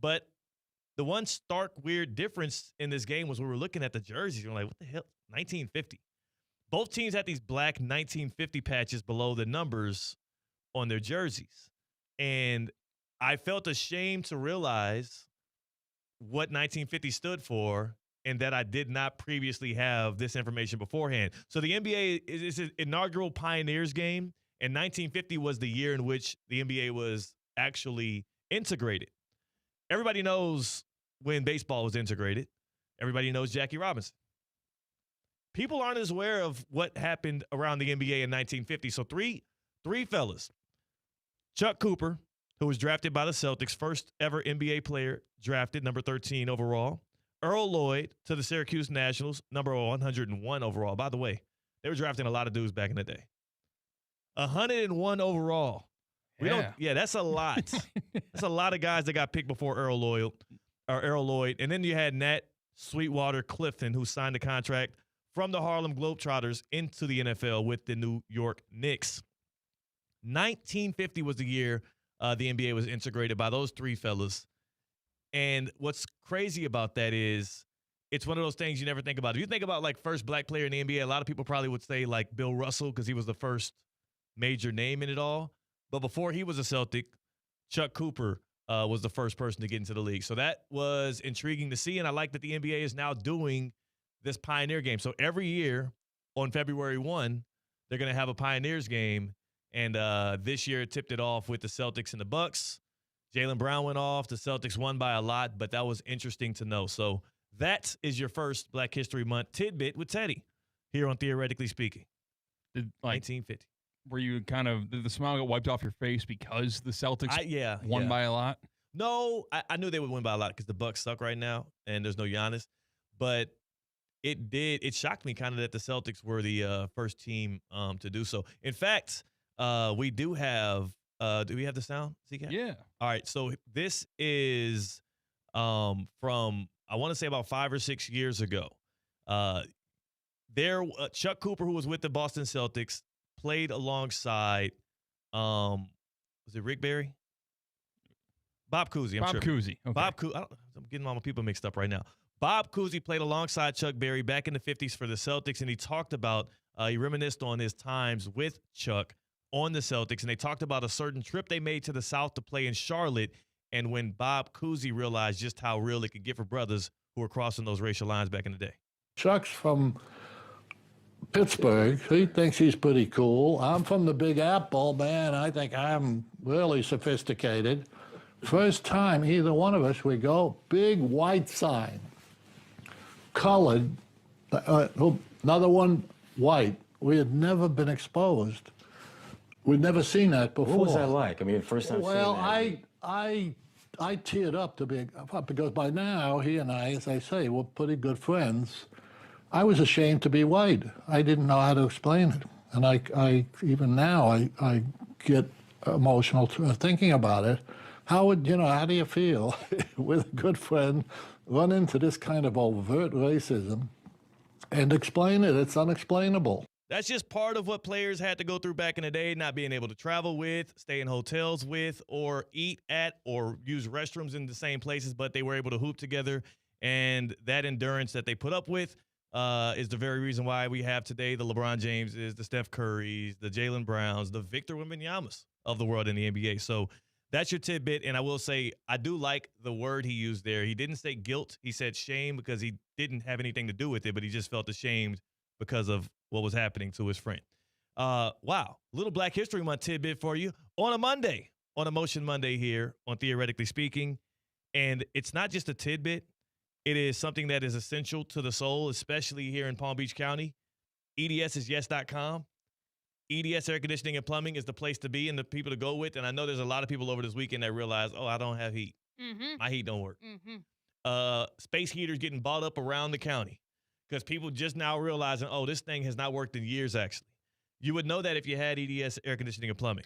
But the one stark, weird difference in this game was we were looking at the jerseys. We're like, what the hell? 1950. Both teams had these black 1950 patches below the numbers on their jerseys. And I felt ashamed to realize what 1950 stood for and that I did not previously have this information beforehand. So the NBA is an inaugural Pioneers game, and 1950 was the year in which the NBA was actually integrated. Everybody knows when baseball was integrated. Everybody knows Jackie Robinson. People aren't as aware of what happened around the NBA in 1950. So three fellas. Chuck Cooper, who was drafted by the Celtics, first ever NBA player drafted, number 13 overall. Earl Lloyd to the Syracuse Nationals, number 101 overall. By the way, they were drafting a lot of dudes back in the day. 101 overall. That's a lot. That's a lot of guys that got picked before Earl Lloyd. And then you had Nat Sweetwater Clifton, who signed a contract from the Harlem Globetrotters into the NFL with the New York Knicks. 1950 was the year the NBA was integrated by those three fellas. And what's crazy about that is it's one of those things you never think about. If you think about first black player in the NBA, a lot of people probably would say Bill Russell because he was the first major name in it all. But before he was a Celtic, Chuck Cooper was the first person to get into the league. So that was intriguing to see. And I like that the NBA is now doing this Pioneer game. So every year on February 1, they're going to have a Pioneers game. And this year it tipped it off with the Celtics and the Bucks. Jaylen Brown went off. The Celtics won by a lot, but that was interesting to know. So that is your first Black History Month tidbit with Teddy here on Theoretically Speaking. 1950. where you kind of the smile got wiped off your face because the Celtics won by a lot? No, I knew they would win by a lot because the Bucks suck right now and there's no Giannis. But it shocked me kind of that the Celtics were the first team to do so. In fact, we do have do we have the sound, C-Katt? Yeah. All right, so this is from I want to say about 5 or 6 years ago. Chuck Cooper, who was with the Boston Celtics, played alongside was it Rick Barry? Bob Cousy. Bob Cousy. Okay. I'm getting all my people mixed up right now. Bob Cousy played alongside Chuck Berry back in the 50s for the Celtics, and he talked about, he reminisced on his times with Chuck on the Celtics, and they talked about a certain trip they made to the South to play in Charlotte, and when Bob Cousy realized just how real it could get for brothers who were crossing those racial lines back in the day. Chuck's from Pittsburgh. He thinks he's pretty cool. I'm from the Big Apple, man. I think I'm really sophisticated. First time either one of us, we go, big white sign, colored, another one white. We had never been exposed. We'd never seen that before. What was that like? I mean, first time well, seeing that. I teared up because by now he and I, as I say, were pretty good friends. I was ashamed to be white. I didn't know how to explain it, and I even now I get emotional thinking about it. How do you feel with a good friend run into this kind of overt racism and explain it? It's unexplainable. That's just part of what players had to go through back in the day, not being able to travel with, stay in hotels with, or eat at, or use restrooms in the same places, but they were able to hoop together. And that endurance that they put up with is the very reason why we have today the LeBron Jameses, the Steph Currys, the Jaylen Browns, the Victor Wembanyamas of the world in the NBA. So that's your tidbit, and I will say I do like the word he used there. He didn't say guilt. He said shame because he didn't have anything to do with it, but he just felt ashamed because of what was happening to his friend. Wow. Little Black History Month tidbit for you on a Monday, on Emotion Monday here on Theoretically Speaking. And it's not just a tidbit. It is something that is essential to the soul, especially here in Palm Beach County. EDSisyes.com. EDS Air Conditioning and Plumbing is the place to be and the people to go with. And I know there's a lot of people over this weekend that realize, oh, I don't have heat. Mm-hmm. My heat don't work. Mm-hmm. Space heaters getting bought up around the county because people just now realizing, oh, this thing has not worked in years, actually. You would know that if you had EDS Air Conditioning and Plumbing.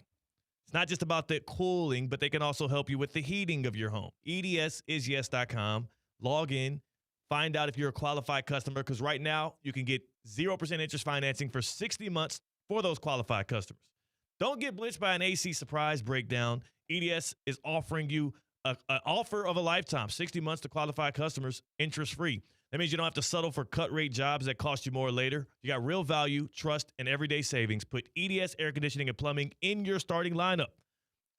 It's not just about the cooling, but they can also help you with the heating of your home. EDSisyes.com. Log in. Find out if you're a qualified customer because right now you can get 0% interest financing for 60 months for those qualified customers. Don't get blitzed by an AC surprise breakdown. EDS is offering you an offer of a lifetime, 60 months to qualified customers, interest-free. That means you don't have to settle for cut-rate jobs that cost you more later. You got real value, trust, and everyday savings. Put EDS Air Conditioning and Plumbing in your starting lineup.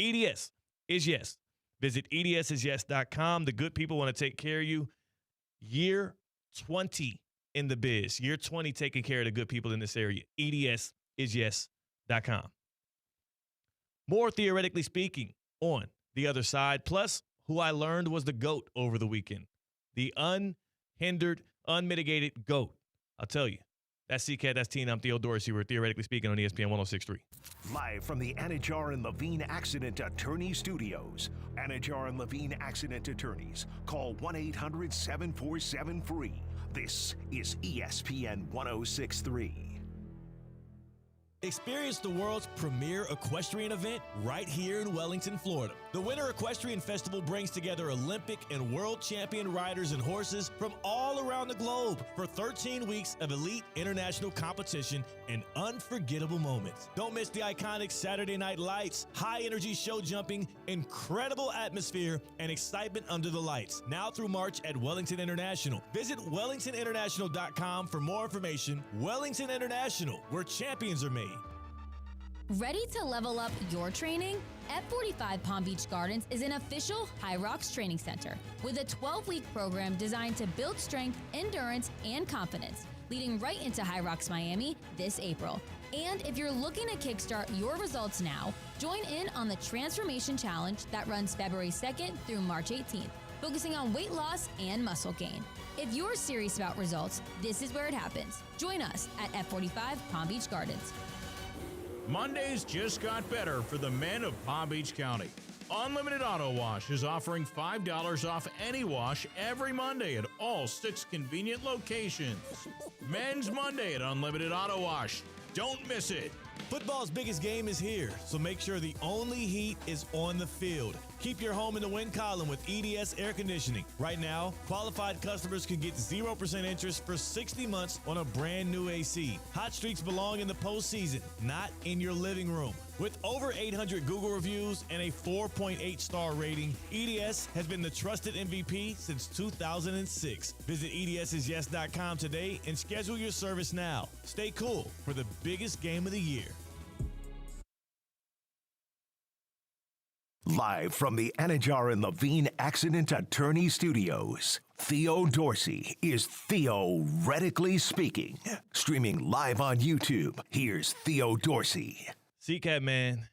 EDS is yes. Visit EDSisyes.com. The good people want to take care of you. Year 20 in the biz. Year 20 taking care of the good people in this area. EDSisyes.com. More Theoretically Speaking on the other side. Plus, who I learned was the GOAT over the weekend. The unhindered, unmitigated GOAT. I'll tell you. That's C-Katt, that's Tina. I'm Theo Dorsey. We're Theoretically Speaking on ESPN 106.3. Live from the Anajar and Levine Accident Attorney Studios. Anajar and Levine Accident Attorneys. Call 1-800-747-FREE. This is ESPN 106.3. Experience the world's premier equestrian event right here in Wellington, Florida. The Winter Equestrian Festival brings together Olympic and world champion riders and horses from all around the globe for 13 weeks of elite international competition and unforgettable moments. Don't miss the iconic Saturday Night Lights, high-energy show jumping, incredible atmosphere, and excitement under the lights. Now through March at Wellington International. Visit wellingtoninternational.com for more information. Wellington International, where champions are made. Ready to level up your training? F45 Palm Beach Gardens is an official High Rocks training center with a 12-week program designed to build strength, endurance, and confidence, leading right into High Rocks Miami this April. And if you're looking to kickstart your results now, join in on the Transformation Challenge that runs February 2nd through March 18th, focusing on weight loss and muscle gain. If you're serious about results, this is where it happens. Join us at F45 Palm Beach Gardens. Mondays just got better for the men of Palm Beach County. Unlimited Auto Wash is offering $5 off any wash every Monday at all 6 convenient locations. Men's Monday at Unlimited Auto Wash. Don't miss it. Football's biggest game is here, so make sure the only heat is on the field. Keep your home in the win column with EDS Air Conditioning. Right now, qualified customers can get 0% interest for 60 months on a brand new AC. Hot streaks belong in the postseason, not in your living room. With over 800 Google reviews and a 4.8 star rating, EDS has been the trusted MVP since 2006. Visit EDSIsYes.com today and schedule your service now. Stay cool for the biggest game of the year. Live from the Anajar and Levine Accident Attorney Studios, Theo Dorsey is theoretically speaking. Streaming live on YouTube, here's Theo Dorsey. C-Katt, man,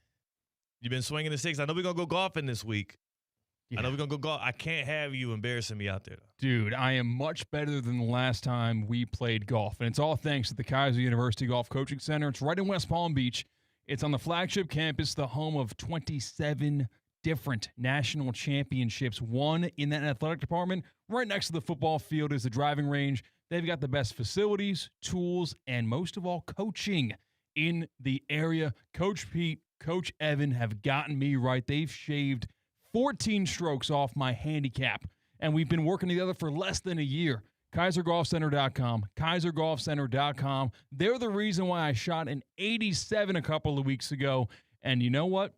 you've been swinging the 6. I know we're going to go golfing this week. Yeah. I know we're going to go golf. I can't have you embarrassing me out there, though. Dude, I am much better than the last time we played golf, and it's all thanks to the Kaiser University Golf Coaching Center. It's right in West Palm Beach. It's on the flagship campus, the home of 27 different national championships won in that athletic department. Right next to the football field is the driving range. They've got the best facilities, tools, and most of all, coaching in the area. Coach Pete, Coach Evan have gotten me right. They've shaved 14 strokes off my handicap, and we've been working together for less than a year. KaiserGolfCenter.com, KaiserGolfCenter.com. They're the reason why I shot an 87 a couple of weeks ago, and you know what?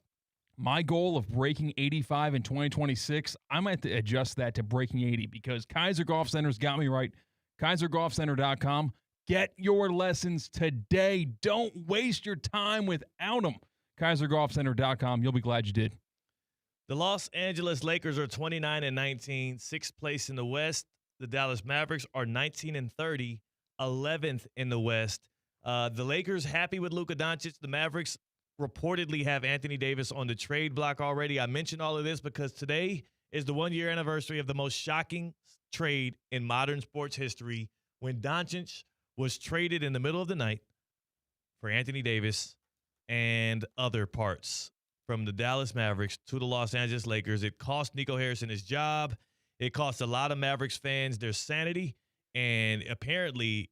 My goal of breaking 85 in 2026, I might have to adjust that to breaking 80 because Kaiser Golf Center's got me right. KaiserGolfCenter.com. Get your lessons today. Don't waste your time without them. KaiserGolfCenter.com. You'll be glad you did. The Los Angeles Lakers are 29-19, 6th place in the West. The Dallas Mavericks are 19-30, 11th in the West. The Lakers happy with Luka Doncic. The Mavericks reportedly have Anthony Davis on the trade block already. I mentioned all of this because today is the 1-year anniversary of the most shocking trade in modern sports history when Doncic was traded in the middle of the night for Anthony Davis and other parts from the Dallas Mavericks to the Los Angeles Lakers. It cost Nico Harrison his job. It cost a lot of Mavericks fans their sanity. And apparently,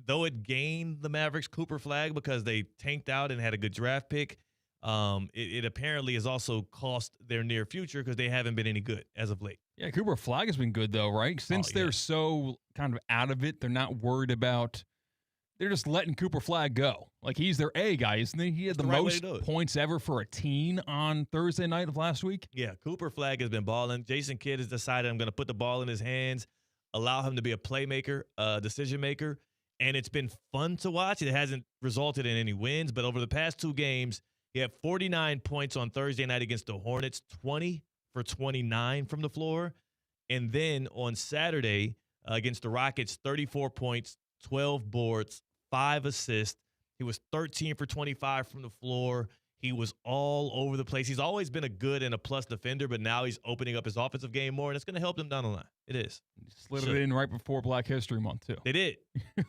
though it gained the Mavericks Cooper flag because they tanked out and had a good draft pick, it apparently has also cost their near future because they haven't been any good as of late. Yeah, Cooper flag has been good, though, right? Since they're so kind of out of it, they're not worried about – they're just letting Cooper Flag go. Like, he's their A guy, isn't he? He had the most points ever for a teen on Thursday night of last week. Yeah, Cooper Flag has been balling. Jason Kidd has decided I'm going to put the ball in his hands, allow him to be a playmaker, decision maker, and it's been fun to watch. It hasn't resulted in any wins, but over the past 2 games, he had 49 points on Thursday night against the Hornets, 20 for 29 from the floor. And then on Saturday against the Rockets, 34 points, 12 boards, 5 assists. He was 13 for 25 from the floor. He was all over the place. He's always been a good and a plus defender, but now he's opening up his offensive game more, and it's going to help him down the line. It is. Slid it in right before Black History Month, too. They did.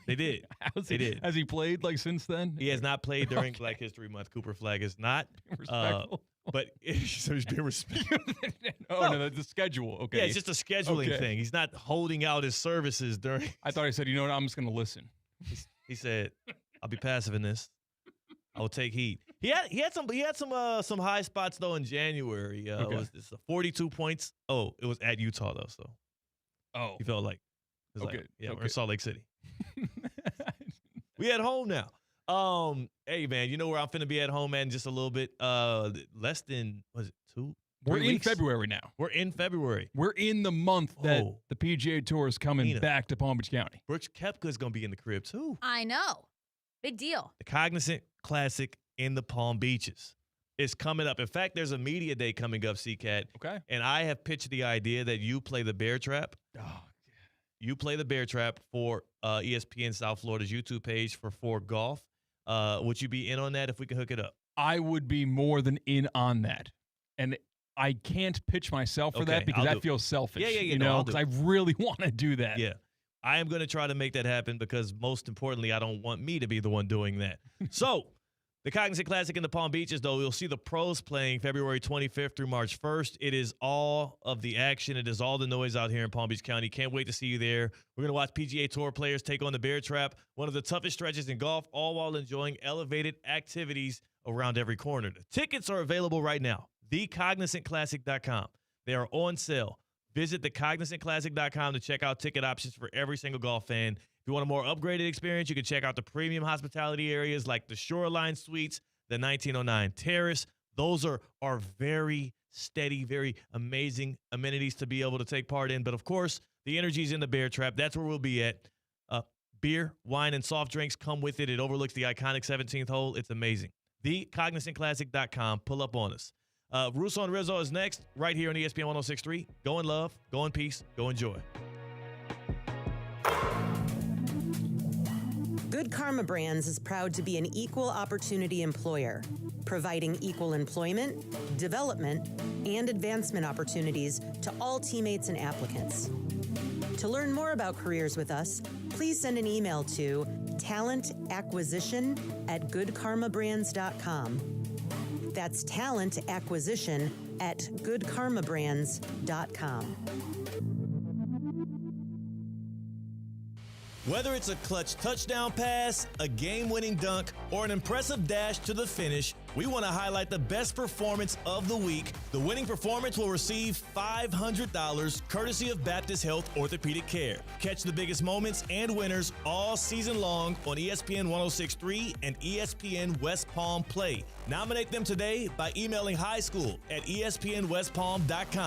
They did. They did. Has he played, like, since then? He has not played during Black History Month. Cooper Flag is not. Respectful. But so he's being respectful. No, the schedule. Okay. Yeah, it's just a scheduling thing. He's not holding out his services during. I thought he said, you know what, I'm just going to listen. He said, I'll be passive in this. I will take heat. He had some high spots though in January. Was this 42 points? Oh, it was at Utah though. So he felt like it was we're in Salt Lake City. We at home now. Hey man, you know where I'm finna be at home, man? Just a little bit. Less than was it 2? We're in weeks? February now. We're in February. We're in the month that the PGA Tour is coming back to Palm Beach County. Brooks Koepka's gonna be in the crib too. I know. Big deal. The Cognizant Classic in the Palm Beaches is coming up. In fact, there's a media day coming up, C-Katt. Okay. And I have pitched the idea that you play the bear trap. Oh, yeah. You play the bear trap for ESPN South Florida's YouTube page for golf. Would you be in on that if we could hook it up? I would be more than in on that. And I can't pitch myself for that because that feels selfish. Yeah. You know, because I really want to do that. Yeah. I am going to try to make that happen because most importantly, I don't want me to be the one doing that. So The Cognizant Classic in the Palm Beaches, though, you'll see the pros playing February 25th through March 1st. It is all of the action. It is all the noise out here in Palm Beach County. Can't wait to see you there. We're going to watch PGA Tour players take on the Bear Trap, one of the toughest stretches in golf, all while enjoying elevated activities around every corner. The tickets are available right now. TheCognizantClassic.com. They are on sale. Visit TheCognizantClassic.com to check out ticket options for every single golf fan. If you want a more upgraded experience, you can check out the premium hospitality areas like the Shoreline Suites, the 1909 Terrace. Those are very steady, very amazing amenities to be able to take part in. But, of course, the energy's in the Bear Trap. That's where we'll be at. Beer, wine, and soft drinks come with it. It overlooks the iconic 17th hole. It's amazing. TheCognizantClassic.com. Pull up on us. Russo and Rizzo is next right here on ESPN 106.3. Go in love, go in peace, go enjoy. Good Karma Brands is proud to be an equal opportunity employer, providing equal employment, development, and advancement opportunities to all teammates and applicants. To learn more about careers with us, please send an email to talentacquisition@goodkarmabrands.com. That's talentacquisition@goodkarmabrands.com. Whether it's a clutch touchdown pass, a game-winning dunk, or an impressive dash to the finish, we want to highlight the best performance of the week. The winning performance will receive $500 courtesy of Baptist Health Orthopedic Care. Catch the biggest moments and winners all season long on ESPN 106.3 and ESPN West Palm Play. Nominate them today by emailing highschool@espnwestpalm.com.